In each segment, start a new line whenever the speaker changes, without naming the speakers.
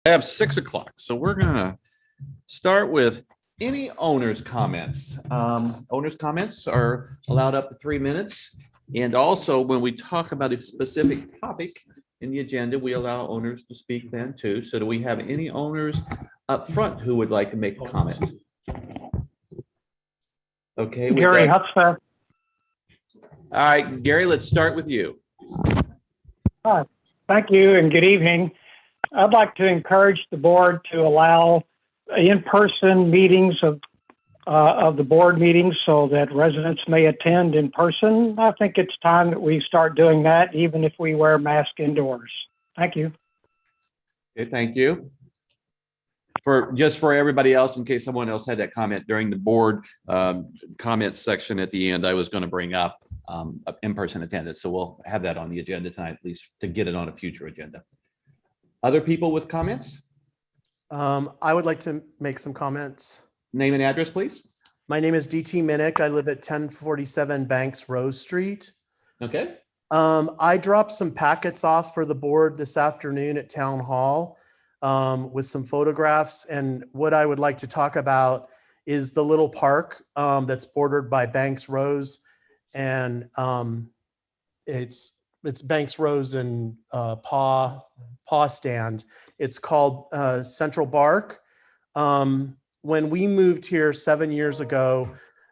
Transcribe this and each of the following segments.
I have 6 o'clock, so we're gonna start with any owner's comments. Owner's comments are allowed up to 3 minutes. And also, when we talk about a specific topic in the agenda, we allow owners to speak then too. So do we have any owners up front who would like to make comments? Okay.
Gary Hutzfeld.
All right, Gary, let's start with you.
Thank you and good evening. I'd like to encourage the board to allow in-person meetings of the board meetings so that residents may attend in person. I think it's time that we start doing that, even if we wear masks indoors. Thank you.
Okay, thank you. For everybody else, in case someone else had that comment during the board comments section at the end, I was going to bring up in-person attendance. So we'll have that on the agenda tonight, at least to get it on a future agenda. Other people with comments?
I would like to make some comments.
Name and address, please.
My name is DT Minnick. I live at 1047 Banks Rose Street.
Okay.
I dropped some packets off for the board this afternoon at Town Hall with some photographs. And what I would like to talk about is the little park that's bordered by Banks Rose. And it's Banks Rose and Paw Stand. It's called Central Bark. When we moved here 7 years ago,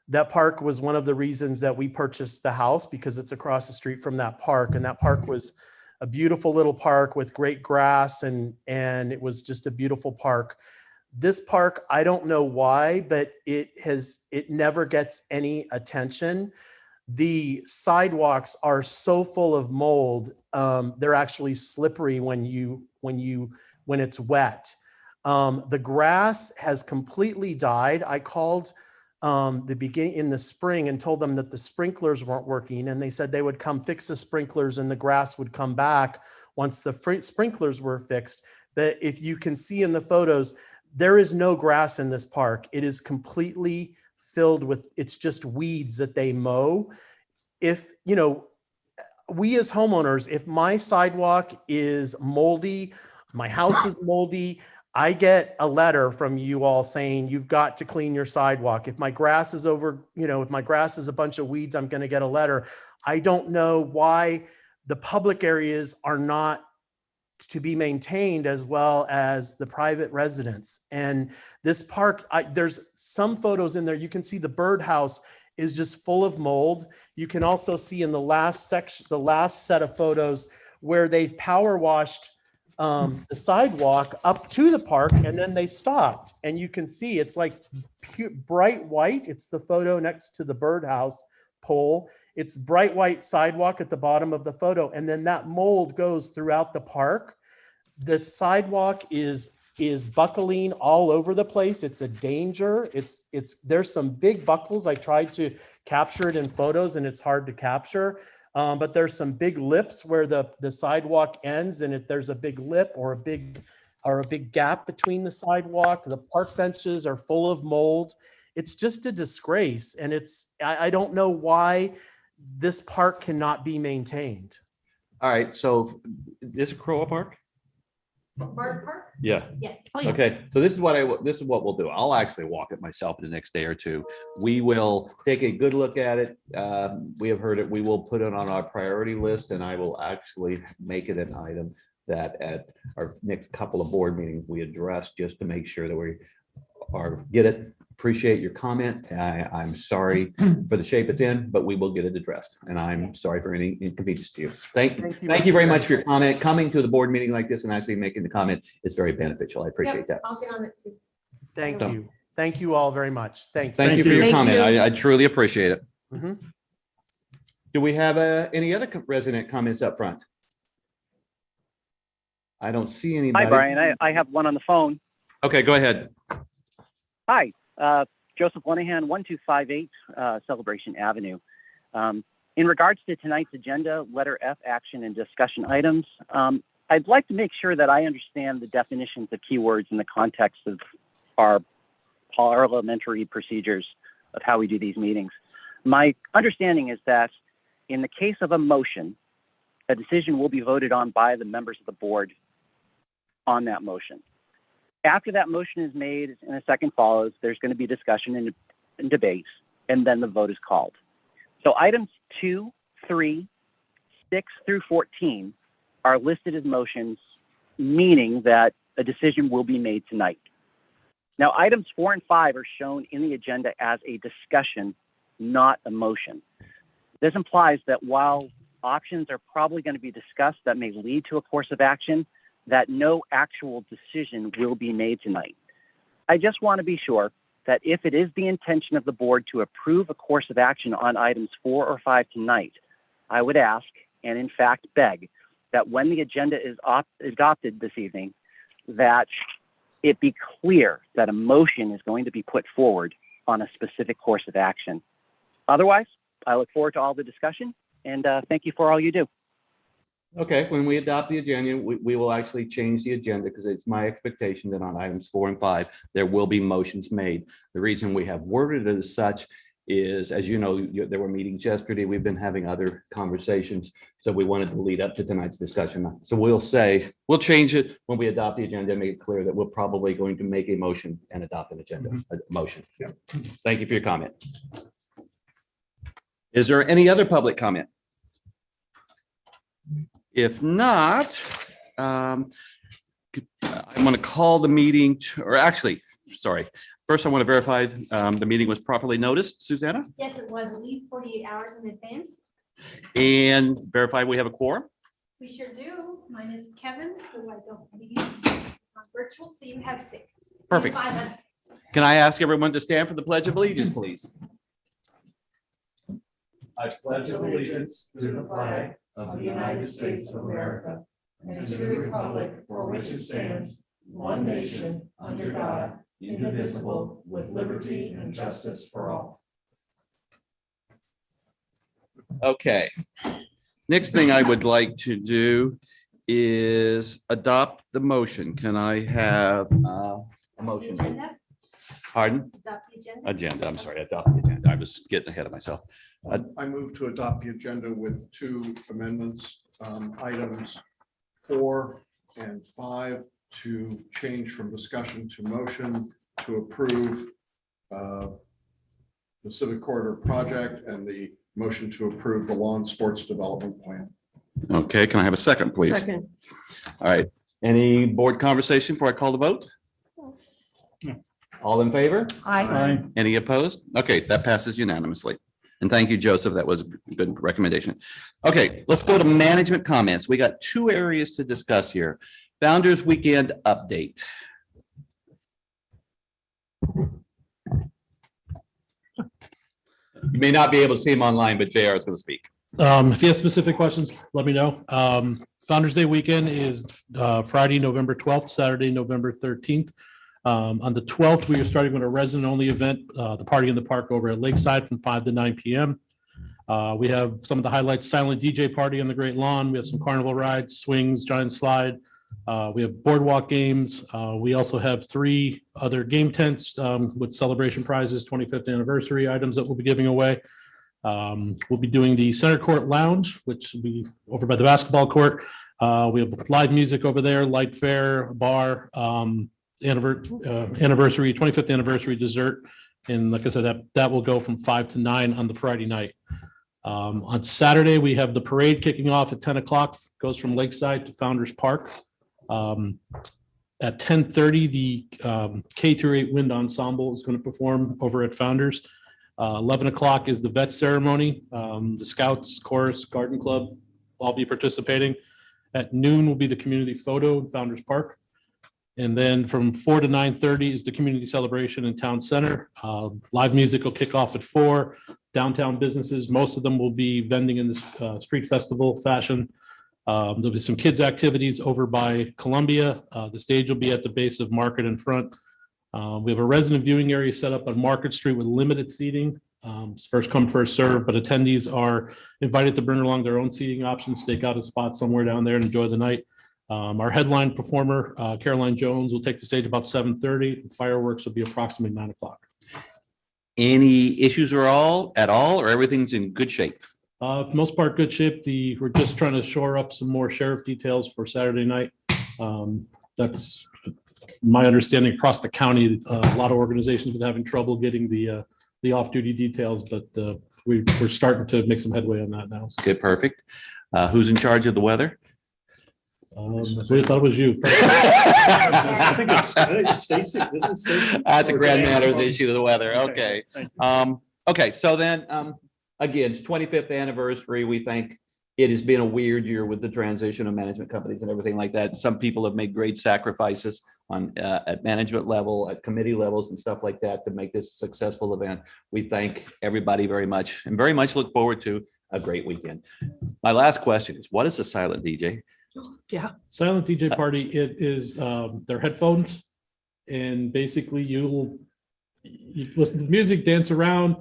that park was one of the reasons that we purchased the house, because it's across the street from that park. And that park was a beautiful little park with great grass, and it was just a beautiful park. This park, I don't know why, but it never gets any attention. The sidewalks are so full of mold. They're actually slippery when it's wet. The grass has completely died. I called in the spring and told them that the sprinklers weren't working, and they said they would come fix the sprinklers and the grass would come back once the sprinklers were fixed. But if you can see in the photos, there is no grass in this park. It is completely filled with, it's just weeds that they mow. If, you know, we as homeowners, if my sidewalk is moldy, my house is moldy, I get a letter from you all saying you've got to clean your sidewalk. If my grass is if my grass is a bunch of weeds, I'm going to get a letter. I don't know why the public areas are not to be maintained as well as the private residents. And this park, there's some photos in there. You can see the birdhouse is just full of mold. You can also see in the last section, the last set of photos where they've power washed the sidewalk up to the park, and then they stopped. And you can see it's like bright white. It's the photo next to the birdhouse pole. It's bright white sidewalk at the bottom of the photo. And then that mold goes throughout the park. The sidewalk is buckling all over the place. It's a danger. There's some big buckles. I tried to capture it in photos and it's hard to capture. But there's some big lips where the sidewalk ends, and if there's a big lip or a big gap between the sidewalk, the park benches are full of mold. It's just a disgrace. And I don't know why this park cannot be maintained.
All right, so this CROA Park?
Park?
Yeah.
Yes.
Okay, so this is what we'll do. I'll actually walk it myself the next day or two. We will take a good look at it. We have heard it. We will put it on our priority list, and I will actually make it an item that at our next couple of board meetings we address, just to make sure that we get it. Appreciate your comment. I'm sorry for the shape it's in, but we will get it addressed. And I'm sorry for any inconvenience to you. Thank you very much for your comment. Coming to the board meeting like this and actually making the comment is very beneficial. I appreciate that.
I'll get on it too.
Thank you. Thank you all very much. Thank
you for your
Thank
comment.
you.
I truly appreciate it.
Mm-hmm.
Do we have any other resident comments up front? I don't see anybody.
Hi, Brian. I have one on the phone.
Okay, go ahead.
Hi, Joseph Linehan, 1258 Celebration Avenue. In regards to tonight's agenda, letter F, action and discussion items, I'd like to make sure that I understand the definitions of keywords in the context of our parliamentary procedures of how we do these meetings. My understanding is that in the case of a motion, a decision will be voted on by the members of the board on that motion. After that motion is made and a second follows, there's going to be discussion and debate, and then the vote is called. So items 2, 3, 6 through 14 are listed as motions, meaning that a decision will be made tonight. Now, items 4 and 5 are shown in the agenda as a discussion, not a motion. This implies that while options are probably going to be discussed that may lead to a course of action, that no actual decision will be made tonight. I just want to be sure that if it is the intention of the board to approve a course of action on items 4 or 5 tonight, I would ask, and in fact beg, that when the agenda is adopted this evening, that it be clear that a motion is going to be put forward on a specific course of action. Otherwise, I look forward to all the discussion, and thank you for all you do.
Okay, when we adopt the agenda, we will actually change the agenda because it's my expectation that on items 4 and 5, there will be motions made. The reason we have worded it as such is, as you know, there were meetings yesterday. We've been having other conversations. So we wanted to lead up to tonight's discussion. So we'll change it when we adopt the agenda, make it clear that we're probably going to make a motion and adopt an agenda, a motion. Yeah. Thank you for your comment. Is there any other public comment? If not, I'm going to call the meeting first I want to verify the meeting was properly noticed, Susanna,
Yes, it was at least 48 hours in advance.
and verify we have a quorum.
We sure do. Mine is Kevin, who I don't believe on virtual, so you have 6.
Perfect.
500.
Can I ask everyone to stand for the Pledge of Allegiance, please? I pledge
allegiance to the flag of the United States of America and to the republic for which it stands, one nation, under God, indivisible, with liberty and justice for all.
Okay. Next thing I would like to do is adopt the motion. Can I have a motion?
Agenda.
Pardon?
Adopt the agenda.
Agenda. I'm sorry, adopt the agenda. I was getting ahead of myself.
I move to adopt the agenda with 2 amendments, items 4 and 5 to change from discussion to motion to approve the Civic Corridor project and the motion to approve the lawn sports development plan.
Okay, can I have a second, please?
Second.
All right. Any board conversation before I call the vote? All in favor?
Aye.
Any opposed? Okay, that passes unanimously. And thank you, Joseph. That was a good recommendation. Okay, let's go to management comments. We got 2 areas to discuss here. Founders Weekend update. You may not be able to see him online, but JR is going to speak.
If you have specific questions, let me know. Founders Day weekend is Friday, November 12th, Saturday, November 13th. On the 12th, we are starting with a resident-only event, the Party in the Park over at Lakeside from 5 to 9 p.m. We have some of the highlights: silent DJ party on the Great Lawn. We have some carnival rides, swings, giant slide. We have boardwalk games. We also have 3 other game tents with celebration prizes, 25th anniversary items that we'll be giving away. We'll be doing the Center Court Lounge, which will be over by the basketball court. We have live music over there, light fair, bar, anniversary, 25th anniversary dessert. And like I said, that will go from 5 to 9 on the Friday night. On Saturday, we have the parade kicking off at 10 o'clock, goes from Lakeside to Founders Park. At 10:30, the K-8 wind ensemble is going to perform over at Founders. 11 o'clock is the vet ceremony. The Scouts, Chorus, Garden Club will all be participating. At noon will be the community photo in Founders Park. And then from 4 to 9:30 is the community celebration in Town Center. Live music will kick off at 4. Downtown businesses, most of them will be vending in this street festival fashion. There'll be some kids activities over by Columbia. The stage will be at the base of Market in front. We have a resident viewing area set up on Market Street with limited seating. It's first come, first serve, but attendees are invited to bring along their own seating options, stake out a spot somewhere down there and enjoy the night. Our headline performer, Caroline Jones, will take the stage about 7:30. Fireworks will be approximately 9 o'clock.
Any issues at all, or everything's in good shape?
For the most part, good shape. We're just trying to shore up some more sheriff details for Saturday night. That's my understanding across the county, a lot of organizations have been having trouble getting the off-duty details, but we're starting to make some headway on that now.
Okay, perfect. Who's in charge of the weather?
I thought it was you.
I think it's Stacy. Isn't Stacy?
That's a
Or
grand
Dan?
matters issue of the weather. Okay.
Thank you.
Okay, so then, again, it's 25th anniversary. We think it has been a weird year with the transition of management companies and everything like that. Some people have made great sacrifices on at management level, at committee levels and stuff like that to make this a successful event. We thank everybody very much and very much look forward to a great weekend. My last question is, what is the silent DJ?
Silent DJ party, it is their headphones. And basically you listen to the music, dance around.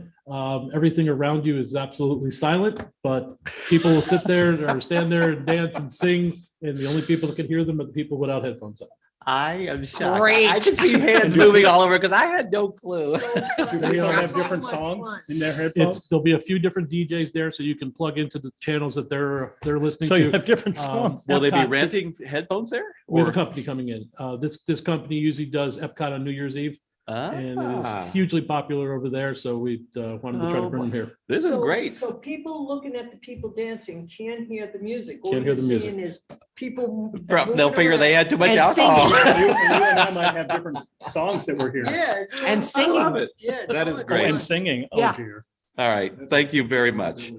Everything around you is absolutely silent, but people will sit there or stand there and dance and sing. And the only people that can hear them are the people without headphones on.
I am shocked.
Great.
I can see hands moving all over because I had no clue.
Do they all have different songs in their headphones?
There'll be a few different DJs there, so you can plug into the channels that they're listening
So
to.
you have different songs.
Will they be
Epcot-
renting headphones there?
We have a
Or-
company coming in. This company usually does Epcot on New Year's Eve, and it
Ah,
is hugely popular over there. So we wanted to try to bring them here.
This is great.
So people looking at the people dancing can't hear the music. All
Can't hear
you're
the music.
seeing is people.
They'll figure they had too much
And
alcohol.
singing.
You and I might have different songs that we're hearing.
Yeah. it's
I
really
love
fun.
it.
Yeah. it's
That is
fun.
great.
And singing. Oh,
Yeah.
dear.
All right, thank you very much.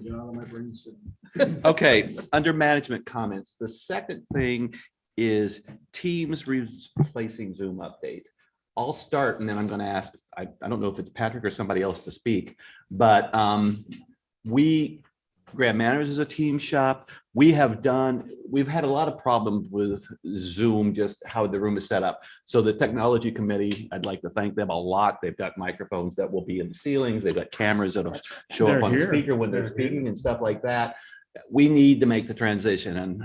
Okay, under management comments, the second thing is Teams replacing Zoom update. I'll start and then I'm going to ask, I don't know if it's Patrick or somebody else to speak, but Graham Manners is a team shop. We've had a lot of problems with Zoom, just how the room is set up. So the technology committee, I'd like to thank them a lot. They've got microphones that will be in the ceilings. They've got cameras that'll show
They're
up on the
here.
speaker when they're
They're here.
speaking and stuff like that. We need to make the transition. And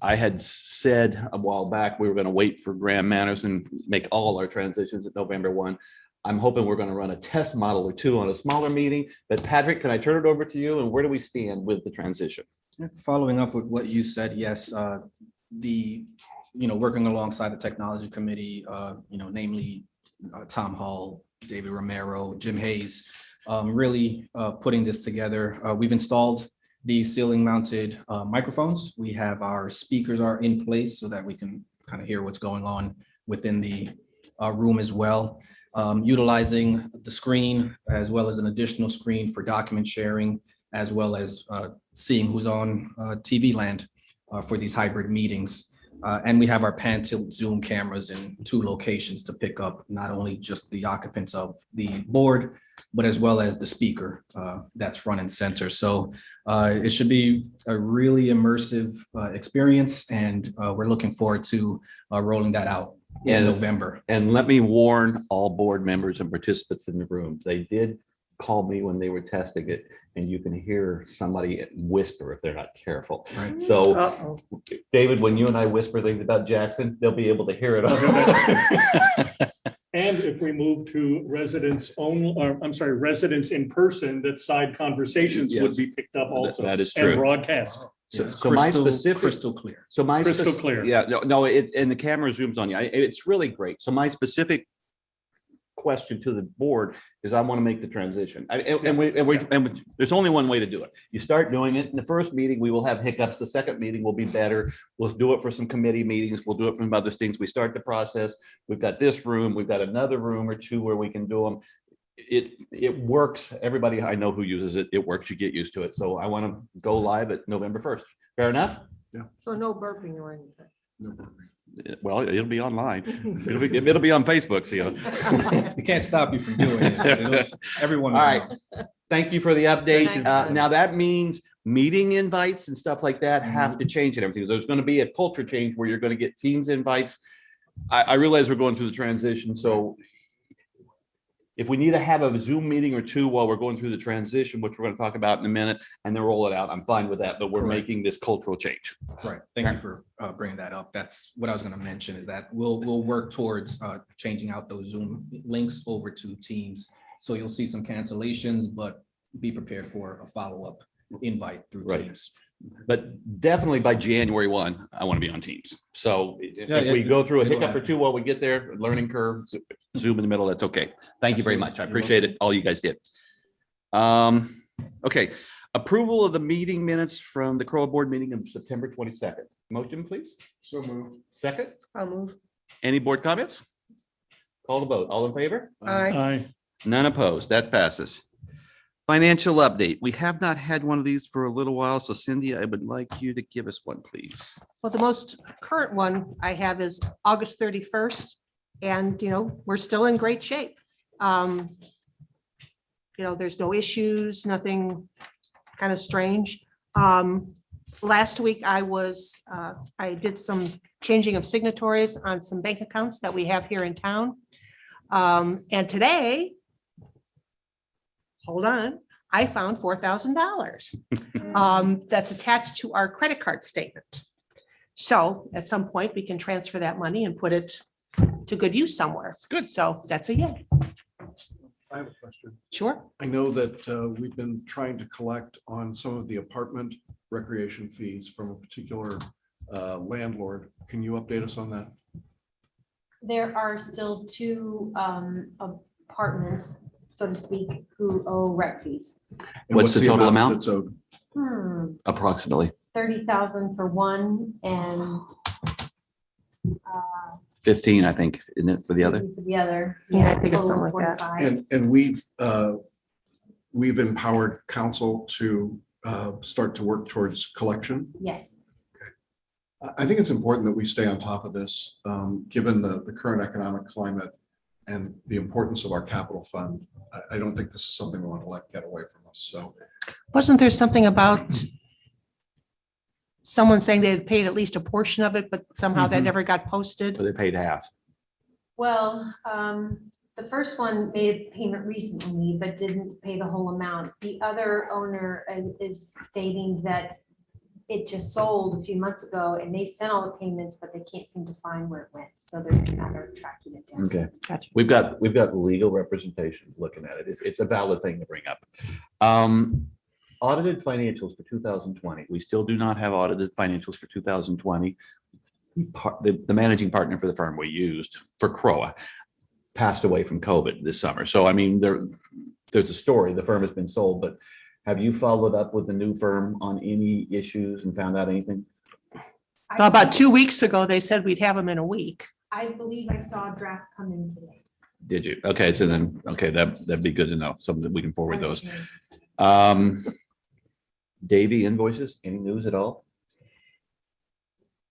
I had said a while back, we were going to wait for Graham Manners and make all our transitions at November 1. I'm hoping we're going to run a test model or two on a smaller meeting. But Patrick, can I turn it over to you? And where do we stand with the transition?
Following up with what you said, yes, working alongside the technology committee, namely Tom Hall, David Romero, Jim Hayes, really putting this together. We've installed the ceiling mounted microphones. We have our speakers are in place so that we can kind of hear what's going on within the room as well. Utilizing the screen as well as an additional screen for document sharing, as well as seeing who's on TV land for these hybrid meetings. And we have our pan tilt Zoom cameras in 2 locations to pick up not only just the occupants of the board, but as well as the speaker that's front and center. So it should be a really immersive experience, and we're looking forward to rolling that out in November.
And let me warn all board members and participants in the room, they did call me when they were testing it, and you can hear somebody whisper if they're not careful.
Right.
So
Uh-oh.
David, when you and I whisper things about Jackson, they'll be able to hear it.
And if we move to residents in person, that side conversations would
Yes.
be picked up also.
That is
And
true.
broadcast.
So my specific,
Crystal clear.
so my
Crystal clear.
Yeah, no, and the camera zooms on you. It's really great. So my specific question to the board is I want to make the transition. And there's only one way to do it. You start doing it in the first meeting, we will have hiccups. The second meeting will be better. We'll do it for some committee meetings. We'll do it from other things. We start the process. We've got this room, we've got another room or 2 where we can do them. It works. Everybody I know who uses it, it works. You get used to it. So I want to go live at November 1st. Fair enough?
So no burping or anything.
Well, it'll be online. It'll be on Facebook, so.
We can't stop you from doing it. Everyone. will
All right.
know.
Thank you for the update.
Thanks.
Now that means meeting invites and stuff like that have to change and everything. There's going to be a culture change where you're going to get Teams invites. I realize we're going through the transition, so if we need to have a Zoom meeting or 2 while we're going through the transition, which we're going to talk about in a minute, and then roll it out, I'm fine with that, but we're
Correct.
making this cultural change.
Right. Thank you for bringing that up. That's what I was going to mention, is that we'll work towards changing out those Zoom links over to Teams. So you'll see some cancellations, but be prepared for a follow-up invite through
Right.
Teams.
But definitely by January 1, I want to be on Teams. So
Yeah,
if we
yeah,
go through a
it'll
hiccup or
happen.
two while we get there, learning curve, Zoom in the middle, that's okay. Thank you very much. I appreciate it. All you guys did. Okay, approval of the meeting minutes from the CROA board meeting of September 22nd. Motion, please.
So moved.
Second,
I'll move.
any board comments? Call the vote. All in favor?
Aye.
Aye.
None opposed. That passes. Financial update. We have not had one of these for a little while. So Cindy, I would like you to give us one, please.
Well, the most current one I have is August 31st, and, we're still in great shape. There's no issues, nothing kind of strange. Last week I did some changing of signatories on some bank accounts that we have here in town. And today, hold on, I found $4,000 that's attached to our credit card statement. So at some point, we can transfer that money and put it to good use somewhere.
Good.
So that's a yay.
I have a question.
Sure.
I know that we've been trying to collect on some of the apartment recreation fees from a particular landlord. Can you update us on that?
There are still two apartments, so to speak, who owe rec fees.
And
What's the total amount?
That's owed?
Approximately
30,000 for one and
15, I think, isn't it, for the other?
for the other.
Yeah, I think it's
total
something like that.
45.
And we've empowered council to start to work towards collection.
Yes.
I think it's important that we stay on top of this, given the current economic climate and the importance of our capital fund. I don't think this is something we want to let get away from us. So
Wasn't there something about someone saying they had paid at least a portion of it, but somehow that
Mhm.
never got posted?
So they paid half.
Well, the first one made a payment recently, but didn't pay the whole amount. The other owner is stating that it just sold a few months ago and they sent all the payments, but they can't seem to find where it went. So there's a matter of tracking it down.
Okay.
Gotcha.
We've got legal representation looking at it. It's a valid thing to bring up. Audited financials for 2020. We still do not have audited financials for 2020. The managing partner for the firm we used for CROA passed away from COVID this summer. So, I mean, there's a story. The firm has been sold, but have you followed up with the new firm on any issues and found out anything?
About 2 weeks ago, they said we'd have them in a week.
I believe I saw a draft come in today.
Did you? Okay, so then, okay, that'd be good to know, something that we can forward those. Davey invoices, any news at all?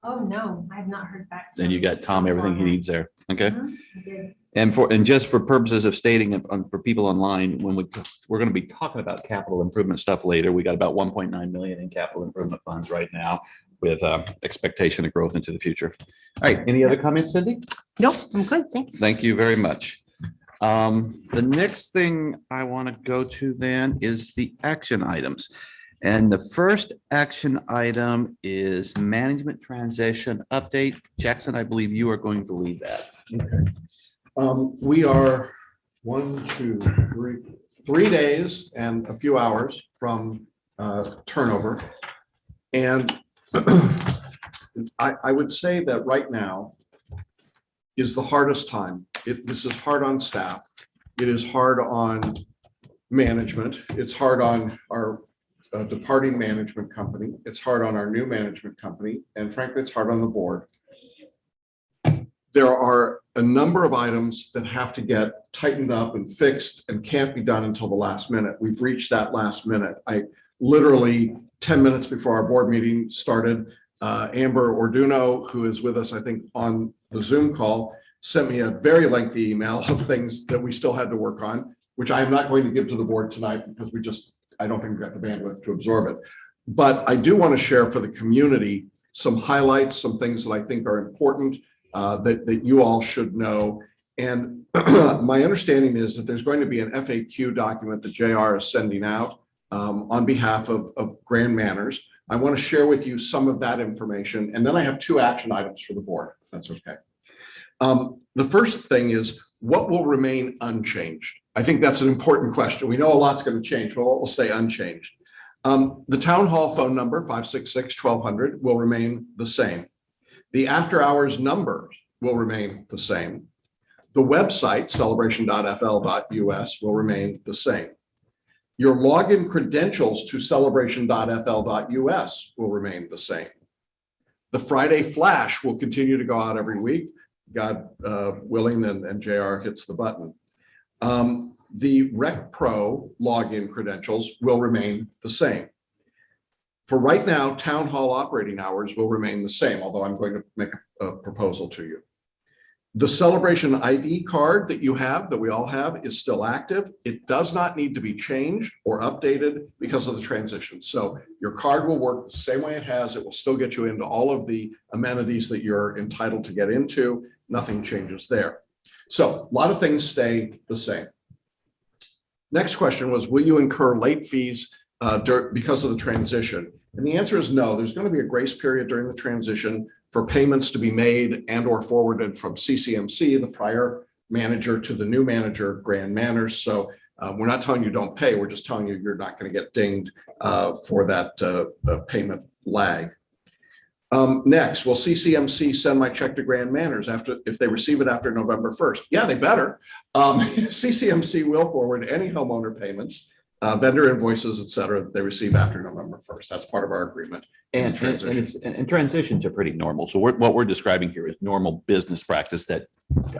Oh, no, I have not heard back.
Then you got Tom, everything he needs there. Okay.
Mhm, I did.
And just for purposes of stating it for people online, when we're going to be talking about capital improvement stuff later, we got about 1.9 million in capital improvement funds right now with expectation of growth into the future. All right. Any other comments, Cindy?
Nope, I'm good. Thanks.
Thank you very much. The next thing I want to go to then is the action items. And the first action item is management transition update. Jackson, I believe you are going to lead that.
we are 3 days and a few hours from turnover. And I would say that right now is the hardest time. This is hard on staff. It is hard on management. It's hard on our departing management company. It's hard on our new management company. And frankly, it's hard on the board. There are a number of items that have to get tightened up and fixed and can't be done until the last minute. We've reached that last minute. I literally 10 minutes before our board meeting started, Amber Orduno, who is with us, I think, on the Zoom call, sent me a very lengthy email of things that we still had to work on, which I am not going to give to the board tonight because I don't think we've got the bandwidth to absorb it. But I do want to share for the community some highlights, some things that I think are important that you all should know. And my understanding is that there's going to be an FAQ document that JR is sending out on behalf of Grand Manners. I want to share with you some of that information. And then I have 2 action items for the board, if that's okay. The first thing is, what will remain unchanged? I think that's an important question. We know a lot's going to change, but what will stay unchanged? The town hall phone number, 566-1200, will remain the same. The after hours numbers will remain the same. The website, celebration.fl.us, will remain the same. Your login credentials to celebration.fl.us will remain the same. The Friday flash will continue to go out every week, God willing, and JR hits the button. The Rec Pro login credentials will remain the same. For right now, town hall operating hours will remain the same, although I'm going to make a proposal to you. The Celebration ID card that you have, that we all have, is still active. It does not need to be changed or updated because of the transition. So your card will work the same way it has. It will still get you into all of the amenities that you're entitled to get into. Nothing changes there. So a lot of things stay the same. Next question was, will you incur late fees because of the transition? And the answer is no. There's going to be a grace period during the transition for payments to be made and or forwarded from CCMC, the prior manager, to the new manager, Grand Manners. So we're not telling you don't pay. We're just telling you you're not going to get dinged for that payment lag. Next, will CCMC send my check to Grand Manners if they receive it after November 1st? Yeah, they better. CCMC will forward any homeowner payments, vendor invoices, et cetera, that they receive after November 1st. That's part of our agreement.
And transitions are pretty normal. So what we're describing here is normal business practice that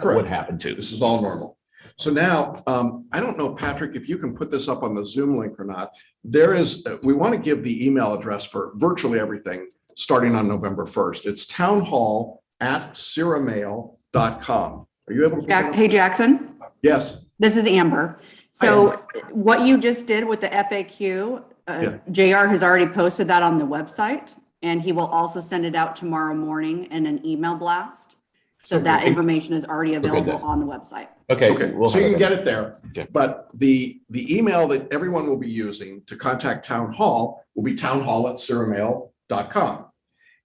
would happen too.
This is all normal. So now, I don't know, Patrick, if you can put this up on the Zoom link or not. There is, we want to give the email address for virtually everything starting on November 1st. It's townhall@ciramail.com. Are you able to?
Hey, Jackson.
Yes.
This is Amber. So what you just did with the FAQ, JR has already posted that on the website, and he will also send it out tomorrow morning in an email blast. So that information is already available on the website.
Okay.
So you can get it there.
Okay.
But the email that everyone will be using to contact Town Hall will be townhall@ciramail.com.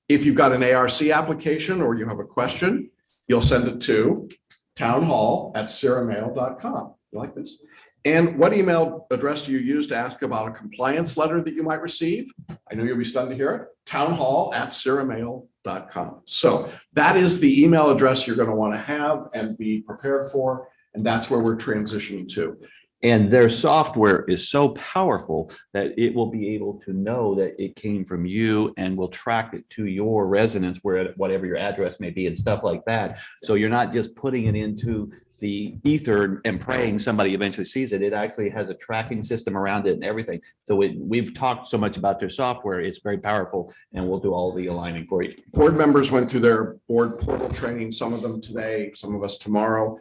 If you've got an ARC application or you have a question, you'll send it to townhall@ciramail.com. You like this? And what email address do you use to ask about a compliance letter that you might receive? I know you'll be stunned to hear it. townhall@ciramail.com. So that is the email address you're going to want to have and be prepared for. And that's where we're transitioning to.
And their software is so powerful that it will be able to know that it came from you and will track it to your residence, where whatever your address may be and stuff like that. So you're not just putting it into the ether and praying somebody eventually sees it. It actually has a tracking system around it and everything. So we've talked so much about their software. It's very powerful, and we'll do all the aligning for you.
Board members went through their board portal training, some of them today, some of us tomorrow.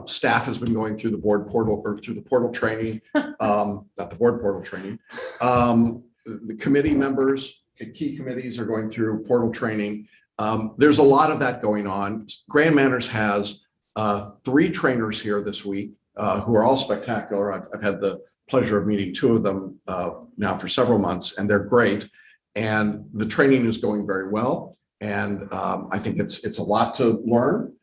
Staff has been going through the board portal or through the portal training, not the board portal training. The committee members, the key committees are going through portal training. There's a lot of that going on. Grand Manners has 3 trainers here this week who are all spectacular. I've had the pleasure of meeting 2 of them now for several months, and they're great. And the training is going very well. And I think it's a lot to learn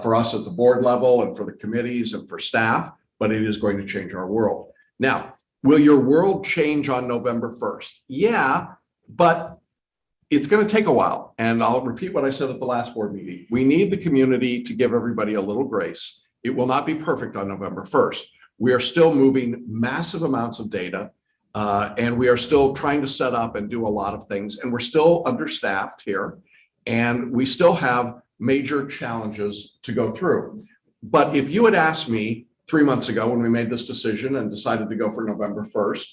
for us at the board level and for the committees and for staff, but it is going to change our world. Now, will your world change on November 1st? Yeah, but it's going to take a while. And I'll repeat what I said at the last board meeting. We need the community to give everybody a little grace. It will not be perfect on November 1st. We are still moving massive amounts of data, and we are still trying to set up and do a lot of things. And we're still understaffed here, and we still have major challenges to go through. But if you had asked me 3 months ago when we made this decision and decided to go for November 1st,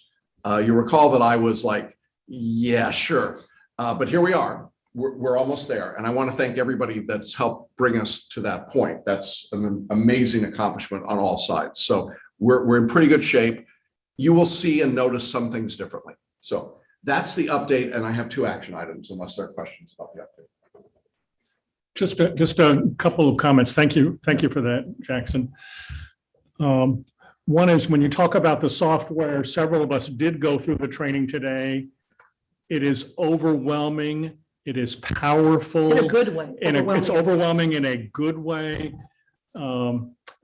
you recall that I was like, yeah, sure. But here we are. We're almost there. And I want to thank everybody that's helped bring us to that point. That's an amazing accomplishment on all sides. So we're in pretty good shape. You will see and notice some things differently. So that's the update. And I have 2 action items, unless there are questions about the update.
Just a couple of comments. Thank you for that, Jackson. One is, when you talk about the software, several of us did go through the training today. It is overwhelming. It is powerful.
In a good way.
It's overwhelming in a good way.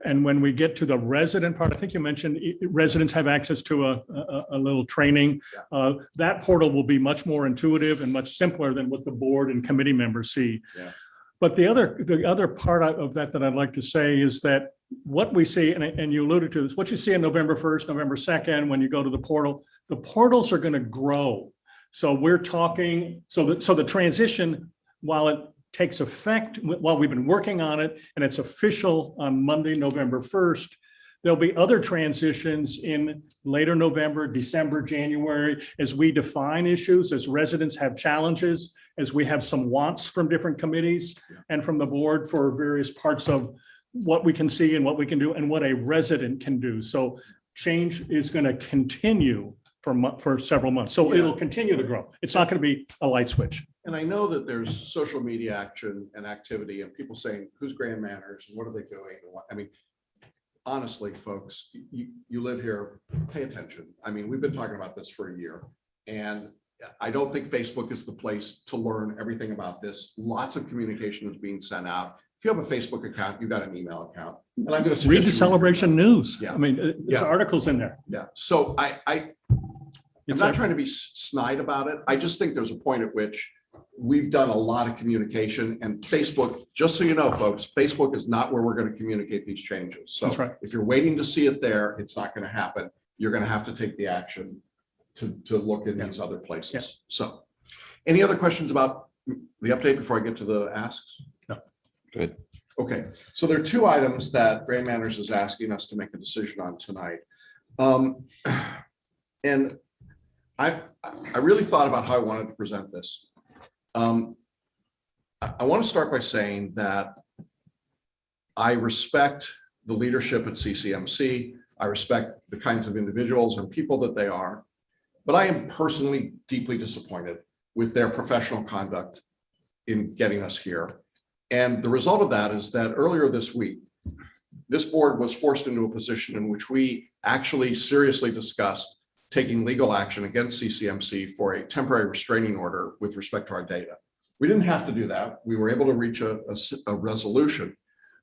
And when we get to the resident part, I think you mentioned residents have access to a little training. That portal will be much more intuitive and much simpler than what the board and committee members see.
Yeah.
But the other part of that I'd like to say is that what we see, and you alluded to this, what you see on November 1st, November 2nd, when you go to the portals are going to grow. So we're talking, so the transition, while it takes effect, while we've been working on it and it's official on Monday, November 1st, there'll be other transitions in later November, December, January, as we define issues, as residents have challenges, as we have some wants from different committees and from the board for various parts of what we can see and what we can do and what a resident can do. So change is going to continue for several months. So it'll continue to grow. It's not going to be a light switch.
And I know that there's social media action and activity and people saying, who's Grand Manners and what are they doing? And what, I mean, honestly, folks, you live here, pay attention. I mean, we've been talking about this for a year, and I don't think Facebook is the place to learn everything about this. Lots of communication is being sent out. If you have a Facebook account, you've got an email account. And I'm going to
read the Celebration News.
Yeah.
I mean, there's articles in there.
Yeah. So I'm not trying to be snide about it. I just think there's a point at which we've done a lot of communication, and Facebook, just so you know, folks, Facebook is not where we're going to communicate these changes. So
That's right.
if you're waiting to see it there, it's not going to happen. You're going to have to take the action to look in these other places.
Yeah.
So any other questions about the update before I get to the asks?
No.
Good.
Okay, so there are two items that Grand Manners is asking us to make a decision on tonight. And I really thought about how I wanted to present this. I want to start by saying that I respect the leadership at CCMC. I respect the kinds of individuals and people that they are, but I am personally deeply disappointed with their professional conduct in getting us here. And the result of that is that earlier this week, this board was forced into a position in which we actually seriously discussed taking legal action against CCMC for a temporary restraining order with respect to our data. We didn't have to do that. We were able to reach a resolution,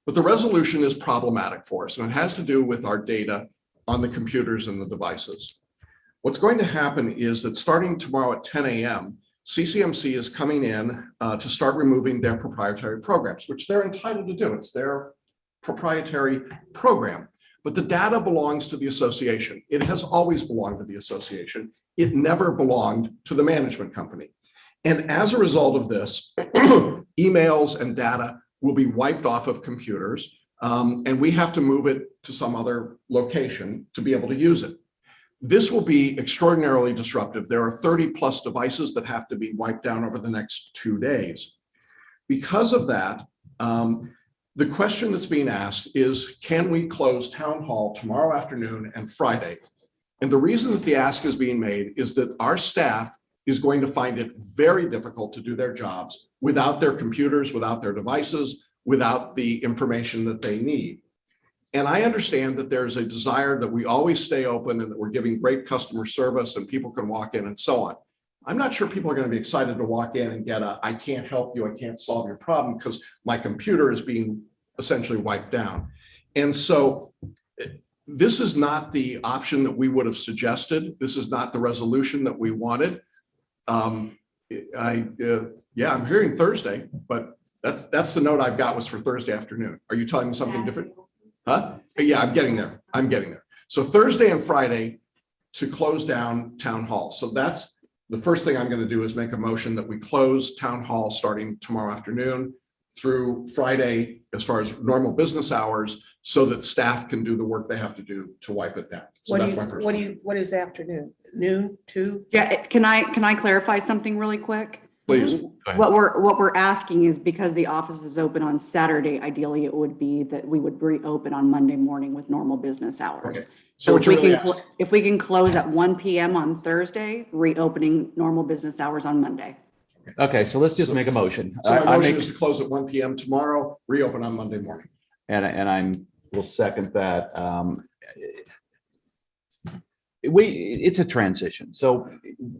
but the resolution is problematic for us, and it has to do with our data on the computers and the devices. What's going to happen is that starting tomorrow at 10 a.m., CCMC is coming in to start removing their proprietary programs, which they're entitled to do. It's their proprietary program. But the data belongs to the association. It has always belonged to the association. It never belonged to the management company. And as a result of this, emails and data will be wiped off of computers, and we have to move it to some other location to be able to use it. This will be extraordinarily disruptive. There are 30 plus devices that have to be wiped down over the next 2 days. Because of that, the question that's being asked is, can we close town hall tomorrow afternoon and Friday? And the reason that the ask is being made is that our staff is going to find it very difficult to do their jobs without their computers, without their devices, without the information that they need. And I understand that there's a desire that we always stay open and that we're giving great customer service and people can walk in and so on. I'm not sure people are going to be excited to walk in and get a, I can't help you, I can't solve your problem because my computer is being essentially wiped down. And so this is not the option that we would have suggested. This is not the resolution that we wanted. I'm hearing Thursday, but that's the note I've got was for Thursday afternoon. Are you telling me something different? Huh? Yeah, I'm getting there. So Thursday and Friday to close down town hall. So that's the first thing I'm going to do is make a motion that we close town hall starting tomorrow afternoon through Friday as far as normal business hours so that staff can do the work they have to do to wipe it down. So that's my first.
What is afternoon? Noon, 2?
Yeah, can I clarify something really quick?
Please.
What we're asking is because the office is open on Saturday, ideally it would be that we would reopen on Monday morning with normal business hours.
Okay.
So
what you're really asking-
if we can close at 1 p.m. on Thursday, reopening normal business hours on Monday.
Okay, so let's just make a motion.
So my
I
motion
make-
is to close at 1 p.m. tomorrow, reopen on Monday morning.
And I will second that. it's a transition. So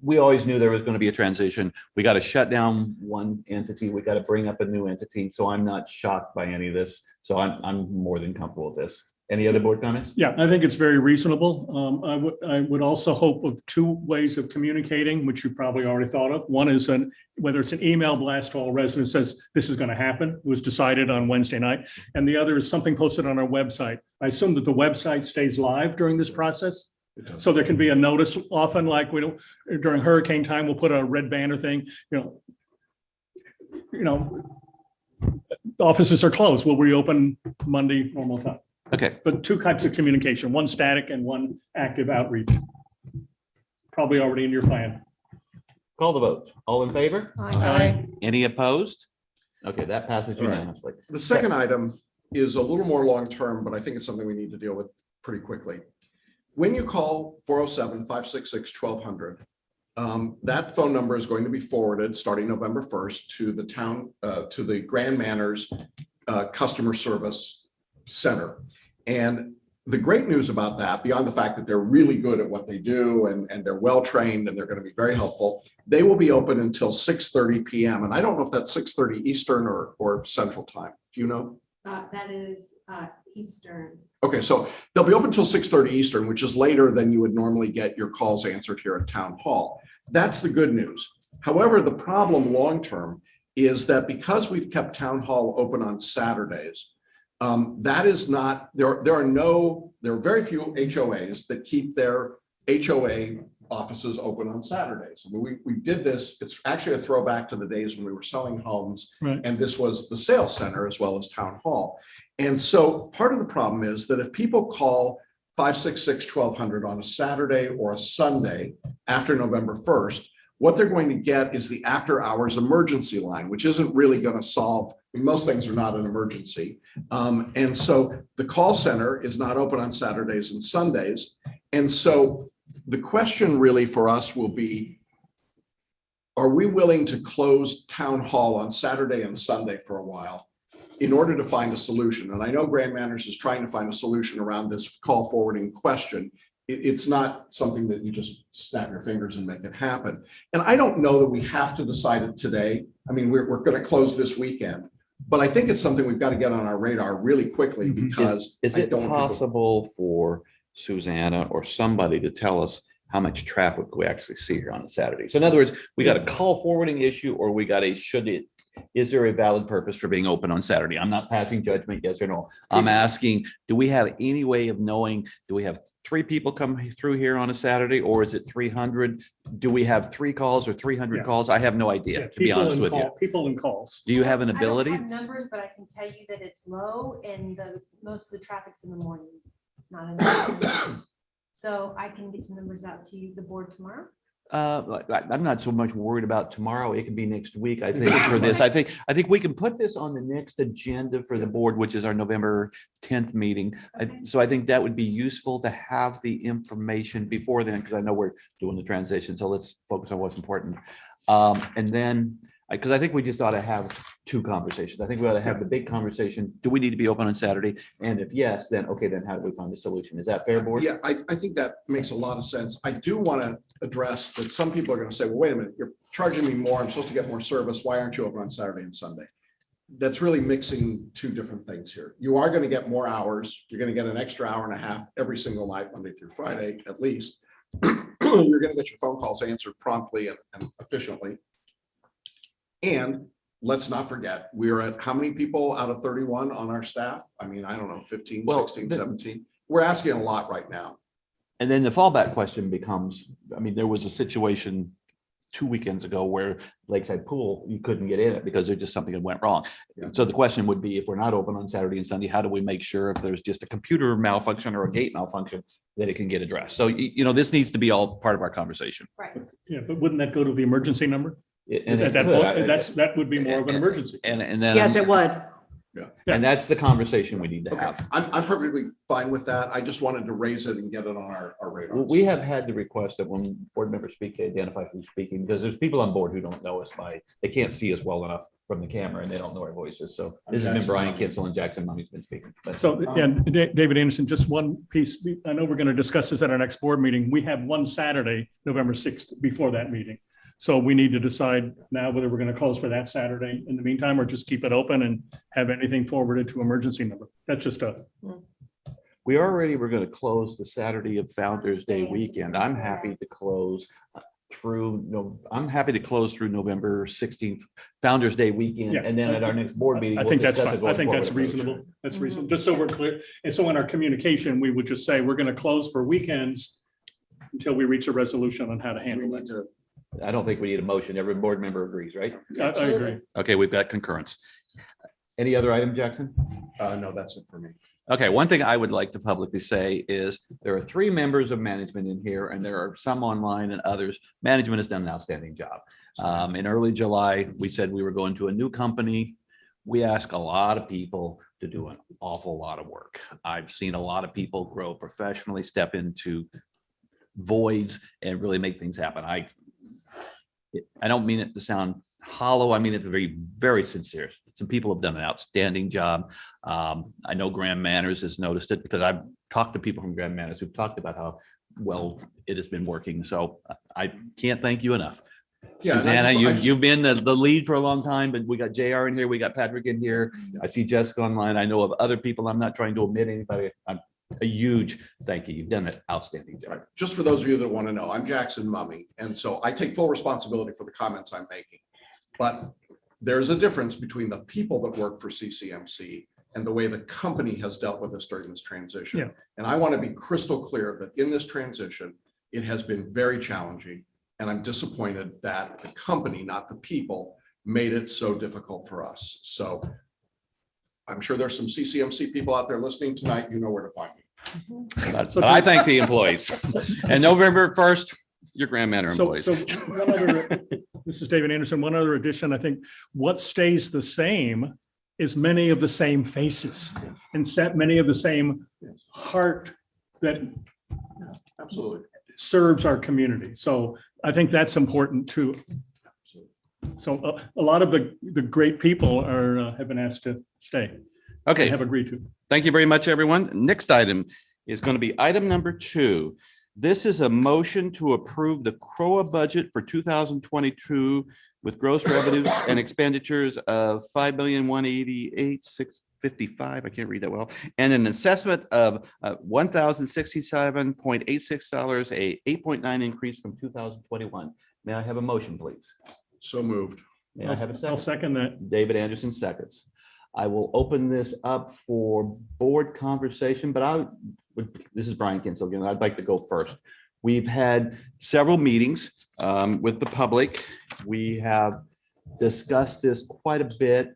we always knew there was going to be a transition. We got to shut down one entity. We got to bring up a new entity. So I'm not shocked by any of this. So I'm more than comfortable with this. Any other board comments?
Yeah, I think it's very reasonable. I would also hope of two ways of communicating, which you probably already thought of. One is whether it's an email blast to all residents says this is going to happen, it was decided on Wednesday night. And the other is something posted on our website. I assume that the website stays live during this process. So there can be a notice often, like during hurricane time, we'll put a red banner thing, offices are closed. We'll reopen Monday, normal time.
Okay.
But two types of communication, one static and one active outreach. Probably already in your plan.
Call the vote. All in favor?
Aye.
Any opposed? Okay, that passes unanimously.
The second item is a little more long-term, but I think it's something we need to deal with pretty quickly. When you call 407-566-1200, that phone number is going to be forwarded starting November 1st to the town, to the Grand Manners Customer Service Center. And the great news about that, beyond the fact that they're really good at what they do and they're well-trained and they're going to be very helpful, they will be open until 6:30 p.m. And I don't know if that's 6:30 Eastern or Central Time. Do you know?
That is Eastern.
Okay, so they'll be open until 6:30 Eastern, which is later than you would normally get your calls answered here at Town Hall. That's the good news. However, the problem long-term is that because we've kept Town Hall open on Saturdays, that is not, there are very few HOAs that keep their HOA offices open on Saturdays. I mean, we did this, it's actually a throwback to the days when we were selling homes,
Right.
and this was the sales center as well as Town Hall. And so part of the problem is that if people call 566-1200 on a Saturday or a Sunday after November 1st, what they're going to get is the after hours emergency line, which isn't really going to solve, I mean, most things are not an emergency. And so the call center is not open on Saturdays and Sundays. And so the question really for us will be, are we willing to close Town Hall on Saturday and Sunday for a while in order to find a solution? And I know Grand Manners is trying to find a solution around this call forwarding question. It's not something that you just snap your fingers and make it happen. And I don't know that we have to decide it today. I mean, we're going to close this weekend, but I think it's something we've got to get on our radar really quickly because
Is it possible for Susanna or somebody to tell us how much traffic we actually see here on a Saturday? So in other words, we got a call forwarding issue, or we got a is there a valid purpose for being open on Saturday? I'm not passing judgment, yes or no. I'm asking, do we have any way of knowing, do we have 3 people come through here on a Saturday, or is it 300? Do we have 3 calls or 300 calls? I have no idea, to be honest with you.
People and calls.
Do you have an ability?
I don't have numbers, but I can tell you that it's low and most of the traffic's in the morning, not in the afternoon. So I can get some numbers out to you, the board, tomorrow.
I'm not so much worried about tomorrow. It can be next week. I think for this, I think we can put this on the next agenda for the board, which is our November 10th meeting.
Okay.
So I think that would be useful to have the information before then, because I know we're doing the transition. So let's focus on what's important. And then, because I think we just ought to have 2 conversations. I think we ought to have the big conversation. Do we need to be open on Saturday? And if yes, then okay, then how do we find a solution? Is that fair, board?
Yeah, I think that makes a lot of sense. I do want to address that some people are going to say, well, wait a minute, you're charging me more. I'm supposed to get more service. Why aren't you open on Saturday and Sunday? That's really mixing 2 different things here. You are going to get more hours. You're going to get an extra hour and a half every single night, Monday through Friday, at least. You're going to get your phone calls answered promptly and efficiently. And let's not forget, we're at how many people out of 31 on our staff? I mean, I don't know, 15, 16, 17. We're asking a lot right now.
And then the fallback question becomes, I mean, there was a situation 2 weekends ago where Lakeside Pool, you couldn't get in it because there's just something that went wrong.
Yeah.
So the question would be, if we're not open on Saturday and Sunday, how do we make sure if there's just a computer malfunction or a gate malfunction that it can get addressed? So, this needs to be all part of our conversation.
Right.
Yeah, but wouldn't that go to the emergency number?
And
At that point, that would be more of an emergency.
And then.
Yes, it would.
Yeah.
And that's the conversation we need to
Okay,
have.
I'm perfectly fine with that. I just wanted to raise it and get it on our radar.
We have had the request that when board members speak, they identify who's speaking, because there's people on board who don't know us they can't see us well enough from the camera and they don't know our voices. So this has been Brian Kitzel and Jackson Mummy's been speaking.
So, David Anderson, just one piece. I know we're going to discuss this at our next board meeting. We have one Saturday, November 6th, before that meeting. So we need to decide now whether we're going to close for that Saturday in the meantime, or just keep it open and have anything forwarded to emergency number. That's just
we're going to close the Saturday of Founder's Day weekend. I'm happy to close through November 16th, Founder's Day weekend. And then at our next board meeting,
I think that's fine. I think that's reasonable. That's reasonable. Just so we're clear. And so in our communication, we would just say, we're going to close for weekends until we reach a resolution on how to handle it.
I don't think we need a motion. Every board member agrees, right?
I agree.
Okay, we've got concurrence. Any other item, Jackson?
No, that's it for me.
Okay, one thing I would like to publicly say is there are 3 members of management in here and there are some online and others. Management has done an outstanding job. In early July, we said we were going to a new company. We ask a lot of people to do an awful lot of work. I've seen a lot of people grow professionally, step into voids and really make things happen. I don't mean it to sound hollow. I mean it to be very sincere. Some people have done an outstanding job. I know Grand Manners has noticed it because I've talked to people from Grand Manners who've talked about how well it has been working. So I can't thank you enough. Yeah, Susanna, you've been the lead for a long time, but we got JR in here. We got Patrick in here. I see Jessica online. I know of other people. I'm not trying to omit anybody. A huge thank you. You've done an outstanding job.
Right. Just for those of you that want to know, I'm Jackson Mummy. And so I take full responsibility for the comments I'm making. But there's a difference between the people that work for CCMC and the way the company has dealt with us during this transition.
Yeah.
And I want to be crystal clear that in this transition, it has been very challenging. And I'm disappointed that the company, not the people, made it so difficult for us. So I'm sure there's some CCMC people out there listening tonight. You know where to find me.
But I thank the employees. And November 1st, your Grand Manor employees.
So one other, this is David Anderson. One other addition, I think what stays the same is many of the same faces and set many of the same heart that
absolutely
serves our community. So I think that's important too. So a lot of the great people have been asked to stay.
Okay.
Have agreed to.
Thank you very much, everyone. Next item is going to be item number 2. This is a motion to approve the CROA budget for 2022 with gross revenues and expenditures of $5,188,655. I can't read that well. And an assessment of $1,067.86, a 8.9 increase from 2021. May I have a motion, please?
So moved.
May I have a second?
I'll second that.
David Anderson seconds. I will open this up for board conversation, but this is Brian Kinsel again. I'd like to go first. We've had several meetings with the public. We have discussed this quite a bit.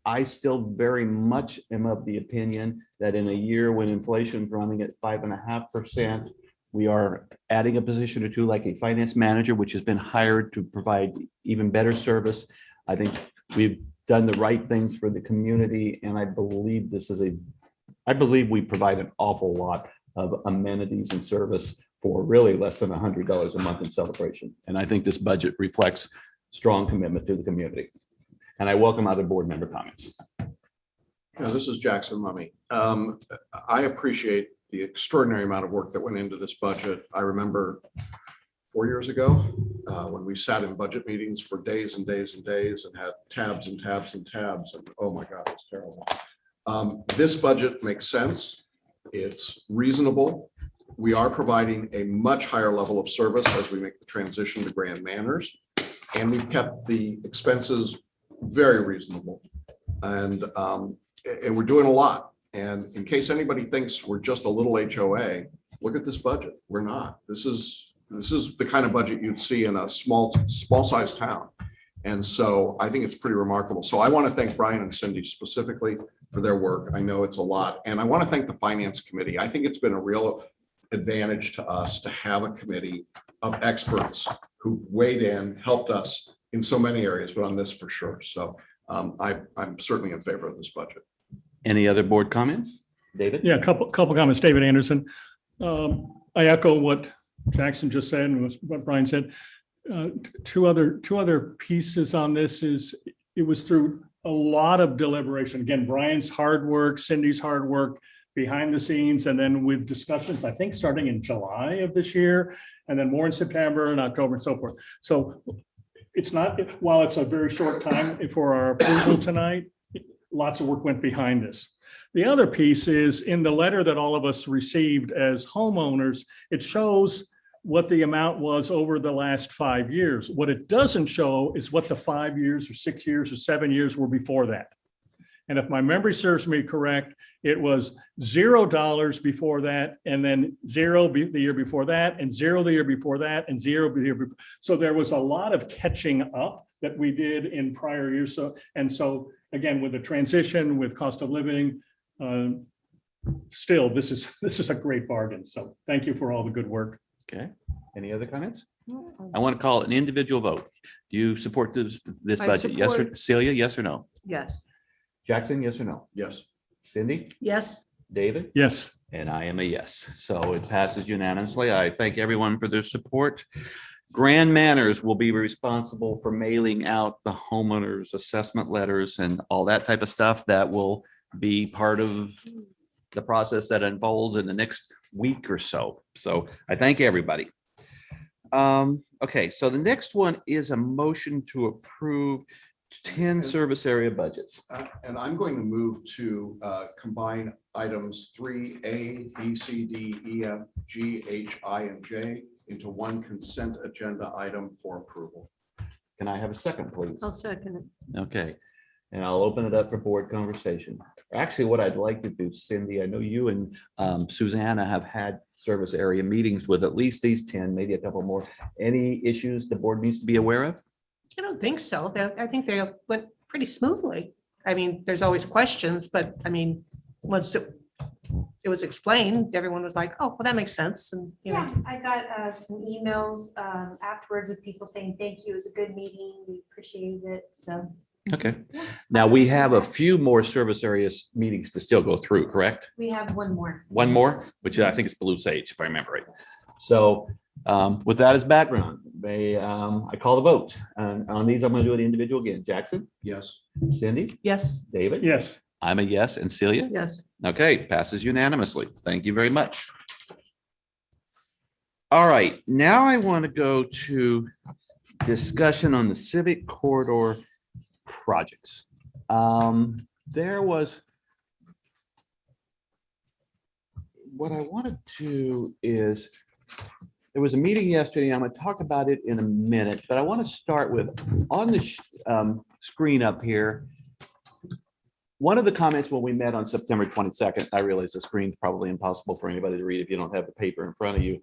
I still very much am of the opinion that in a year when inflation is running at 5.5%, we are adding a position or two like a finance manager, which has been hired to provide even better service. I think we've done the right things for the community. And I believe we provide an awful lot of amenities and service for really less than $100 a month in celebration. And I think this budget reflects strong commitment to the community. And I welcome other board member comments.
This is Jackson Mummy. I appreciate the extraordinary amount of work that went into this budget. I remember 4 years ago when we sat in budget meetings for days and days and days and had tabs and tabs and tabs. And oh my God, it's terrible. This budget makes sense. It's reasonable. We are providing a much higher level of service as we make the transition to Grand Manners. And we've kept the expenses very reasonable. And we're doing a lot. And in case anybody thinks we're just a little HOA, look at this budget. We're not. This is the kind of budget you'd see in a small sized town. And so I think it's pretty remarkable. So I want to thank Brian and Cindy specifically for their work. I know it's a lot. And I want to thank the Finance Committee. I think it's been a real advantage to us to have a committee of experts who weighed in, helped us in so many areas, but on this for sure. So I'm certainly in favor of this budget.
Any other board comments? David?
Yeah, a couple comments, David Anderson. I echo what Jackson just said and what Brian said. Two other pieces on this is it was through a lot of deliberation. Again, Brian's hard work, Cindy's hard work behind the scenes, and then with discussions, I think starting in July of this year, and then more in September and October and so forth. So it's not, while it's a very short time for our approval tonight, lots of work went behind this. The other piece is in the letter that all of us received as homeowners, it shows what the amount was over the last 5 years. What it doesn't show is what the 5 years or 6 years or 7 years were before that. And if my memory serves me correct, it was $0 before that, and then zero the year before that, and zero the year before that, and zero the year before. So there was a lot of catching up that we did in prior years. So again, with the transition, with cost of living, still, this is a great bargain. So thank you for all the good work.
Okay. Any other comments? I want to call it an individual vote. Do you support this
I
budget? Yes or
support.
Celia? Yes or no?
Yes.
Jackson? Yes or no?
Yes.
Cindy?
Yes.
David?
Yes.
And I am a yes. So it passes unanimously. I thank everyone for their support. Grand Manors will be responsible for mailing out the homeowners assessment letters and all that type of stuff that will be part of the process that unfolds in the next week or so. So I thank everybody. Okay, so the next one is a motion to approve 10 service area budgets.
And I'm going to move to combine items 3A, B, C, D, E, F, G, H, I, and J into one consent agenda item for approval.
Can I have a second, please?
I'll second it.
Okay, and I'll open it up for board conversation. Actually, what I'd like to do, Cindy, I know you and Susanna have had service area meetings with at least these 10, maybe a couple more. Any issues the board needs to be aware of?
I don't think so. I think they went pretty smoothly. I mean, there's always questions, but I mean, once it was explained, everyone was like, oh, well, that makes sense. And, you know,
Yeah, I got some emails afterwards of people saying, thank you, it was a good meeting, we appreciated it, so.
Okay, now we have a few more service areas meetings to still go through, correct?
We have one more.
One more, which I think is Blue Sage, if I remember right. So with that as background, I call the vote. And on these, I'm going to do it individual again. Jackson?
Yes.
Cindy?
yes.
David?
Yes.
I'm a yes. And Celia?
Yes.
Okay, passes unanimously. Thank you very much. All right, now I want to go to discussion on the civic corridor projects. There was, what I want to do is, there was a meeting yesterday. I'm going to talk about it in a minute, but I want to start with on the screen up here. One of the comments when we met on September 22nd, I realize the screen's probably impossible for anybody to read if you don't have the paper in front of you.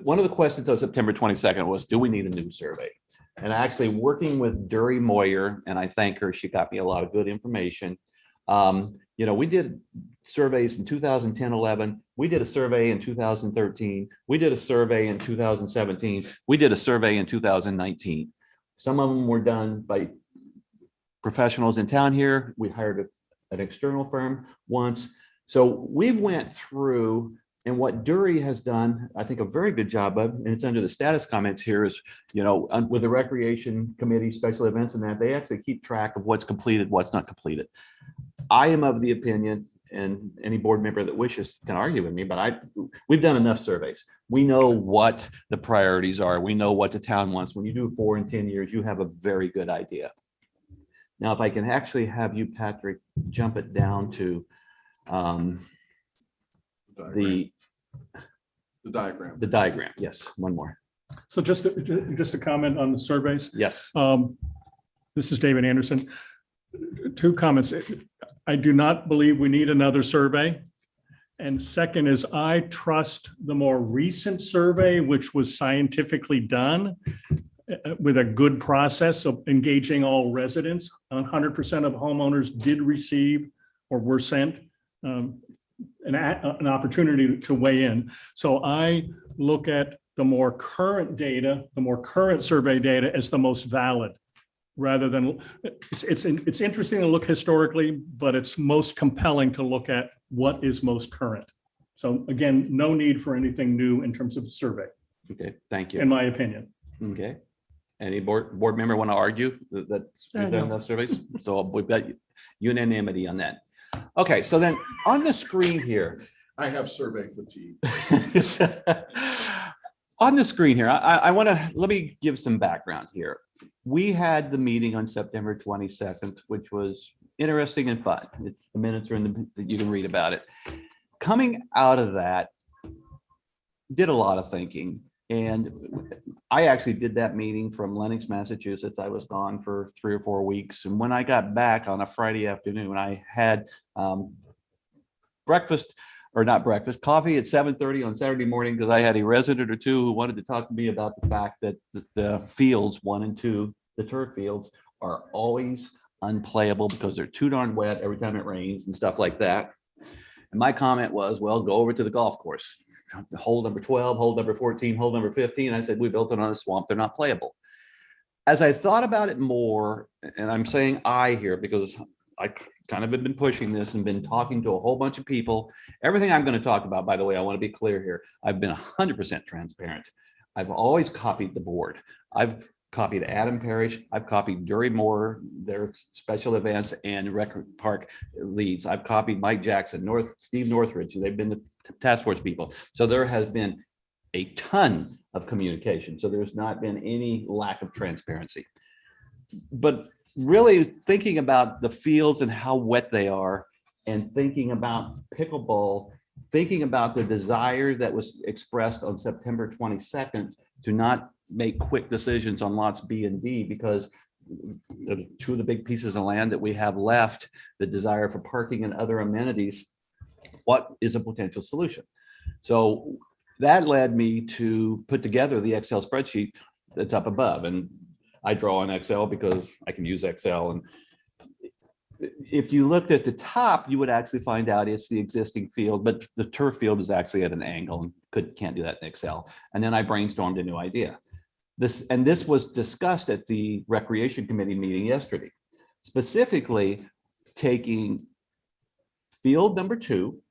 One of the questions on September 22nd was, do we need a new survey? And actually working with Dury Moyer, and I thank her, she got me a lot of good information. You know, we did surveys in 2010, 11. We did a survey in 2013. We did a survey in 2017. We did a survey in 2019. Some of them were done by professionals in town here. We hired an external firm once. So we've went through, and what Dury has done, I think a very good job of, and it's under the status comments here, is, you know, with the recreation committee, special events and that, they actually keep track of what's completed, what's not completed. I am of the opinion, and any board member that wishes can argue with me, but we've done enough surveys. We know what the priorities are. We know what the town wants. When you do 4 and 10 years, you have a very good idea. Now, if I can actually have you, Patrick, jump it down to the
diagram.
The diagram, yes, one more.
So just a comment on the surveys.
Yes.
This is David Anderson. 2 comments. I do not believe we need another survey. And second is, I trust the more recent survey, which was scientifically done with a good process of engaging all residents. 100% of homeowners did receive or were sent an opportunity to weigh in. So I look at the more current data, the more current survey data as the most valid. rather than, it's interesting to look historically, but it's most compelling to look at what is most current. So again, no need for anything new in terms of the survey,
Okay, thank
in
you.
my opinion.
Okay. Any board member want to argue that we've done enough surveys? So we've got unanimity on that. Okay, so then on the screen here,
I have survey fatigue.
on the screen here, I want to, let me give some background here. We had the meeting on September 22nd, which was interesting and fun. It's the minutes are in the, you can read about it. Coming out of that, did a lot of thinking. And I actually did that meeting from Lenox, Massachusetts. I was gone for 3 or 4 weeks. And when I got back on a Friday afternoon, I had breakfast, or not breakfast, coffee at 7:30 on Saturday morning, because I had a resident or two who wanted to talk to me about the fact that the fields 1 and 2, the turf fields, are always unplayable because they're too darn wet every time it rains and stuff like that. And my comment was, well, go over to the golf course. Hole number 12, hole number 14, hole number 15. I said, we built it on a swamp. They're not playable. As I thought about it more, and I'm saying I here because I kind of have been pushing this and been talking to a whole bunch of people. Everything I'm going to talk about, by the way, I want to be clear here. I've been 100% transparent. I've always copied the board. I've copied Adam Parrish. I've copied Dury Moore, their special events and rec park leads. I've copied Mike Jackson, Steve Northridge. They've been the task force people. So there has been a ton of communication. So there's not been any lack of transparency. But really thinking about the fields and how wet they are, and thinking about pickleball, thinking about the desire that was expressed on September 22nd to not make quick decisions on lots B and D, because the 2 of the big pieces of land that we have left, the desire for parking and other amenities, what is a potential solution? So that led me to put together the Excel spreadsheet that's up above. And I draw on Excel because I can use Excel. And if you looked at the top, you would actually find out it's the existing field, but the turf field is actually at an angle and can't do that in Excel. And then I brainstormed a new idea. This was discussed at the Recreation Committee meeting yesterday, specifically taking field number 2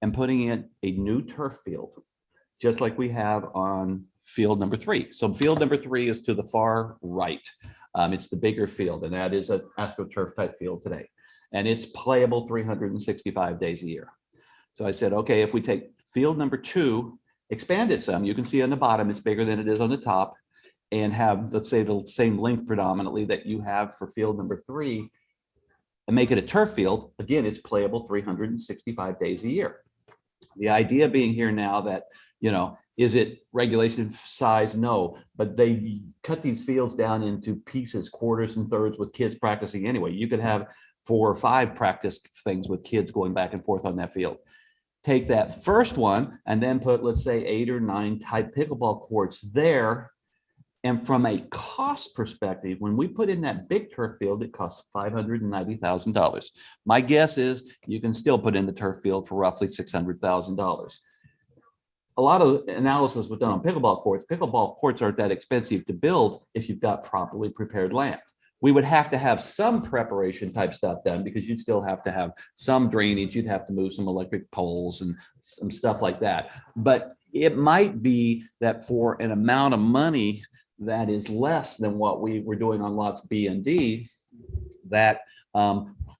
and putting in a new turf field, just like we have on field number 3. So field number 3 is to the far right. It's the bigger field, and that is an AstroTurf type field today. And it's playable 365 days a year. So I said, okay, if we take field number 2, expand it some, you can see on the bottom, it's bigger than it is on the top, and have, let's say, the same length predominantly that you have for field number 3, and make it a turf field. Again, it's playable 365 days a year. The idea being here now that, is it regulation size? No, but they cut these fields down into pieces, quarters and thirds, with kids practicing anyway. You could have 4 or 5 practice things with kids going back and forth on that field. Take that first one and then put, let's say, 8 or 9 type pickleball courts there. And from a cost perspective, when we put in that big turf field, it costs $590,000. My guess is you can still put in the turf field for roughly $600,000. A lot of analysis was done on pickleball courts. Pickleball courts aren't that expensive to build if you've got properly prepared land. We would have to have some preparation type stuff done, because you'd still have to have some drainage. You'd have to move some electric poles and some stuff like that. But it might be that for an amount of money that is less than what we were doing on lots B and D, that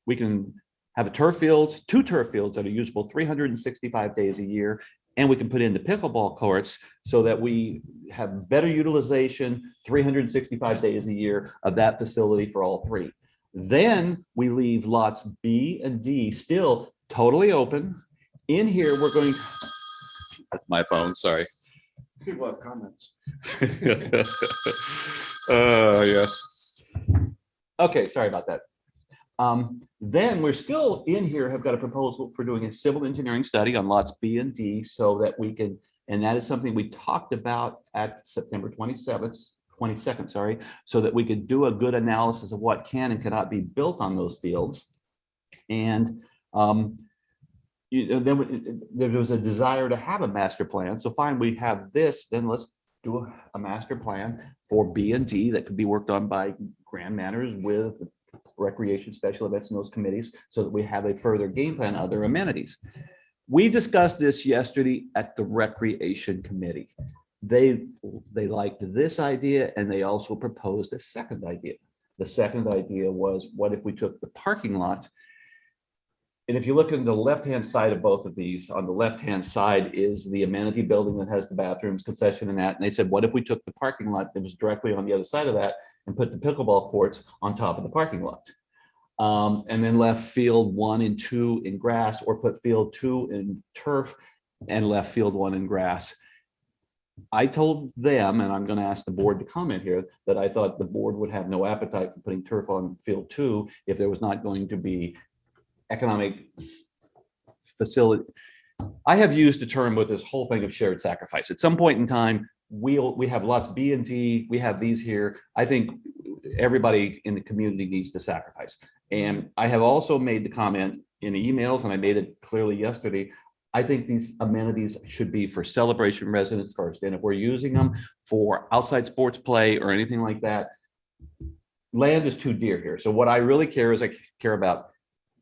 we can have a turf field, 2 turf fields that are usable 365 days a year, and we can put in the pickleball courts so that we have better utilization 365 days a year of that facility for all 3. Then we leave lots B and D still totally open. In here, we're going, that's my phone, sorry.
People have comments.
Yes. Okay, sorry about that. Then we're still in here, have got a proposal for doing a civil engineering study on lots B and D, so that we can, and that is something we talked about at September 22nd, sorry, so that we could do a good analysis of what can and cannot be built on those fields. And then there was a desire to have a master plan. So fine, we have this, then let's do a master plan for B and D that could be worked on by grand manners with recreation, special events and those committees so that we have a further game plan, other amenities. We discussed this yesterday at the recreation committee. They liked this idea and they also proposed a second idea. The second idea was, what if we took the parking lot? And if you look at the left-hand side of both of these, on the left-hand side is the amenity building that has the bathrooms, concession and that. And they said, what if we took the parking lot that was directly on the other side of that and put the pickleball courts on top of the parking lot? And then left field 1 and 2 in grass, or put field 2 in turf and left field 1 in grass. I told them, and I'm going to ask the board to comment here, that I thought the board would have no appetite for putting turf on field 2 if there was not going to be economic facility. I have used the term with this whole thing of shared sacrifice. At some point in time, we have lots of B and D, we have these here. I think everybody in the community needs to sacrifice. And I have also made the comment in emails, and I made it clearly yesterday, I think these amenities should be for celebration residents first. And if we're using them for outside sports play or anything like that, land is too dear here. So what I really care is I care about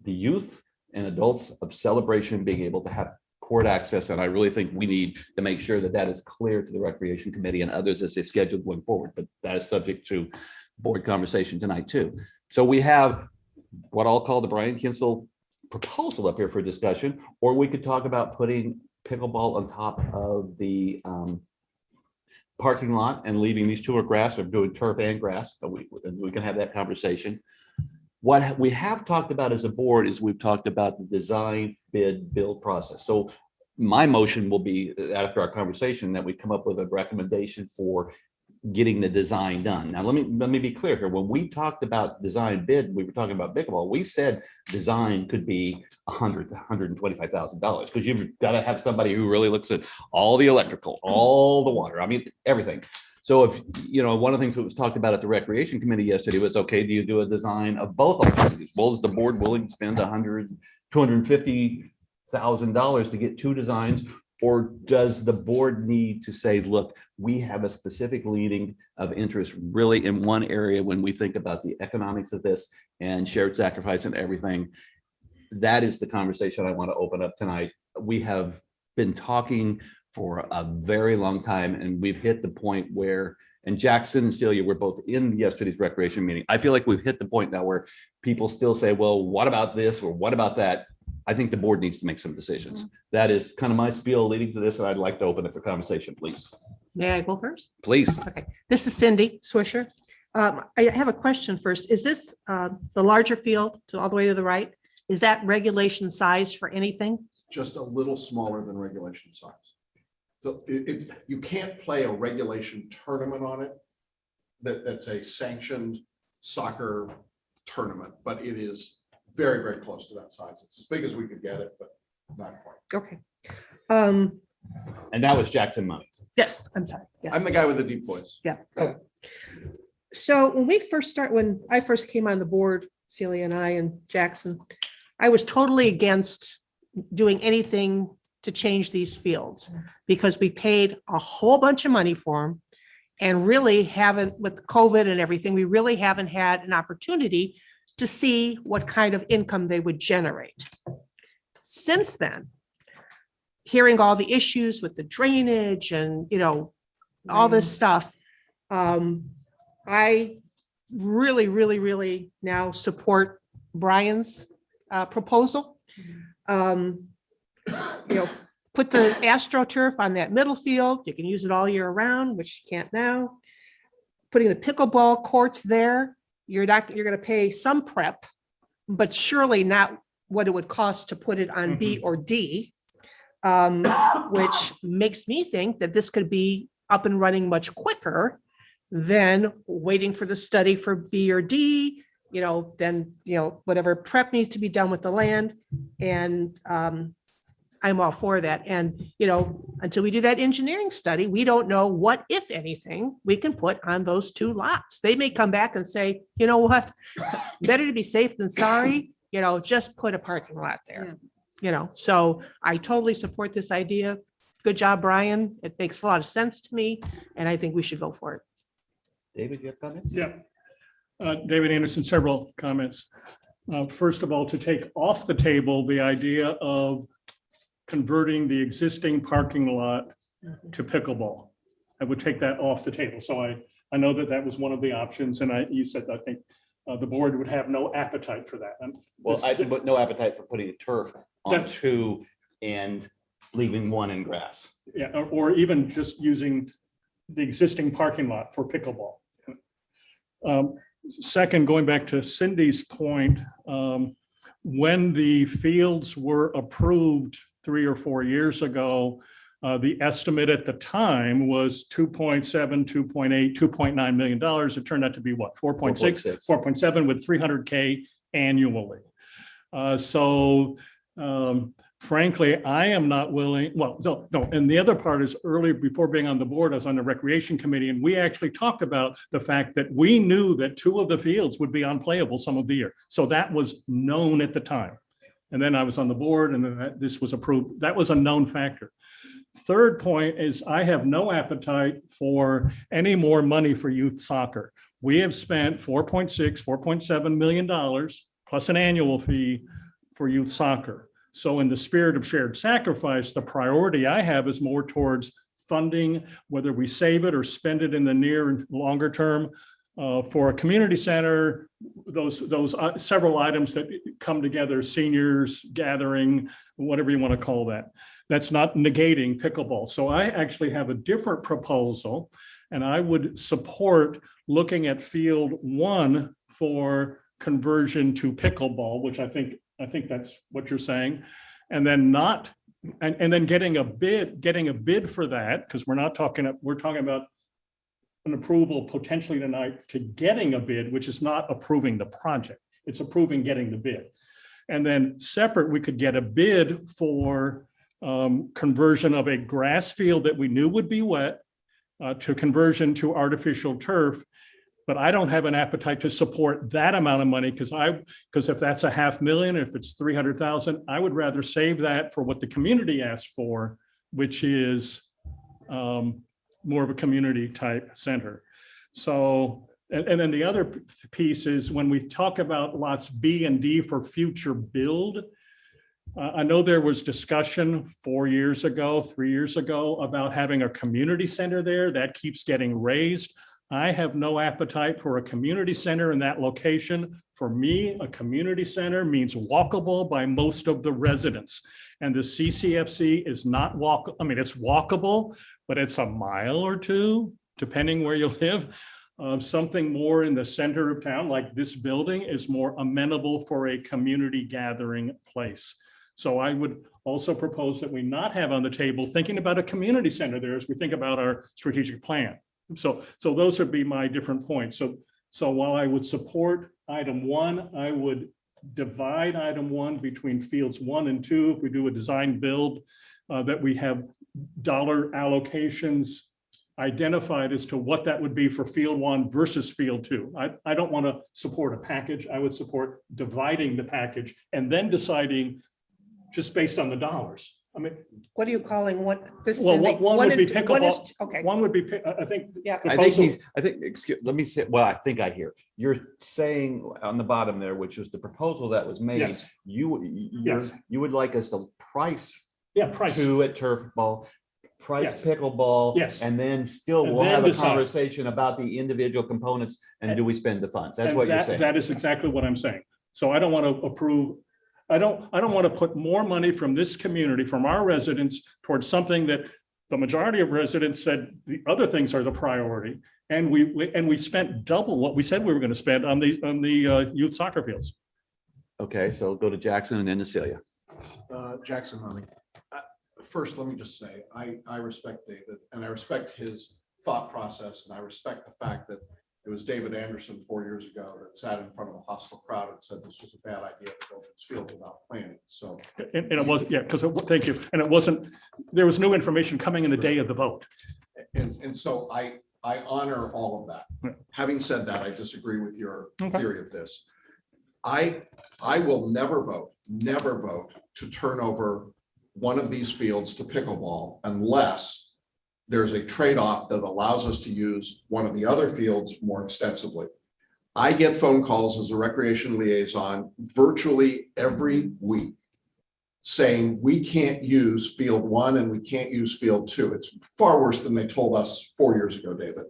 the youth and adults of celebration being able to have court access. And I really think we need to make sure that that is clear to the recreation committee and others as they schedule going forward. But that is subject to board conversation tonight too. So we have what I'll call the Brian Kinsel proposal up here for discussion, or we could talk about putting pickleball on top of the parking lot and leaving these two are grass, or doing turf and grass. So we can have that conversation. What we have talked about as a board is we've talked about the design, bid, build process. So my motion will be, after our conversation, that we come up with a recommendation for getting the design done. Now, let me be clear here. When we talked about design bid, we were talking about pickleball. We said design could be $125,000 because you've got to have somebody who really looks at all the electrical, all the water. I mean, everything. So if, you know, one of the things that was talked about at the recreation committee yesterday was, okay, do you do a design of both alternatives? Well, is the board willing to spend $250,000 to get two designs? Or does the board need to say, look, we have a specific leading of interest really in one area when we think about the economics of this and shared sacrifice and everything? That is the conversation I want to open up tonight. We have been talking for a very long time, and we've hit the point where, and Jackson and Celia were both in yesterday's recreation meeting. I feel like we've hit the point now where people still say, well, what about this or what about that? I think the board needs to make some decisions. That is kind of my spiel leading to this, and I'd like to open it for conversation, please.
May I go first?
Please.
Okay, this is Cindy Swisher. I have a question first. Is this the larger field to all the way to the right? Is that regulation size for anything?
Just a little smaller than regulation size. So you can't play a regulation tournament on it. That's a sanctioned soccer tournament, but it is very, very close to that size. It's as big as we could get it, but not quite.
Okay.
And that was Jackson money.
Yes, I'm sorry. Yes.
I'm the guy with the deep voice.
Yeah. So when I first came on the board, Celia and I and Jackson, I was totally against doing anything to change these fields because we paid a whole bunch of money for them and really haven't, with COVID and everything, we really haven't had an opportunity to see what kind of income they would generate. Since then, hearing all the issues with the drainage and, you know, all this stuff, I really now support Brian's proposal. You know, put the AstroTurf on that middle field. You can use it all year round, which you can't now. Putting the pickleball courts there, you're going to pay some prep, but surely not what it would cost to put it on B or D, which makes me think that this could be up and running much quicker than waiting for the study for B or D, you know, then, you know, whatever prep needs to be done with the land. And I'm all for that. And, you know, until we do that engineering study, we don't know what, if anything, we can put on those two lots. They may come back and say, you know what, better to be safe than sorry, you know, just put a parking lot there, you know. So I totally support this idea. Good job, Brian. It makes a lot of sense to me, and I think we should go for it.
David, you have comments?
Yeah. David Anderson, several comments. First of all, to take off the table the idea of converting the existing parking lot to pickleball. I would take that off the table. So I know that that was one of the options, and you said, I think the board would have no appetite for that.
Well, I did, but no appetite for putting a turf on
That's-
2 and leaving 1 in grass.
Yeah, or even just using the existing parking lot for pickleball. Second, going back to Cindy's point, when the fields were approved 3 or 4 years ago, the estimate at the time was 2.7, 2.8, $2.9 million. It turned out to be what, 4.6, 4.7 with 300K annually. Frankly, I am not willing, no, and the other part is earlier, before being on the board, I was on the Recreation Committee, and we actually talked about the fact that we knew that 2 of the fields would be unplayable some of the year. So that was known at the time. And then I was on the board, and then this was approved. That was a known factor. Third point is I have no appetite for any more money for youth soccer. We have spent $4.6, $4.7 million plus an annual fee for youth soccer. So in the spirit of shared sacrifice, the priority I have is more towards funding, whether we save it or spend it in the near and longer term for a community center, those several items that come together, seniors gathering, whatever you want to call that. That's not negating pickleball. So I actually have a different proposal, and I would support looking at field 1 for conversion to pickleball, which I think that's what you're saying, and then and then getting a bid for that, because we're talking about an approval potentially tonight to getting a bid, which is not approving the project. It's approving getting the bid. And then separate, we could get a bid for conversion of a grass field that we knew would be wet to conversion to artificial turf. But I don't have an appetite to support that amount of money because if that's $500,000, if it's 300,000, I would rather save that for what the community asked for, which is more of a community type center. So, and then the other piece is when we talk about lots B and D for future build, I know there was discussion 3 years ago about having a community center there that keeps getting raised. I have no appetite for a community center in that location. For me, a community center means walkable by most of the residents. And the CCFC is not it's walkable, but it's a mile or 2, depending where you live. Something more in the center of town, like this building, is more amenable for a community gathering place. So I would also propose that we not have on the table thinking about a community center there as we think about our strategic plan. So those would be my different points. So while I would support item 1, I would divide item 1 between fields 1 and 2. If we do a design build, that we have dollar allocations identified as to what that would be for field 1 versus field 2. I don't want to support a package. I would support dividing the package and then deciding just based on the dollars. I mean,
What are you calling what?
Well,
one
would be
pickleball. Okay.
One would be, I think. Yeah. I think I hear. You're saying on the bottom there, which is the proposal that was made.
Yes.
You would like us to price.
Price.
2 at turf ball, price pickleball.
Yes.
And then still
And
we'll
then
have
decide.
a conversation about the individual components and do we spend the funds? That's what you're saying.
That is exactly what I'm saying. So I don't want to approve. I don't want to put more money from this community, from our residents, towards something that the majority of residents said the other things are the priority. And we spent double what we said we were going to spend on the youth soccer fields.
Okay, so go to Jackson and then to Celia.
Jackson, Money. First, let me just say, I respect David and I respect his thought process, and I respect the fact that it was David Anderson 4 years ago that sat in front of a hostile crowd and said this was a bad idea to build this field without planning. So,
and it wasn't, thank you. And it wasn't, there was new information coming in the day of the vote.
And so I honor all of that. Having said that, I disagree with your theory of this. I will never vote to turn over one of these fields to pickleball unless there's a trade-off that allows us to use one of the other fields more extensively. I get phone calls as a recreation liaison virtually every week saying we can't use field 1 and we can't use field 2. It's far worse than they told us 4 years ago, David.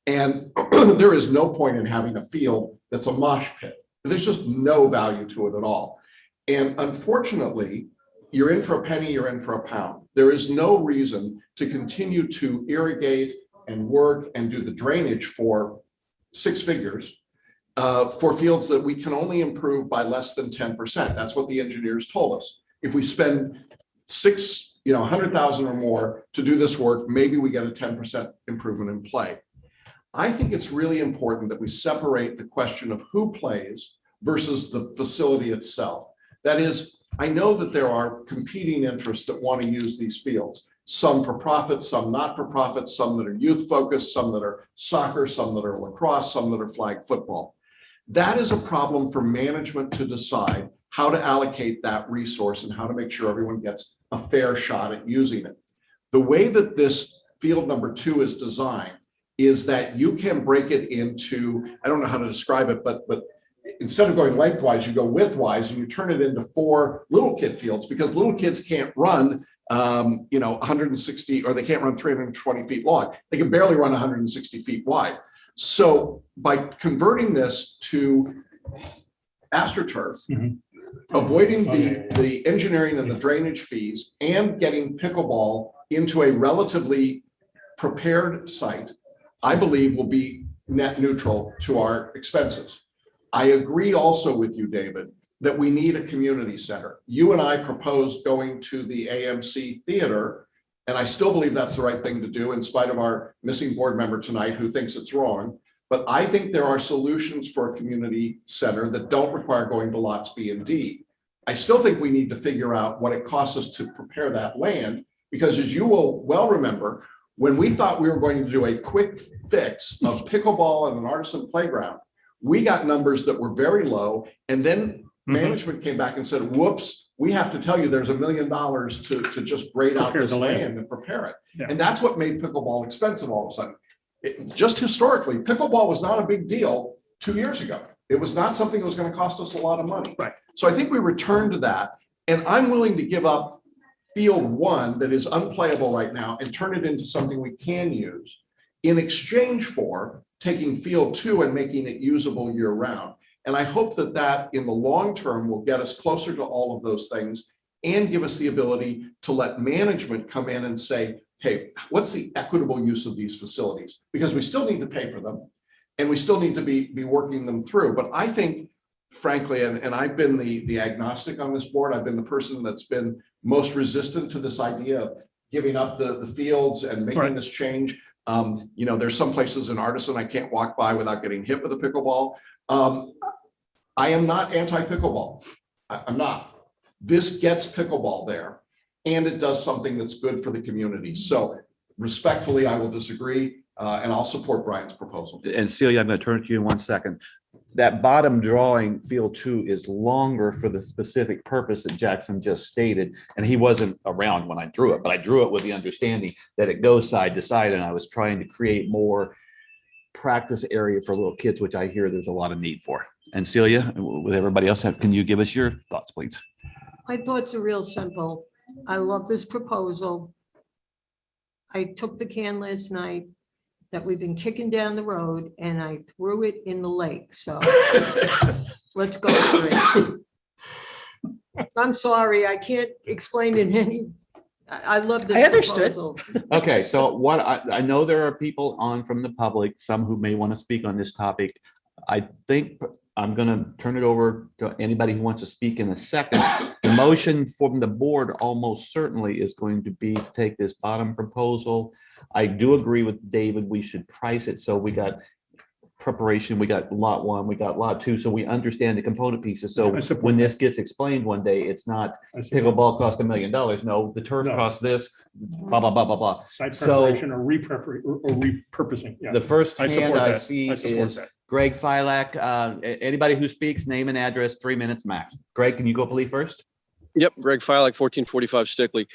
And there is no point in having a field that's a mosh pit. There's just no value to it at all. And unfortunately, you're in for a penny, you're in for a pound. There is no reason to continue to irrigate and work and do the drainage for 6 figures for fields that we can only improve by less than 10%. That's what the engineers told us. If we spend 100,000 or more to do this work, maybe we get a 10% improvement in play. I think it's really important that we separate the question of who plays versus the facility itself. That is, I know that there are competing interests that want to use these fields, some for profit, some not for profit, some that are youth focused, some that are soccer, some that are lacrosse, some that are flag football. That is a problem for management to decide how to allocate that resource and how to make sure everyone gets a fair shot at using it. The way that this field number 2 is designed is that you can break it into, I don't know how to describe it, but instead of going lengthwise, you go widthwise and you turn it into 4 little kid fields, because little kids can't run 160, or they can't run 320 feet long. They can barely run 160 feet wide. So by converting this to AstroTurf, avoiding the engineering and the drainage fees, and getting pickleball into a relatively prepared site, I believe will be net neutral to our expenses. I agree also with you, David, that we need a community center. You and I proposed going to the AMC Theater, and I still believe that's the right thing to do in spite of our missing board member tonight who thinks it's wrong. But I think there are solutions for a community center that don't require going to lots B and D. I still think we need to figure out what it costs us to prepare that land, because as you will well remember, when we thought we were going to do a quick fix of pickleball and an Artisan playground, we got numbers that were very low, and then management came back and said, whoops, we have to tell you there's $1 million to just grade out this land and prepare it.
Yeah.
And that's what made pickleball expensive all of a sudden. Just historically, pickleball was not a big deal 2 years ago. It was not something that was going to cost us a lot of money.
Right.
So I think we returned to that, and I'm willing to give up field 1 that is unplayable right now and turn it into something we can use in exchange for taking field 2 and making it usable year round. And I hope that that in the long term will get us closer to all of those things and give us the ability to let management come in and say, hey, what's the equitable use of these facilities? Because we still need to pay for them and we still need to be working them through. But I think, frankly, and I've been the agnostic on this board, I've been the person that's been most resistant to this idea of giving up the fields and making this change. There's some places in Artisan I can't walk by without getting hit with a pickleball. I am not anti-pickleball. I'm not. This gets pickleball there, and it does something that's good for the community. So respectfully, I will disagree, and I'll support Brian's proposal.
And Celia, I'm going to turn to you in 1 second. That bottom drawing, field 2, is longer for the specific purpose that Jackson just stated. And he wasn't around when I drew it, but I drew it with the understanding that it goes side to side. And I was trying to create more practice area for little kids, which I hear there's a lot of need for. And Celia, with everybody else, can you give us your thoughts, please?
My thoughts are real simple. I love this proposal. I took the can last night that we've been kicking down the road and I threw it in the lake. So let's go for it. I'm sorry, I can't explain it any. I love this.
I understood.
proposal.
Okay, so what I know there are people on from the public, some who may want to speak on this topic. I think I'm going to turn it over to anybody who wants to speak in a second. The motion from the board almost certainly is going to be to take this bottom proposal. I do agree with David. We should price it so we got preparation. We got lot 1, we got lot 2, so we understand the component pieces. So when this gets explained one day, it's not pickleball cost $1 million. No, the turf costs this, blah, blah, blah, blah, blah.
Site preparation or repurposing. Yeah.
The first hand I
that.
see
support
is
that.
Greg Filak. Anybody who speaks, name and address, 3 minutes max. Greg, can you go please first?
Yep, Greg Filak, 1445 Stickley.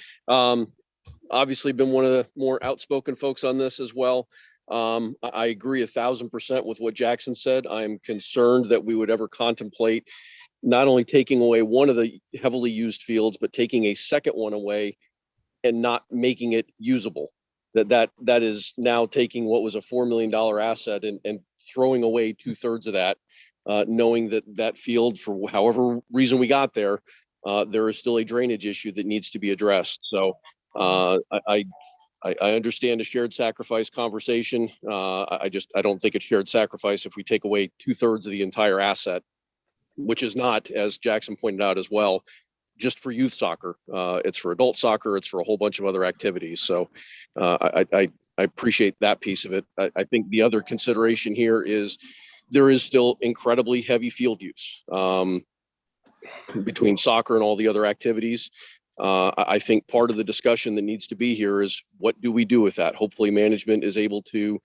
Obviously been one of the more outspoken folks on this as well. I agree 1,000% with what Jackson said. I'm concerned that we would ever contemplate not only taking away one of the heavily used fields, but taking a second one away and not making it usable. That is now taking what was a $4 million asset and throwing away 2/3 of that, knowing that field, for however reason we got there, there is still a drainage issue that needs to be addressed. So I understand a shared sacrifice conversation. I don't think it's shared sacrifice if we take away 2/3 of the entire asset, which is not, as Jackson pointed out as well, just for youth soccer. It's for adult soccer. It's for a whole bunch of other activities. So I appreciate that piece of it. I think the other consideration here is there is still incredibly heavy field use between soccer and all the other activities. I think part of the discussion that needs to be here is what do we do with that? Hopefully management is able to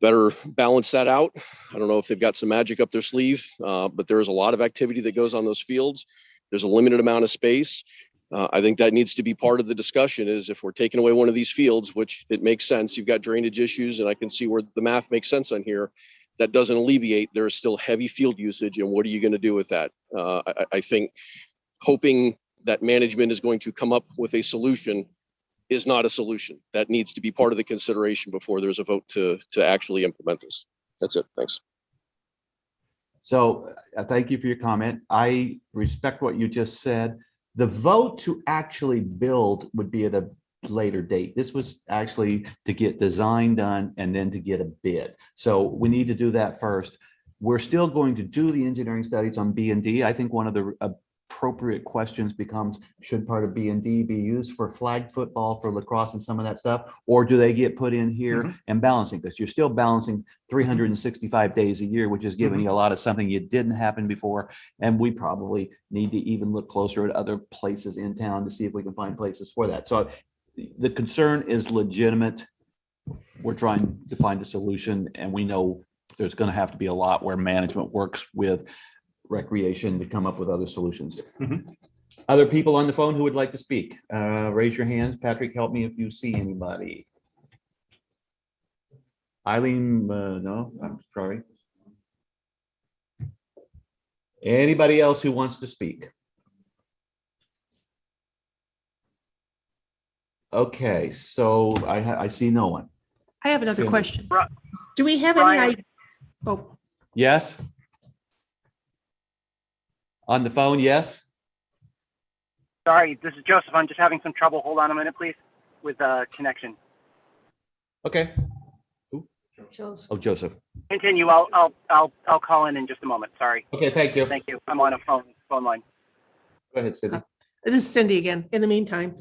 better balance that out. I don't know if they've got some magic up their sleeve, but there is a lot of activity that goes on those fields. There's a limited amount of space. I think that needs to be part of the discussion is if we're taking away one of these fields, which it makes sense, you've got drainage issues and I can see where the math makes sense on here. That doesn't alleviate, there is still heavy field usage and what are you going to do with that? I think hoping that management is going to come up with a solution is not a solution. That needs to be part of the consideration before there's a vote to actually implement this. That's it. Thanks.
So thank you for your comment. I respect what you just said. The vote to actually build would be at a later date. This was actually to get design done and then to get a bid. So we need to do that first. We're still going to do the engineering studies on B and D. I think one of the appropriate questions becomes, should part of B and D be used for flag football, for lacrosse and some of that stuff? Or do they get put in here and balancing? Because you're still balancing 365 days a year, which is giving you a lot of something you didn't happen before. And we probably need to even look closer at other places in town to see if we can find places for that. So the concern is legitimate. We're trying to find a solution, and we know there's going to have to be a lot where management works with recreation to come up with other solutions. Other people on the phone who would like to speak, raise your hands. Patrick, help me if you see anybody. Eileen, no, I'm sorry. Anybody else who wants to speak? Okay, so I see no one.
I have another
Cindy.
question. Do we have
Brian.
any? Oh,
Yes? On the phone, yes?
Sorry, this is Joseph. I'm just having some trouble. Hold on a minute, please, with connection.
Okay.
Joseph.
Oh, Joseph.
Continue. I'll call in just a moment. Sorry.
Okay, thank you.
Thank you. I'm on a phone line.
Go ahead, Cindy.
this is Cindy again. In the meantime,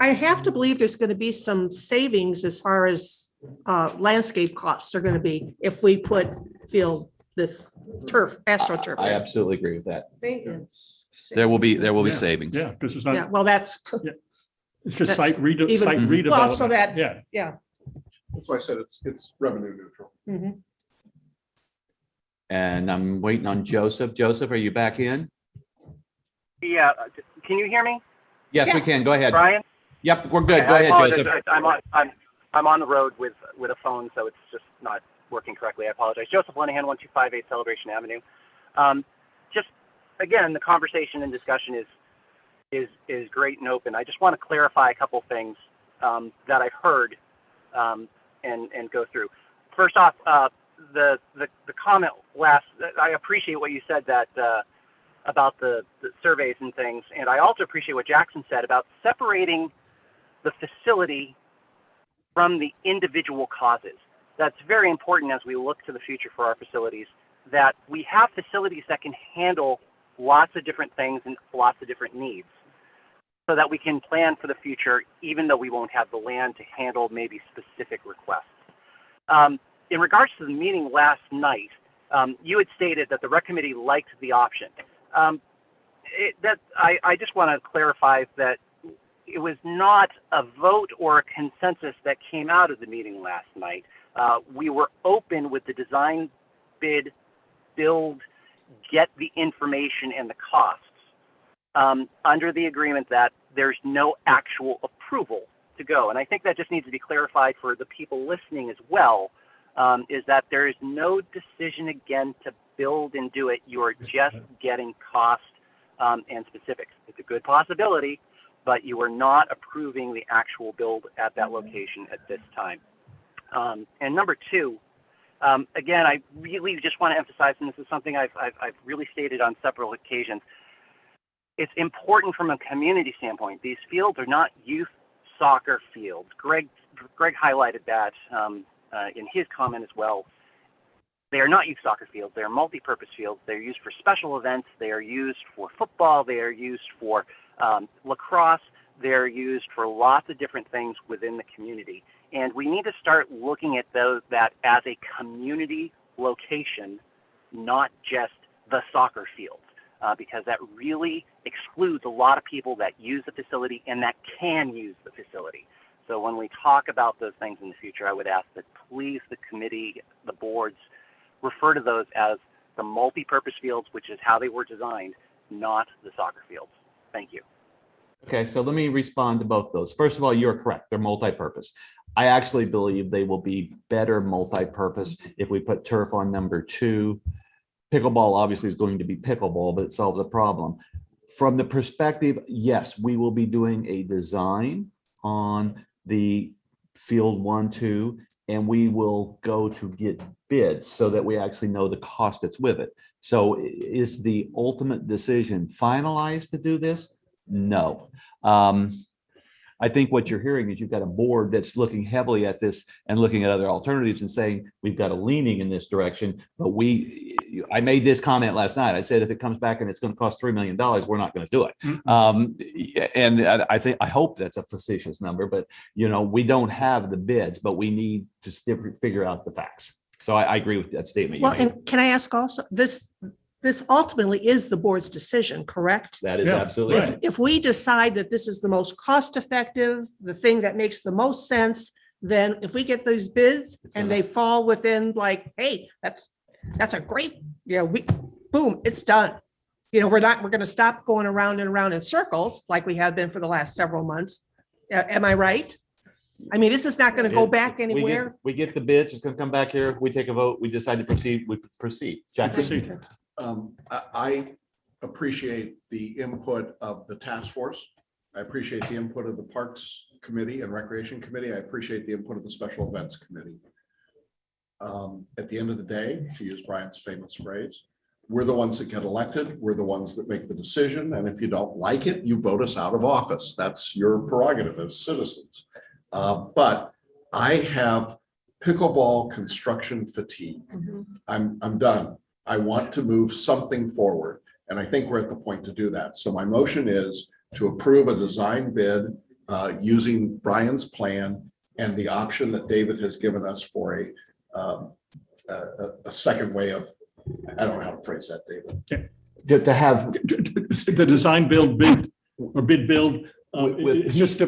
I have to believe there's going to be some savings as far as landscape costs are going to be if we this turf, AstroTurf.
I absolutely agree with that.
Maintenance.
There will be
Yeah.
savings.
Yeah, because it's
Yeah,
not,
well, that's,
it's just
that's
site
even-
redevelopment.
well, so that,
Yeah.
yeah.
That's why I said it's revenue neutral.
Mhm.
And I'm waiting on Joseph. Joseph, are you back in?
Yeah. Can you hear me,
Yes, we can. Go ahead.
Brian?
Yep, we're good.
Okay,
Go
I
ahead,
apologize.
Joseph.
I'm on the road with a phone, so it's just not working correctly. I apologize. Joseph Linehan, 1258 Celebration Avenue. Just again, the conversation and discussion is great and open. I just want to clarify a couple things that I've heard and go through. First off, the comment last. I appreciate what you said that about the surveys and things, and I also appreciate what Jackson said about separating the facility from the individual causes. That's very important as we look to the future for our facilities, that we have facilities that can handle lots of different things and lots of different needs so that we can plan for the future, even though we won't have the land to handle maybe specific requests. In regards to the meeting last night, you had stated that the rec committee liked the option. I just want to clarify that it was not a vote or a consensus that came out of the meeting last night. We were open with the design bid, build, get the information and the costs under the agreement that there's no actual approval to go. And I think that just needs to be clarified for the people listening as well, is that there is no decision again to build and do it. You are just getting cost and specifics. It's a good possibility, but you are not approving the actual build at that location at this time. And number two, again, I really just want to emphasize, and this is something I've really stated on several occasions, it's important from a community standpoint. These fields are not youth soccer fields. Greg highlighted that in his comment as well. They are not youth soccer fields. They are multi-purpose fields. They're used for special events. They are used for football. They are used for lacrosse. They're used for lots of different things within the community. And we need to start looking at that as a community location, not just the soccer field, because that really excludes a lot of people that use the facility and that can use the facility. So when we talk about those things in the future, I would ask that please the committee, the boards, refer to those as the multi-purpose fields, which is how they were designed, not the soccer fields. Thank you.
Okay, so let me respond to both those. First of all, you're correct. They're multi-purpose. I actually believe they will be better multi-purpose if we put turf on number 2. Pickleball obviously is going to be pickleball, but it solves a problem. From the perspective, yes, we will be doing a design on the field 1, 2, and we will go to get bids so that we actually know the cost that's with it. So is the ultimate decision finalized to do this? No. I think what you're hearing is you've got a board that's looking heavily at this and looking at other alternatives and saying, we've got a leaning in this direction, but I made this comment last night. I said, if it comes back and it's going to cost $3 million, we're not going to do it. And I hope that's a facetious number, but we don't have the bids, but we need to figure out the facts. So I agree with that statement.
Well, and can I ask also, this ultimately is the board's decision, correct?
That is absolutely right.
If we decide that this is the most cost effective, the thing that makes the most sense, then if we get those bids and they fall within like, hey, that's a great, boom, it's done. We're going to stop going around and around in circles like we have been for the last several months. Am I right? I mean, this is not going to go back anywhere.
We get the bids, it's going to come back here. We take a vote. We decide to proceed. We proceed. Jackson?
I appreciate the input of the task force. I appreciate the input of the Parks Committee and Recreation Committee. I appreciate the input of the Special Events Committee. At the end of the day, to use Brian's famous phrase, we're the ones that get elected. We're the ones that make the decision. And if you don't like it, you vote us out of office. That's your prerogative as citizens. But I have pickleball construction fatigue. I'm done. I want to move something forward. And I think we're at the point to do that. So my motion is to approve a design bid using Brian's plan and the option that David has given us for a second way of, I don't know how to phrase that, David.
To have
the design build bid or bid build
with just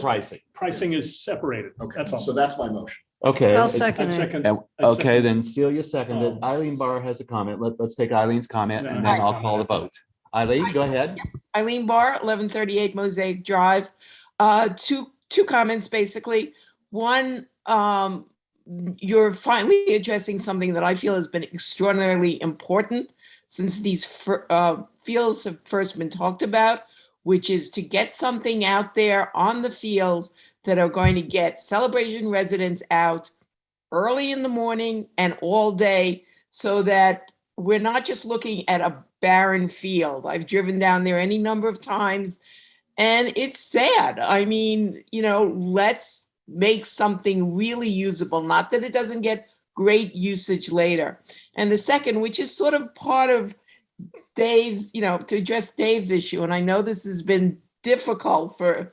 pricing.
Pricing is separated.
Okay,
that's all.
so that's my motion.
Okay.
I'll second it.
Okay, then Celia seconded. Eileen Barr has a comment. Let's take Eileen's comment and then I'll call the vote. Eileen, go ahead.
Eileen Barr, 1138 Mosaic Drive. Two comments, basically. One, you're finally addressing something that I feel has been extraordinarily important since these fields have first been talked about, which is to get something out there on the fields that are going to get Celebration residents out early in the morning and all day so that we're not just looking at a barren field. I've driven down there any number of times and it's sad. I mean, let's make something really usable, not that it doesn't get great usage later. And the second, which is sort of part of Dave's, to address Dave's issue. And I know this has been difficult for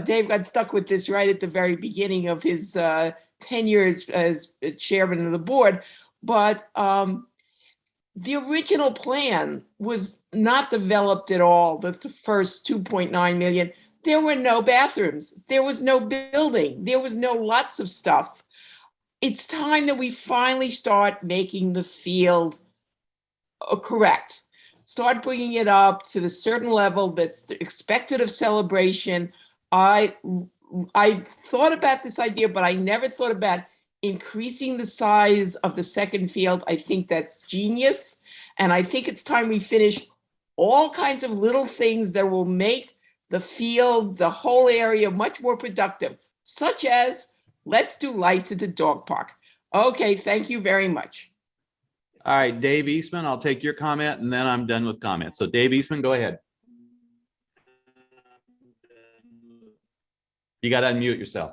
Dave got stuck with this right at the very beginning of his tenure as chairman of the board. But the original plan was not developed at all. The first 2.9 million, there were no bathrooms. There was no building. There was no lots of stuff. It's time that we finally start making the field correct. Start bringing it up to the certain level that's expected of Celebration. I I thought about this idea, but I never thought about increasing the size of the second field. I think that's genius. And I think it's time we finish all kinds of little things that will make the field, the whole area much more productive, such as let's do lights at the dog park. Okay, thank you very much.
All right, Dave Eastman, I'll take your comment and then I'm done with comments. So Dave Eastman, go ahead. You got to unmute yourself.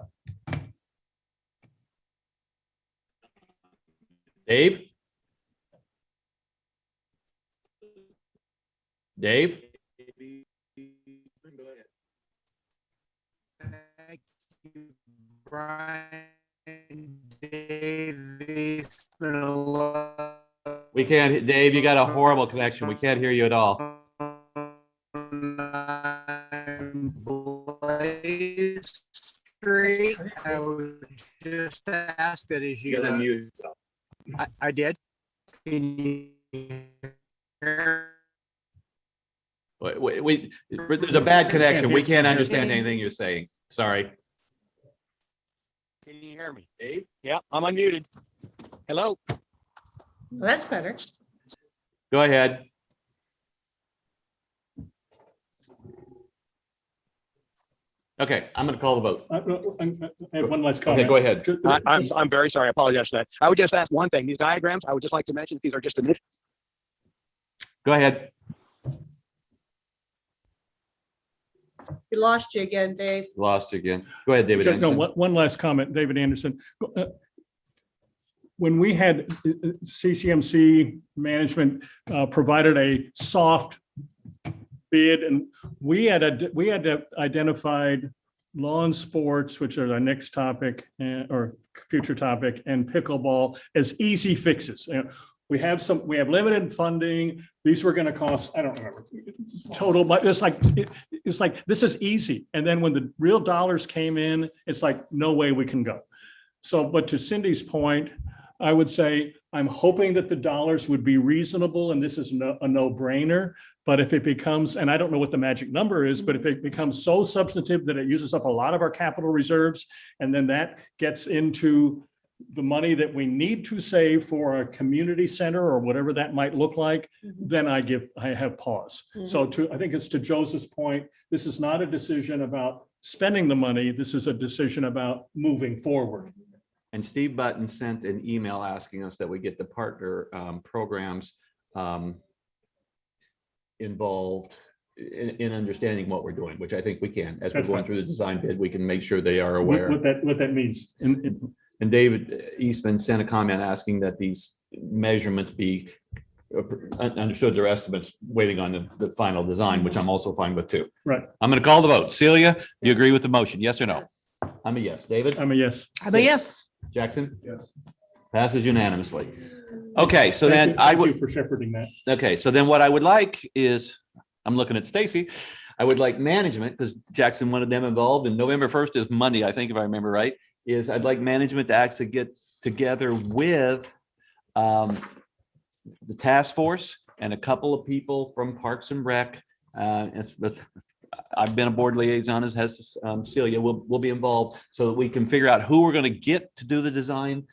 Dave? Dave?
Thank you, Brian. Dave, it's been a lot.
We can't, Dave, you got a horrible connection. We can't hear you at all.
Street. I was just asked that as you.
Unmute yourself.
I did. Can you hear?
There's a bad connection. We can't understand anything you're saying. Sorry.
Can you hear me?
Dave?
Yeah, I'm unmuted. Hello.
Well, that's better.
Go ahead. Okay, I'm going to call the vote.
I have one last comment.
Okay, go ahead.
I'm very sorry. I apologize for that. I would just ask one thing. These diagrams, I would just like to mention, these are just initial.
Go ahead.
We lost you again, Dave.
Lost you again. Go ahead, David.
No,
Anderson.
one last comment, David Anderson. When we had CCMC management provided a soft bid, and we had identified lawn sports, which are our next topic or future topic, and pickleball as easy fixes. We have limited funding. These were going to cost, I don't remember total, but it's like this is easy. And then when the real dollars came in, it's like no way we can go. So, but to Cindy's point, I would say I'm hoping that the dollars would be reasonable, and this is a no-brainer. But if it becomes, and I don't know what the magic number is, but if it becomes so substantive that it uses up a lot of our capital reserves, and then that gets into the money that we need to save for a community center or whatever that might look like, then I have pause. So I think it's to Joseph's point, this is not a decision about spending the money. This is a decision about moving forward.
And Steve Button sent an email asking us that we get the partner programs involved in understanding what we're doing, which I think we can. As we're going through the design bid, we can make sure they are aware.
What that means.
And David Eastman sent a comment asking that these measurements be understood, their estimates, waiting on the final design, which I'm also fine with too.
Right.
I'm going to call the vote. Celia, do you agree with the motion? Yes or no? I'm a yes. David?
I'm a yes.
I'm a yes.
Jackson?
Yes.
Passes unanimously. Okay, so
Thank
then
you for shepherding that.
Okay, so then what I would like is, I'm looking at Stacy. I would like management, because Jackson wanted them involved, and November 1st is Monday, I think, if I remember right, is I'd like management to actually get together with the task force and a couple of people from Parks and Rec. I've been a board liaison, as has Celia. We'll be involved so that we can figure out who we're going to get to do the design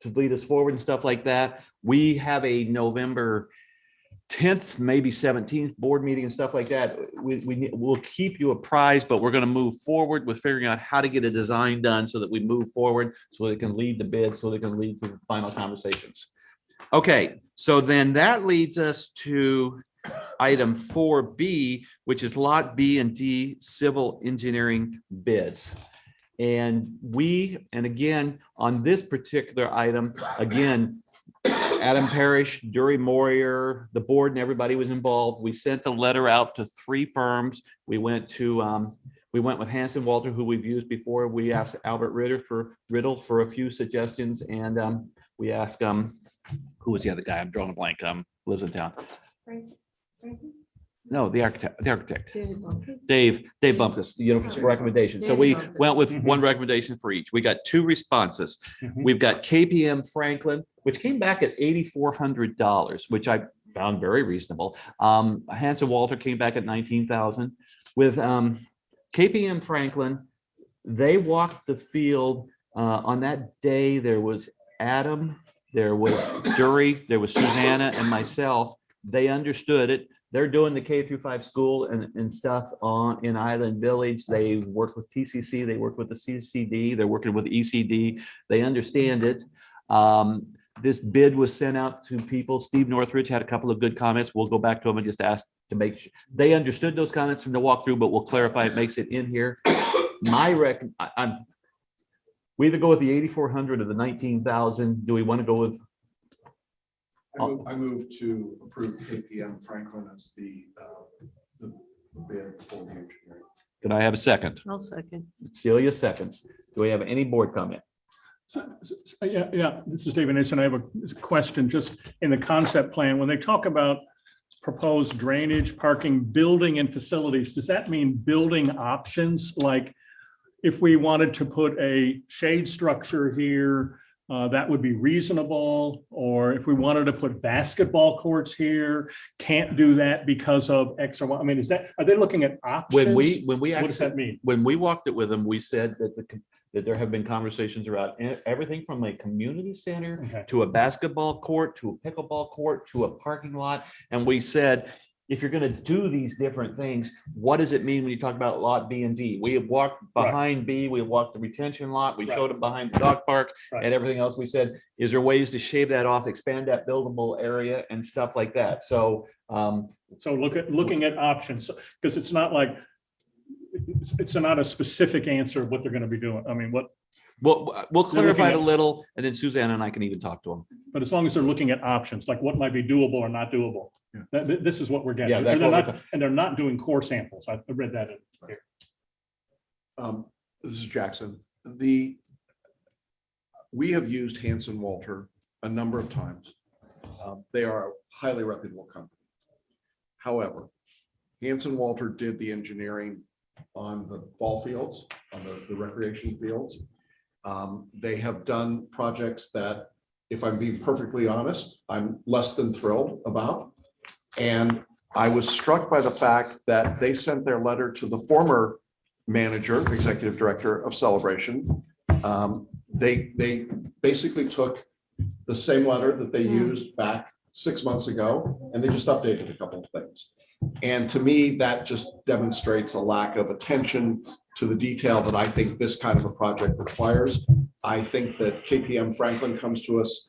to lead us forward and stuff like that. We have a November 10th, maybe 17th board meeting and stuff like that. We'll keep you apprised, but we're going to move forward with figuring out how to get a design done so that we move forward, so they can lead the bid, so they can lead to the final conversations. Okay, so then that leads us to item 4B, which is lot B and D civil engineering bids. And again, on this particular item, again, Adam Parrish, Dury Moyer, the board and everybody was involved. We sent a letter out to 3 firms. We went with Hanson Walter, who we've used before. We asked Albert Riddle for a few suggestions, and we asked who was the other guy? I'm drawing a blank. Lives in town. No, the architect. Dave Bumpus, for recommendation. So we went with one recommendation for each. We got 2 responses. We've got KPM Franklin, which came back at $8,400, which I found very reasonable. Hanson Walter came back at $19,000. With KPM Franklin, They walked the field. On that day, there was Adam, there was Dury, there was Susanna and myself. They understood it. They're doing the K-5 school and stuff in Island Village. They work with TCC, they work with the CCD, they're working with ECD. They understand it. This bid was sent out to people. Steve Northridge had a couple of good comments. We'll go back to them and just ask to make sure they understood those comments from the walkthrough, but we'll clarify it makes it in here. We either go with the 8,400 or the 19,000. Do we want to go with?
I move to approve KPM Franklin as the bid for the engineering.
Can I have a second?
I'll second.
Celia seconds. Do we have any board comment?
Yeah, this is David Nason. I have a question just in the concept plan. When they talk about proposed drainage, parking, building and facilities, does that mean building options? Like if we wanted to put a shade structure here, that would be reasonable. Or if we wanted to put basketball courts here, can't do that because of X or Y. I mean, are they looking at options?
When we
what does that mean?
When we walked it with them, we said that that there have been conversations around everything from a community center to a basketball court, to a pickleball court, to a parking lot. And we said, if you're going to do these different things, what does it mean when you talk about lot B and D? We have walked behind B, we walked the retention lot, we showed them behind the dog park and everything else. We said, is there ways to shave that off, expand that buildable area and stuff like that? So,
looking at options, because it's not like, it's not a specific answer of what they're going to be doing. I mean,
we'll clarify it a little, and then Susanna and I can even talk to them.
But as long as they're looking at options, like what might be doable or not doable, this is what we're getting.
Yeah, that's
and they're not doing core samples. I read that in here.
This is Jackson. We have used Hanson Walter a number of times. They are a highly reputable company. However, Hanson Walter did the engineering on the ball fields, on the recreation fields. They have done projects that, if I'm being perfectly honest, I'm less than thrilled about. And I was struck by the fact that they sent their letter to the former manager, executive director of Celebration. They basically took the same letter that they used back 6 months ago, and they just updated a couple of things. And to me, that just demonstrates a lack of attention to the detail that I think this kind of a project requires. I think that KPM Franklin comes to us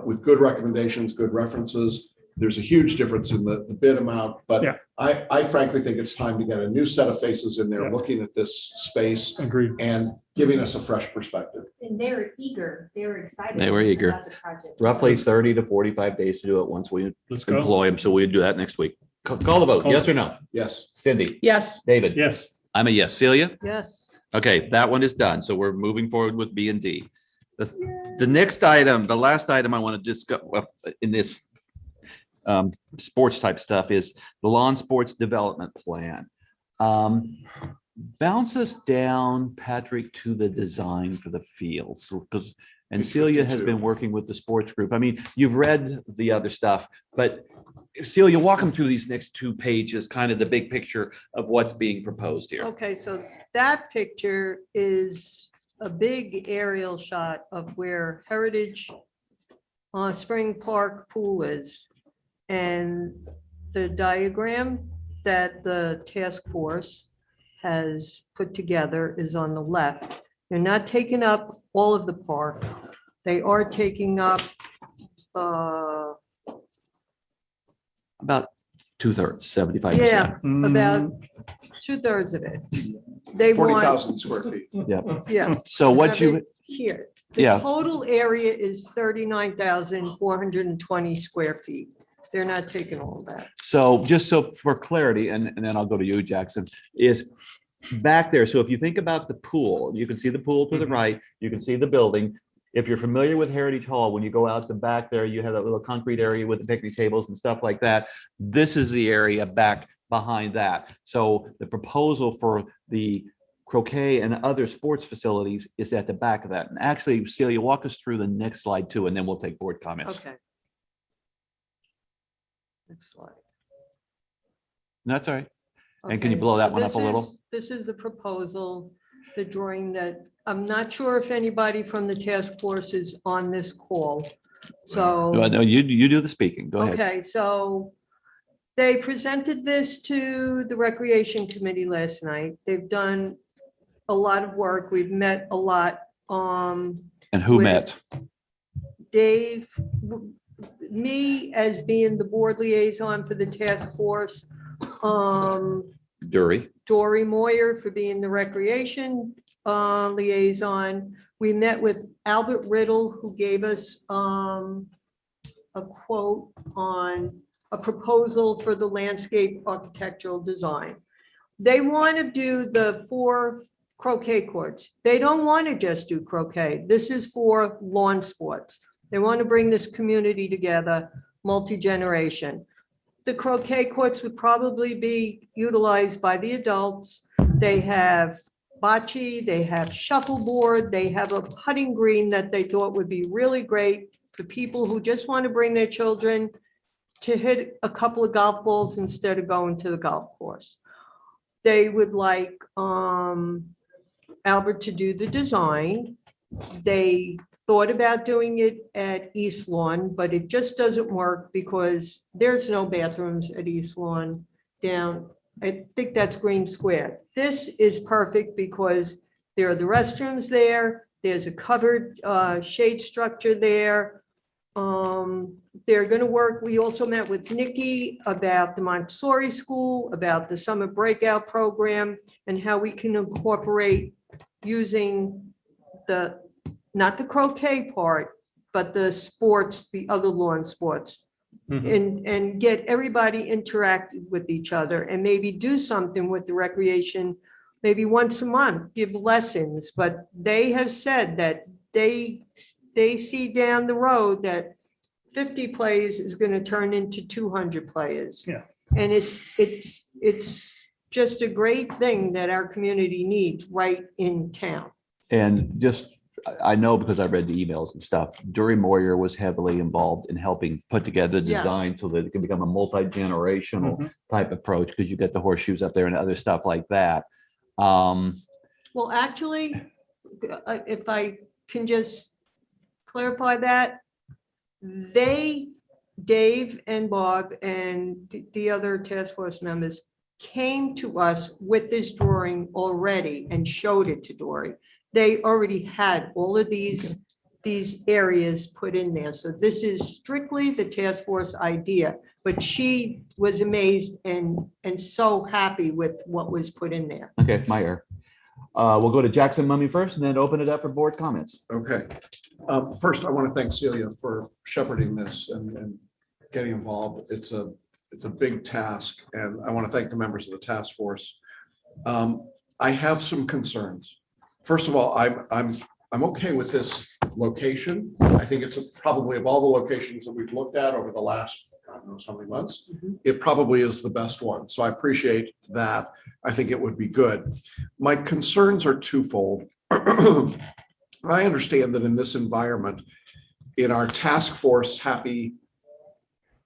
with good recommendations, good references. There's a huge difference in the bid amount, but I frankly think it's time to get a new set of faces in there looking at this space.
Agreed.
And giving us a fresh perspective.
And they were eager, they were excited.
They were eager.
About the project.
Roughly 30 to 45 days to do it once we employ them. So we do that next week. Call the vote. Yes or no?
Yes.
Cindy?
Yes.
David?
Yes.
I'm a yes. Celia?
Yes.
Okay, that one is done. So we're moving forward with B and D. The next item, the last item I want to discuss in this sports type stuff is the lawn sports development plan. Bounce us down, Patrick, to the design for the fields. Because and Celia has been working with the sports group. I mean, you've read the other stuff, but Celia, walk them through these next 2 pages, kind of the big picture of what's being proposed here.
Okay, so that picture is a big aerial shot of where Heritage Spring Park Pool is. And the diagram that the task force has put together is on the left. They're not taking up all of the park. They are taking up
About 2/3, 75%.
yeah, about 2/3 of it. They want
40,000 square feet.
yeah.
So what you,
Here, the
yeah,
total area is 39,420 square feet. They're not taking all of that.
so just so for clarity, and then I'll go to you, Jackson, is back there. So if you think about the pool, you can see the pool to the right, you can see the building. If you're familiar with Heritage Hall, when you go out the back there, you have that little concrete area with the picnic tables and stuff like that. This is the area back behind that. So the proposal for the Croquet and other sports facilities is at the back of that. And actually, Celia, walk us through the next slide too, and then we'll take board comments.
Okay. Next slide.
That's all right. And can you
Okay,
blow that
so
one up a
this
little?
is- This is the proposal. the drawing that, I'm not sure if anybody from the task force is on this call. So.
No, you do the speaking. Go ahead.
Okay, so they presented this to the Recreation Committee last night. They've done a lot of work. We've met a lot.
And who
with
met?
Dave, me as being the board liaison for the task force.
Dury.
Dory Moyer for being the recreation liaison. We met with Albert Riddle, who gave us a quote on a proposal for the landscape architectural design. They want to do the 4 croquet courts. They don't want to just do croquet. This is for lawn sports. They want to bring this community together, multi-generation. The croquet courts would probably be utilized by the adults. They have bocce, they have shuffleboard, they have a putting green that they thought would be really great for people who just want to bring their children to hit a couple of golf balls instead of going to the golf course. They would like Albert to do the design. They thought about doing it at East Lawn, but it just doesn't work because there's no bathrooms at East Lawn down. I think that's Green Square. This is perfect because there are the restrooms there. There's a covered shade structure there. They're going to work. We also met with Nikki about the Montessori school, about the summer breakout program, and how we can incorporate using not the croquet part, but the sports, the other lawn sports, and get everybody interacted with each other and maybe do something with the recreation, maybe once a month, give lessons. But they have said that they see down the road that 50 players is going to turn into 200 players.
Yeah.
And it's just a great thing that our community needs right in town.
And just, I know because I read the emails and stuff, Dury Moyer was heavily involved in helping put together the
Yes.
design so that it can become a multi-generational type approach, because you get the horseshoes up there and other stuff like that.
Well, actually, if I can just clarify that, Dave and Bob and the other task force members came to us with this drawing already and showed it to Dory. They already had all of these areas put in there. So this is strictly the task force idea, but she was amazed and so happy with what was put in there.
Okay, my error. We'll go to Jackson Mummy first and then open it up for board comments.
Okay. First, I want to thank Celia for shepherding this and getting involved. It's a big task, and I want to thank the members of the task force. I have some concerns. First of all, I'm okay with this location. I think it's probably, of all the locations that we've looked at over the last, God knows how many months, it probably is the best one. So I appreciate that. I think it would be good. My concerns are twofold. I understand that in this environment, in our task force happy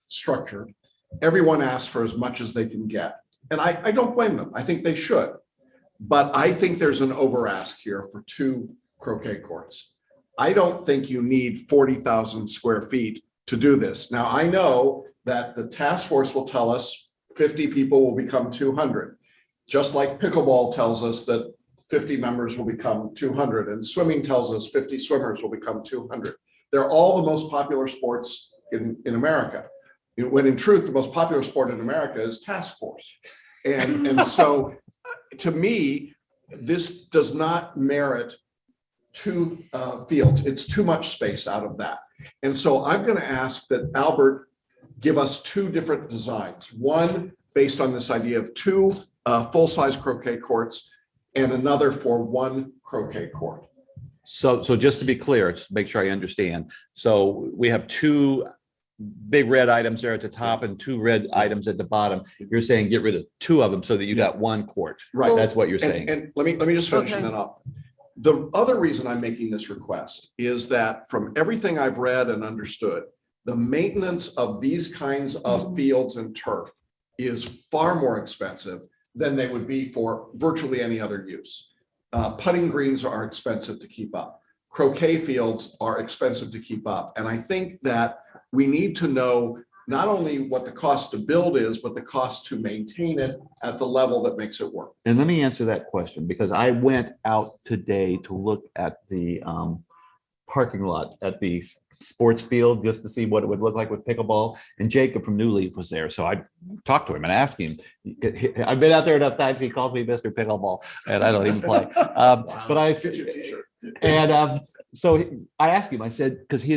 structure, everyone asks for as much as they can get. And I don't blame them. I think they should. But I think there's an over ask here for 2 croquet courts. I don't think you need 40,000 square feet to do this. Now, I know that the task force will tell us 50 people will become 200, just like pickleball tells us that 50 members will become 200, and swimming tells us 50 swimmers will become 200. They're all the most popular sports in America. When in truth, the most popular sport in America is task force. And so to me, this does not merit 2 fields. It's too much space out of that. And so I'm going to ask that Albert give us 2 different designs. One based on this idea of 2 full-size croquet courts and another for 1 croquet court.
So just to be clear, just make sure I understand. So we have 2 big red items there at the top and 2 red items at the bottom. You're saying get rid of 2 of them so that you got 1 court.
Right.
That's what you're saying.
And let me just finish and then up. The other reason I'm making this request is that from everything I've read and understood, the maintenance of these kinds of fields and turf is far more expensive than they would be for virtually any other use. putting greens are expensive to keep up. Croquet fields are expensive to keep up. And I think that we need to know not only what the cost to build is, but the cost to maintain it at the level that makes it work.
And let me answer that question, because I went out today to look at the parking lot at the sports field just to see what it would look like with pickleball. And Jacob from New Leaf was there. So I talked to him and asked him. I've been out there enough times. He calls me Mr. Pickleball, and I don't even play. But I so I asked him, I said, because he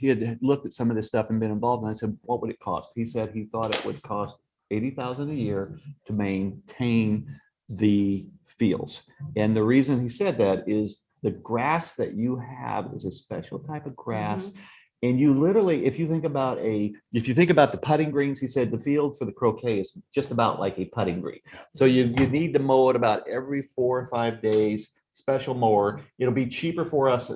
had looked at some of this stuff and been involved, and I said, what would it cost? He said he thought it would cost $80,000 a year to maintain the fields. And the reason he said that is the grass that you have is a special type of grass. And you literally, if you think about the putting greens, he said the field for the croquet is just about like a putting green. So you need to mow it about every 4 or 5 days, special mower. It'll be cheaper for us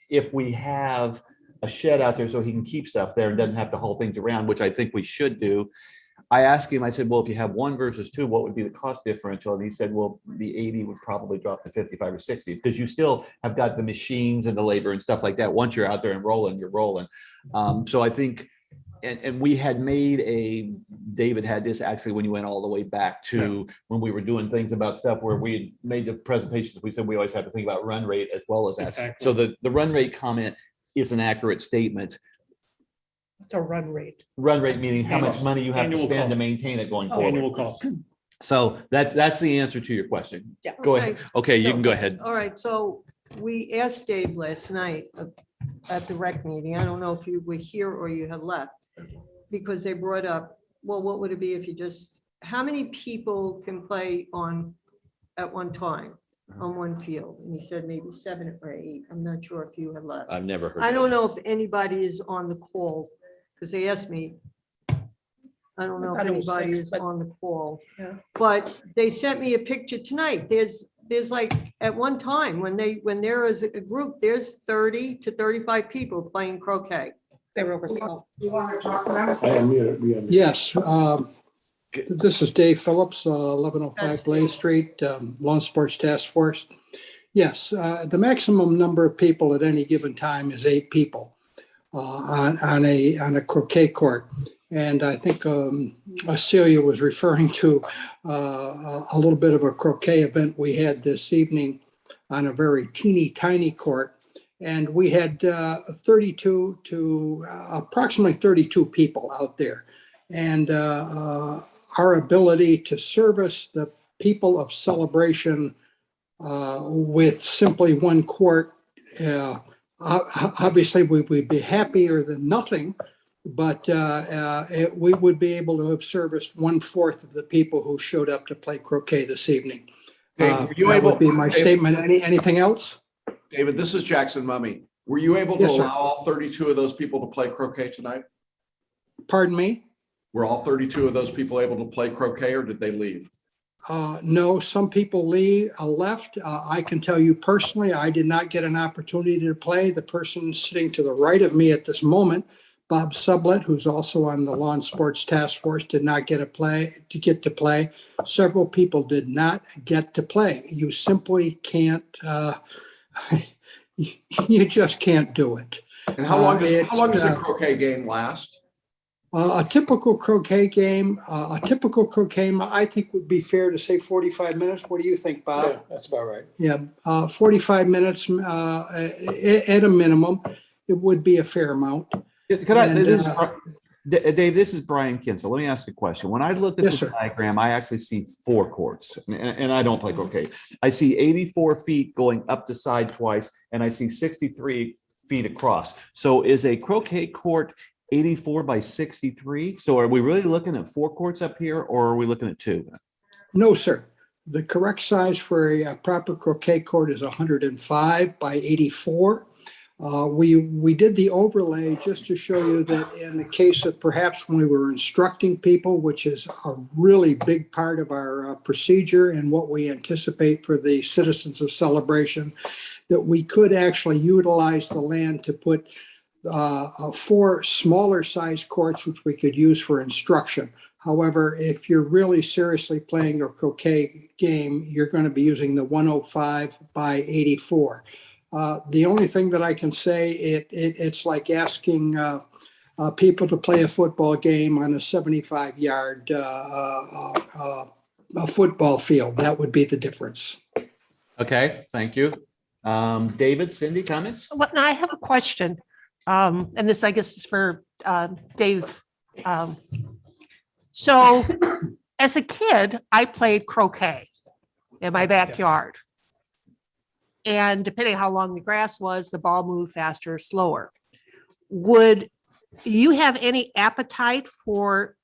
if we have a shed out there so he can keep stuff there and doesn't have to haul things around, which I think we should do. I asked him, I said, well, if you have 1 versus 2, what would be the cost differential? And he said, well, the 80 would probably drop to 55 or 60 because you still have got the machines and the labor and stuff like that. Once you're out there and rolling, you're rolling. So I think, and we had made David had this actually when you went all the way back to when we were doing things about stuff where we had made the presentations, we said we always have to think about run rate as well as that.
Exactly.
So the run rate comment is an accurate statement.
What's a run rate?
Run rate meaning how much money you have to spend to maintain it going forward.
Annual cost.
So that's the answer to your question.
Yeah.
Go ahead. Okay, you can go ahead.
All right, so we asked Dave last night at the rec meeting, I don't know if you were here or you had left, because they brought up, well, what would it be if you just, how many people can play at one time on one field? And he said maybe 7 or 8. I'm not sure if you had left.
I've never heard.
I don't know if anybody is on the call, because they asked me. I don't know if
thought it was
anybody
6,
is
but-
on the call,
Yeah.
but they sent me a picture tonight. There's like, at one time, when there is a group, there's 30 to 35 people playing croquet.
They were over 12.
You want to talk about it?
I am muted.
Yes, this is Dave Phillips, 1105
That's
Blaze Street, Lawn Sports Task Force. Yes, the maximum number of people at any given time is 8 people on a croquet court. And I think Celia was referring to a little bit of a croquet event we had this evening on a very teeny tiny court. And we had 32 to approximately 32 people out there. And our ability to service the people of Celebration with simply 1 court, obviously we'd be happier than nothing, but we would be able to have serviced 1/4 of the people who showed up to play croquet this evening.
Dave, were you
That
able?
would be my
Dave-
statement. Anything else?
David, this is Jackson Mummy. Were you able to
Yes, sir.
allow all 32 of those people to play croquet tonight?
Pardon me?
Were all 32 of those people able to play croquet, or did they leave?
No, some people left. I can tell you personally, I did not get an opportunity to play. The person sitting to the right of me at this moment, Bob Sublett, who's also on the Lawn Sports Task Force, did not get to play. Several people did not get to play. You simply can't. You just can't do it.
And how long does a croquet game last?
A typical croquet game, I think would be fair to say 45 minutes. What do you think, Bob?
Yeah, that's about right.
Yeah, 45 minutes at a minimum. It would be a fair amount.
Dave, this is Brian Kinsel. Let me ask you a question. When I look at
Yes,
this
sir.
diagram, I actually see 4 courts, and I don't play croquet. I see 84 feet going up the side twice, and I see 63 feet across. So is a croquet court 84 by 63? So are we really looking at 4 courts up here, or are we looking at 2?
No, sir. The correct size for a proper croquet court is 105 by 84. We did the overlay just to show you that in the case of perhaps when we were instructing people, which is a really big part of our procedure and what we anticipate for the citizens of Celebration, that we could actually utilize the land to put 4 smaller size courts, which we could use for instruction. However, if you're really seriously playing a croquet game, you're going to be using the 105 by 84. The only thing that I can say, it's like asking people to play a football game on a 75-yard football field. That would be the difference.
Okay, thank you. David, Cindy, comments?
Well, now I have a question. And this, I guess, is for Dave. So as a kid, I played croquet in my backyard. And depending on how long the grass was, the ball moved faster or slower. Would you have any appetite for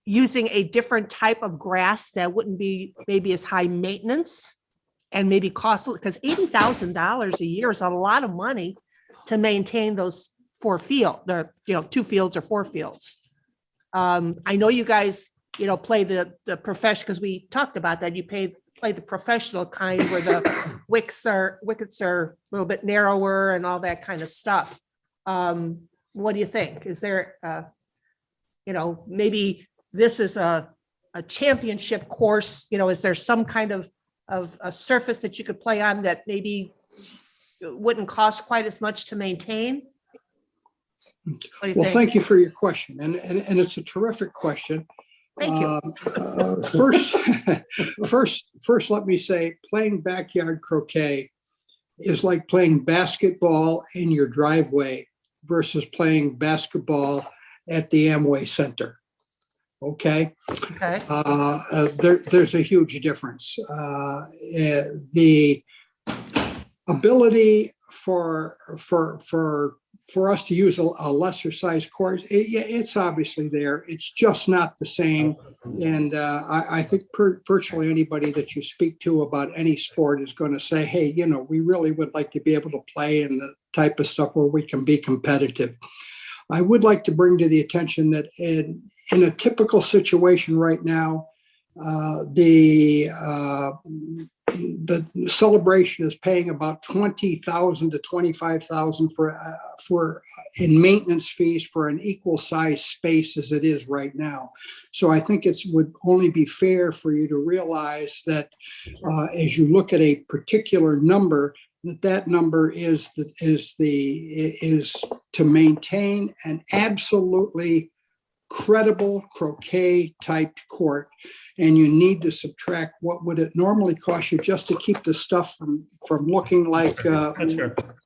using a different type of grass that wouldn't be maybe as high maintenance and maybe costly? Because $80,000 a year is a lot of money to maintain those 4 fields, 2 fields or 4 fields. I know you guys, play the profession, because we talked about that. You play the professional kind where the wickets are a little bit narrower and all that kind of stuff. What do you think? Is there, maybe this is a championship course? Is there some kind of a surface that you could play on that maybe wouldn't cost quite as much to maintain?
Well, thank you for your question. And it's a terrific question.
Thank you.
First, let me say playing backyard croquet is like playing basketball in your driveway versus playing basketball at the Amway Center. Okay.
Okay.
There's a huge difference. The ability for us to use a lesser size court, it's obviously there. It's just not the same. And I think virtually anybody that you speak to about any sport is going to say, hey, we really would like to be able to play in the type of stuff where we can be competitive. I would like to bring to the attention that in a typical situation right now, the celebration is paying about $20,000 to $25,000 for in maintenance fees for an equal size space as it is right now. So I think it would only be fair for you to realize that as you look at a particular number, that number is to maintain an absolutely credible croquet type court, and you need to subtract what would it normally cost you just to keep the stuff from looking like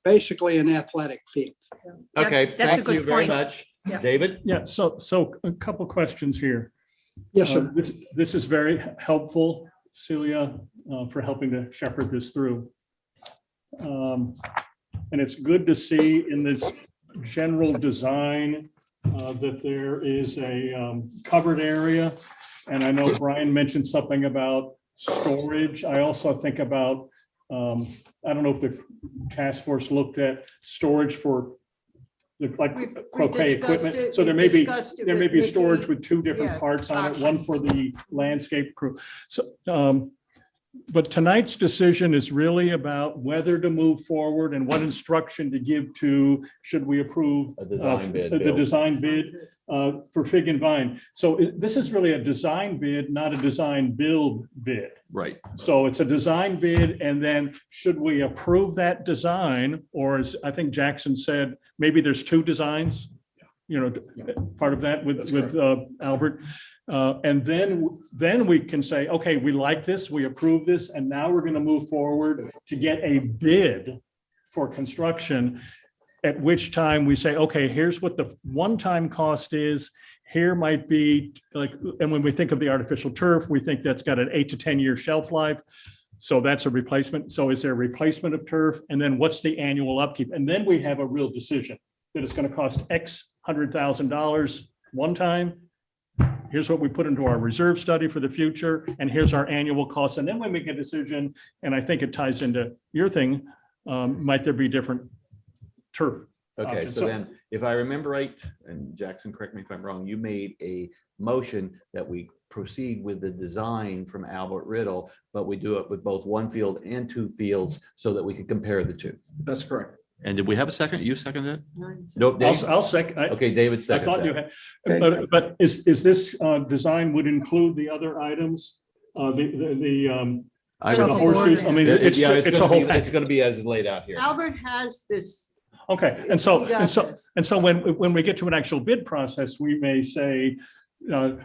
basically an athletic field.
Okay, thank you very much.
Yeah.
David?
Yeah, so a couple questions here.
Yes, sir.
This is very helpful, Celia, for helping to shepherd this through. And it's good to see in this general design that there is a covered area. And I know Brian mentioned something about storage. I also think about, I don't know if the task force looked at storage for croquet equipment. So there may be storage with 2 different parts on it, one for the landscape crew. So, but tonight's decision is really about whether to move forward and what instruction to give to, should we approve
A design bid,
the
Bill.
design bid for Fig and Vine. So this is really a design bid, not a design build bid.
Right.
So it's a design bid, and then should we approve that design, or as I think Jackson said, maybe there's 2 designs, part of that with Albert. And then we can say, okay, we like this, we approve this, and now we're going to move forward to get a bid for construction, at which time we say, okay, here's what the one-time cost is. Here might be and when we think of the artificial turf, we think that's got an 8 to 10 year shelf life. So that's a replacement. So is there a replacement of turf? And then what's the annual upkeep? And then we have a real decision that it's going to cost X $100,000 one time. Here's what we put into our reserve study for the future, and here's our annual costs. And then we make a decision, and I think it ties into your thing, might there be different turf
Okay,
options?
so then, if I remember right, and Jackson, correct me if I'm wrong, you made a motion that we proceed with the design from Albert Riddle, but we do it with both 1 field and 2 fields so that we could compare the 2.
That's correct.
And did we have a second? You seconded it? Nope. Dave?
I'll second.
Okay, David
I
seconded
thought you
that.
had, but is this design would include the other items?
I
The
would-
horseshoes, I mean, it's
Yeah,
a
gonna
whole
be- It's
package.
gonna be as laid out here.
Albert has this.
Okay, and so when we get to an actual bid process, we may say,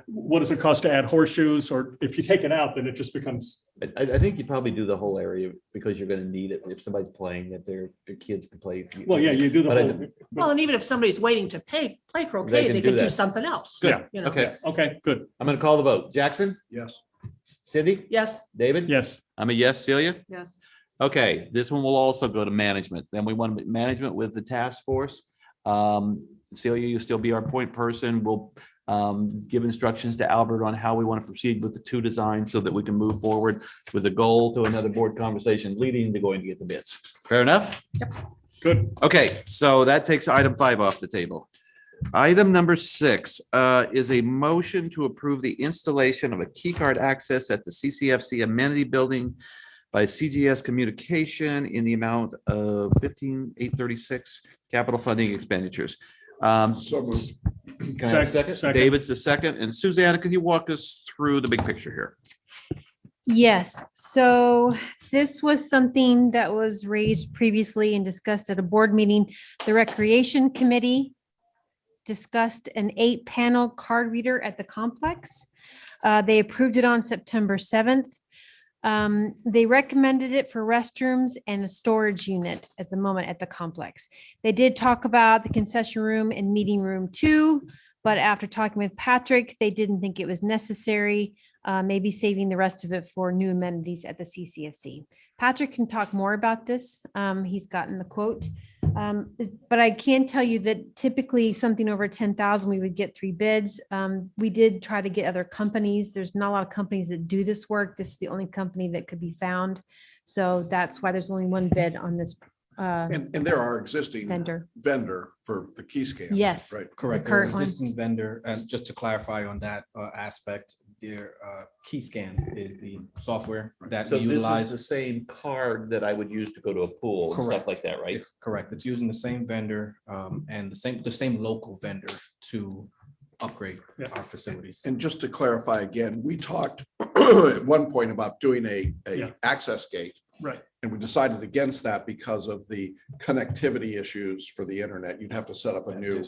what does it cost to add horseshoes? Or if you take it out, then it just becomes.
I think you probably do the whole area because you're gonna need it if somebody's playing, that their kids can play.
Well, yeah, you do the
But I-
whole.
Well, and even if somebody's waiting to play croquet,
can
they
do
could do
that.
something else.
Good.
You know?
Okay,
Okay, good.
I'm gonna call the vote. Jackson?
Yes.
Cindy?
Yes.
David?
Yes.
I'm a yes. Celia?
Yes.
Okay, this one will also go to management. Then we want management with the task force. Celia, you'll still be our point person. We'll give instructions to Albert on how we want to proceed with the two designs so that we can move forward with a goal to another board conversation leading to going to get the bids. Fair enough?
Yep.
Good.
Okay, so that takes item 5 off the table. Item number 6 is a motion to approve the installation of a key card access at the CCFC amenity building by CGS Communication in the amount of $15,836 capital funding expenditures.
So moved.
Can I have a second?
Second.
David's the second. And Susanna, can you walk us through the big picture here?
Yes, so this was something that was raised previously and discussed at a board meeting. The Recreation Committee discussed an 8-panel card reader at the complex. They approved it on September 7th. They recommended it for restrooms and a storage unit at the moment at the complex. They did talk about the concession room and meeting room too, but after talking with Patrick, they didn't think it was necessary, maybe saving the rest of it for new amenities at the CCFC. Patrick can talk more about this. He's gotten the quote. But I can tell you that typically something over 10,000, we would get 3 bids. We did try to get other companies. There's not a lot of companies that do this work. This is the only company that could be found. So that's why there's only 1 bid on this
And there are existing vendor for the key scan.
Yes.
Right.
Correct.
The
There
current one.
existing vendor, and just to clarify on that aspect, their key scan is the software that
So
we
this is
utilize.
the same card that I would use to go to a pool and stuff
Correct.
like that, right?
It's correct. It's using the same vendor and the same local vendor to upgrade our facilities.
And just to clarify again, we talked at one point about doing a access gate.
Right.
And we decided against that because of the connectivity issues for the internet. You'd have to set up a new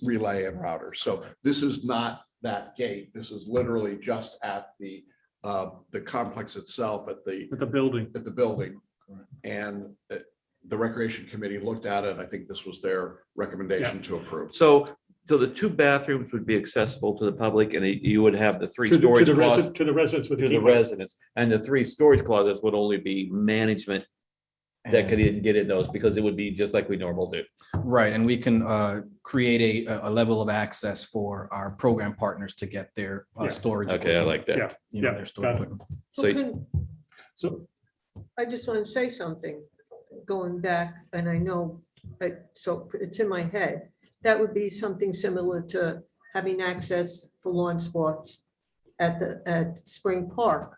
relay and router. So this is not that gate. This is literally just at the complex itself at the building. And the Recreation Committee looked at it. I think this was their recommendation to approve.
So the 2 bathrooms would be accessible to the public and you would have the 3
To
storage
the
closets.
to the residents with
To
the
the
key card.
residents, and the 3 storage closets would only be management that could get in those because it would be just like we normally do.
Right, and we can create a level of access for our program partners to get their storage.
Okay, I like that.
Yeah,
You know,
yeah,
their storage
got it.
equipment.
So
I just want to say something, going back, and I know, so it's in my head. That would be something similar to having access for lawn sports at Spring Park.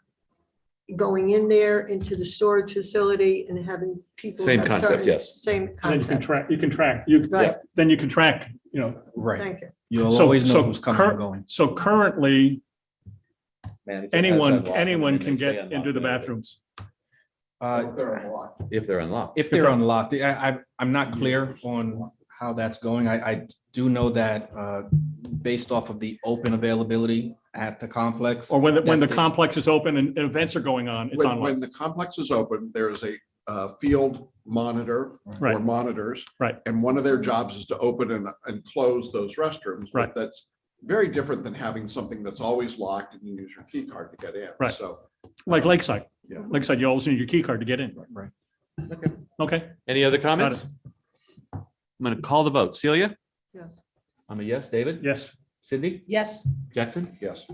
Going in there into the storage facility and having people.
Same
have
concept,
certain-
yes.
Same
then
concept.
you can track,
Right.
then you can track, you know.
Right.
Thank you.
You'll
So-
always know
so
who's coming
cur-
and going.
So currently,
Management has
anyone
unlocked them
can
and they stay
get into
unlocked.
the bathrooms.
If they're unlocked.
If they're unlocked, I'm not clear on how that's going. I do know that based off of the open availability at the complex.
Or when the
that they-
complex is open and events are going on, it's
When
online.
the complex is open, there is a field monitor
Right.
or monitors.
Right.
And one of their jobs is to open and close those restrooms. But
Right.
that's very different than having something that's always locked and you use your key card to get in.
Right.
So.
Like Lakeside.
Yeah.
Lakeside, you always need your key card to get in.
Right.
Okay.
Any other comments? I'm going to call the vote. Celia?
Yes.
I'm a yes. David?
Yes.
Cindy?
Yes.
Jackson?
Yes.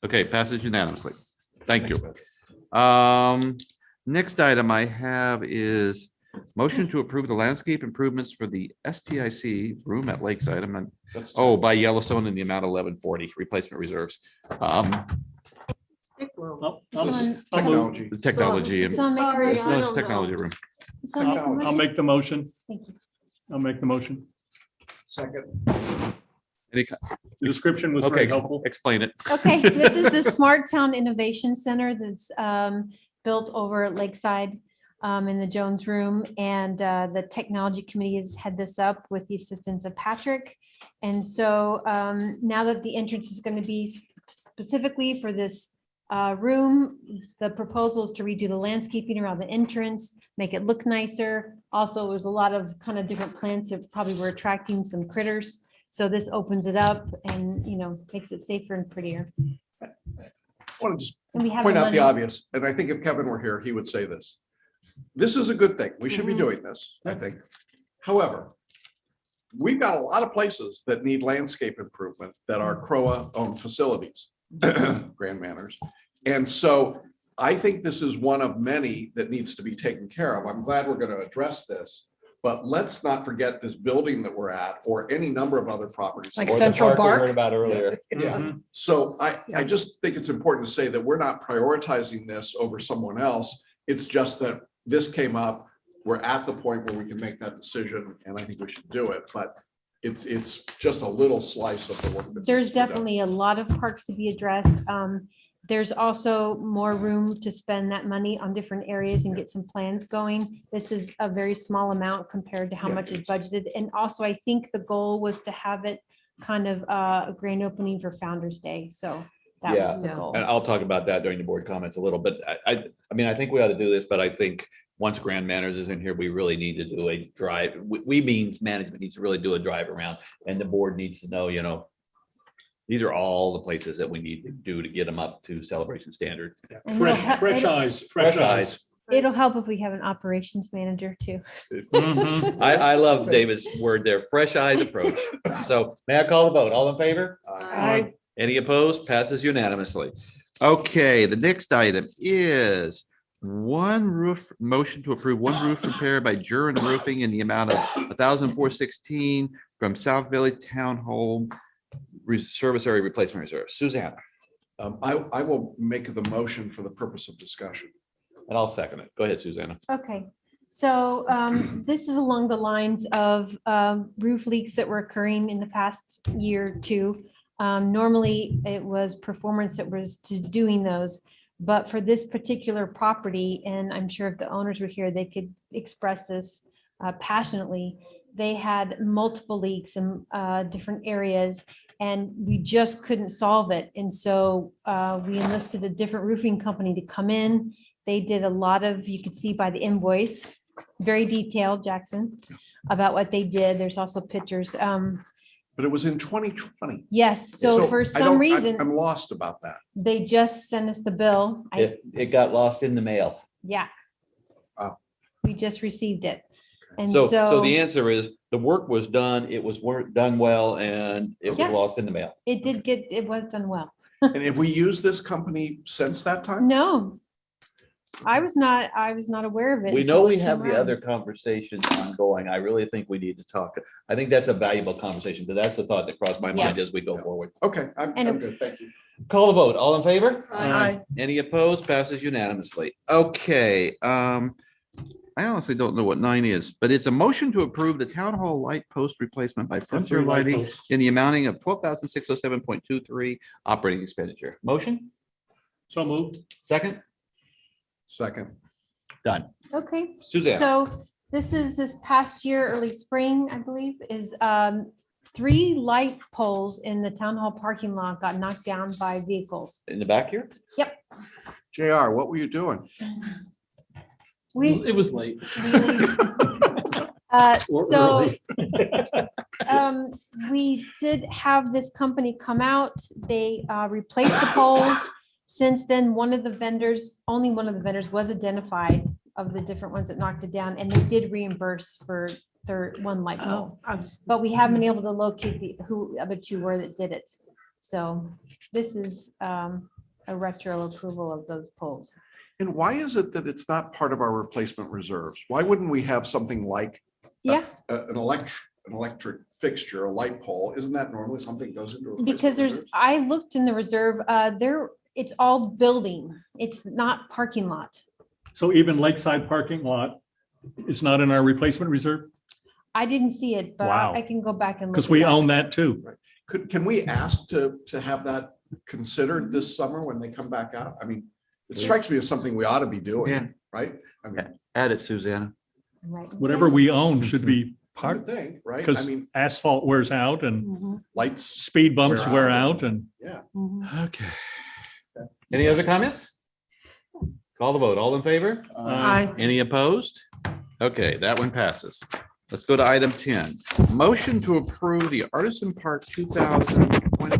Okay, passes unanimously. Thank you. Next item I have is motion to approve the landscape improvements for the STIC room at Lakeside. By Yellowstone in the amount of 1140 replacement reserves.
Stick room.
I'll
Technology.
The technology and
It's on
Sorry,
it's
I
no, it's
don't know.
technology room.
I'll make the motion.
Thank you.
I'll make the motion.
Second.
Any
The description was very
Okay,
helpful.
explain it.
Okay, this is the Smart Town Innovation Center that's built over at Lakeside in the Jones Room. And the Technology Committee has had this up with the assistance of Patrick. And so now that the entrance is going to be specifically for this room, the proposal is to redo the landscaping around the entrance, make it look nicer. Also, there's a lot of kind of different plants that probably were attracting some critters. So this opens it up and, you know, makes it safer and prettier.
I want to just
And we have
point
the
out the
money.
obvious, and I think if Kevin were here, he would say this. This is a good thing. We should be
Mhm.
doing this, I think. However, we've got a lot of places that need landscape improvement that are CROA-owned facilities, Grand Manors. And so I think this is one of many that needs to be taken care of. I'm glad we're going to address this. But let's not forget this building that we're at, or any number of other properties.
Like
Or the
Central
park we
Park?
heard about earlier.
Yeah,
Mhm.
so I just think it's important to say that we're not prioritizing this over someone else. It's just that this came up. We're at the point where we can make that decision, and I think we should do it, but it's just a little slice of the work. that
There's
needs to be done.
definitely a lot of parks to be addressed. There's also more room to spend that money on different areas and get some plans going. This is a very small amount compared to how much is budgeted. And also, I think the goal was to have it kind of a grand opening for Founder's Day. So that was the
Yeah.
goal.
And I'll talk about that during the board comments a little, but I mean, I think we ought to do this, but I think once Grand Manners is in here, we really need to do a drive. We means management needs to really do a drive around, and the board needs to know, you know, these are all the places that we need to do to get them up to celebration standard.
And we'll ha-
Fresh
it'll-
eyes, fresh eyes.
It'll help if we have an operations manager too.
Mhm.
I love David's word there, fresh eyes approach. So may I call the vote? All in favor?
Aye.
Any opposed? Passes unanimously. Okay, the next item is motion to approve one roof repair by Jurin Roofing in the amount of $1,416 from South Village Town Hall Service Area Replacement Reserve. Susanna,
I will make the motion for the purpose of discussion.
and I'll second it. Go ahead, Susanna.
Okay, so this is along the lines of roof leaks that were occurring in the past year or two. Normally, it was performance that was to doing those. But for this particular property, and I'm sure if the owners were here, they could express this passionately. They had multiple leaks in different areas, and we just couldn't solve it. And so we enlisted a different roofing company to come in. They did a lot of, you could see by the invoice, very detailed, Jackson, about what they did. There's also pictures.
But it was in 2020.
Yes, so for
I
some
don't-
reason,
I'm lost about that.
they just sent us the bill.
It got lost in the mail.
Yeah.
Oh.
We just received it. And
So
so
the answer is the work was done, it was done well, and it was
Yeah.
lost in the mail.
it was done well.
And have we used this company since that time?
No. I was not aware of it.
We
until
know
it
we
came
have the
around.
other conversations ongoing. I really think we need to talk. I think that's a valuable conversation, but that's the thought that crossed my mind
Yes.
as we go forward.
Okay, I'm
And-
good, thank you.
Call the vote. All in favor?
Aye.
Any opposed? Passes unanimously. Okay, I honestly don't know what 9 is, but it's a motion to approve the town hall light post replacement by Frontier
Temporary light
Lighting
posts.
in the amounting of $12,607.23 operating expenditure. Motion?
So moved.
Second?
Second.
Done.
Okay.
Suzanne?
So this past year, early spring, I believe, is 3 light poles in the town hall parking lot got knocked down by vehicles.
In the back here?
Yep.
JR, what were you doing?
It was late.
Or
So
early.
we did have this company come out. They replaced the poles. Since then, only one of the vendors was identified of the different ones that knocked it down, and they did reimburse for one light pole. But we haven't been able to locate who the other 2 were that did it. So this is a retro approval of those poles.
And why is it that it's not part of our replacement reserves? Why wouldn't we have something like
Yeah,
an electric fixture, a light pole? Isn't that normally something goes into? replacement
because
reserves?
I looked in the reserve, it's all building. It's not parking lot.
So even Lakeside parking lot is not in our replacement reserve?
I didn't see it, but
Wow.
I can go back and.
Because
look
we
it up.
own that too.
Can we ask to have that considered this summer when they come back out? I mean, it strikes me as something we ought to be
Yeah.
doing, right? I mean,
Add it, Susanna.
Right.
Whatever we own should be
I
part,
would think, right? I
because
mean,
asphalt wears out and
Mhm,
lights,
speed bumps
Wear
wear
out.
out and
yeah.
mhm.
Okay. Any other comments? Call the vote. All in favor?
Aye.
Any opposed? Okay, that one passes. Let's go to item 10. Motion to approve the Artisan Park 2020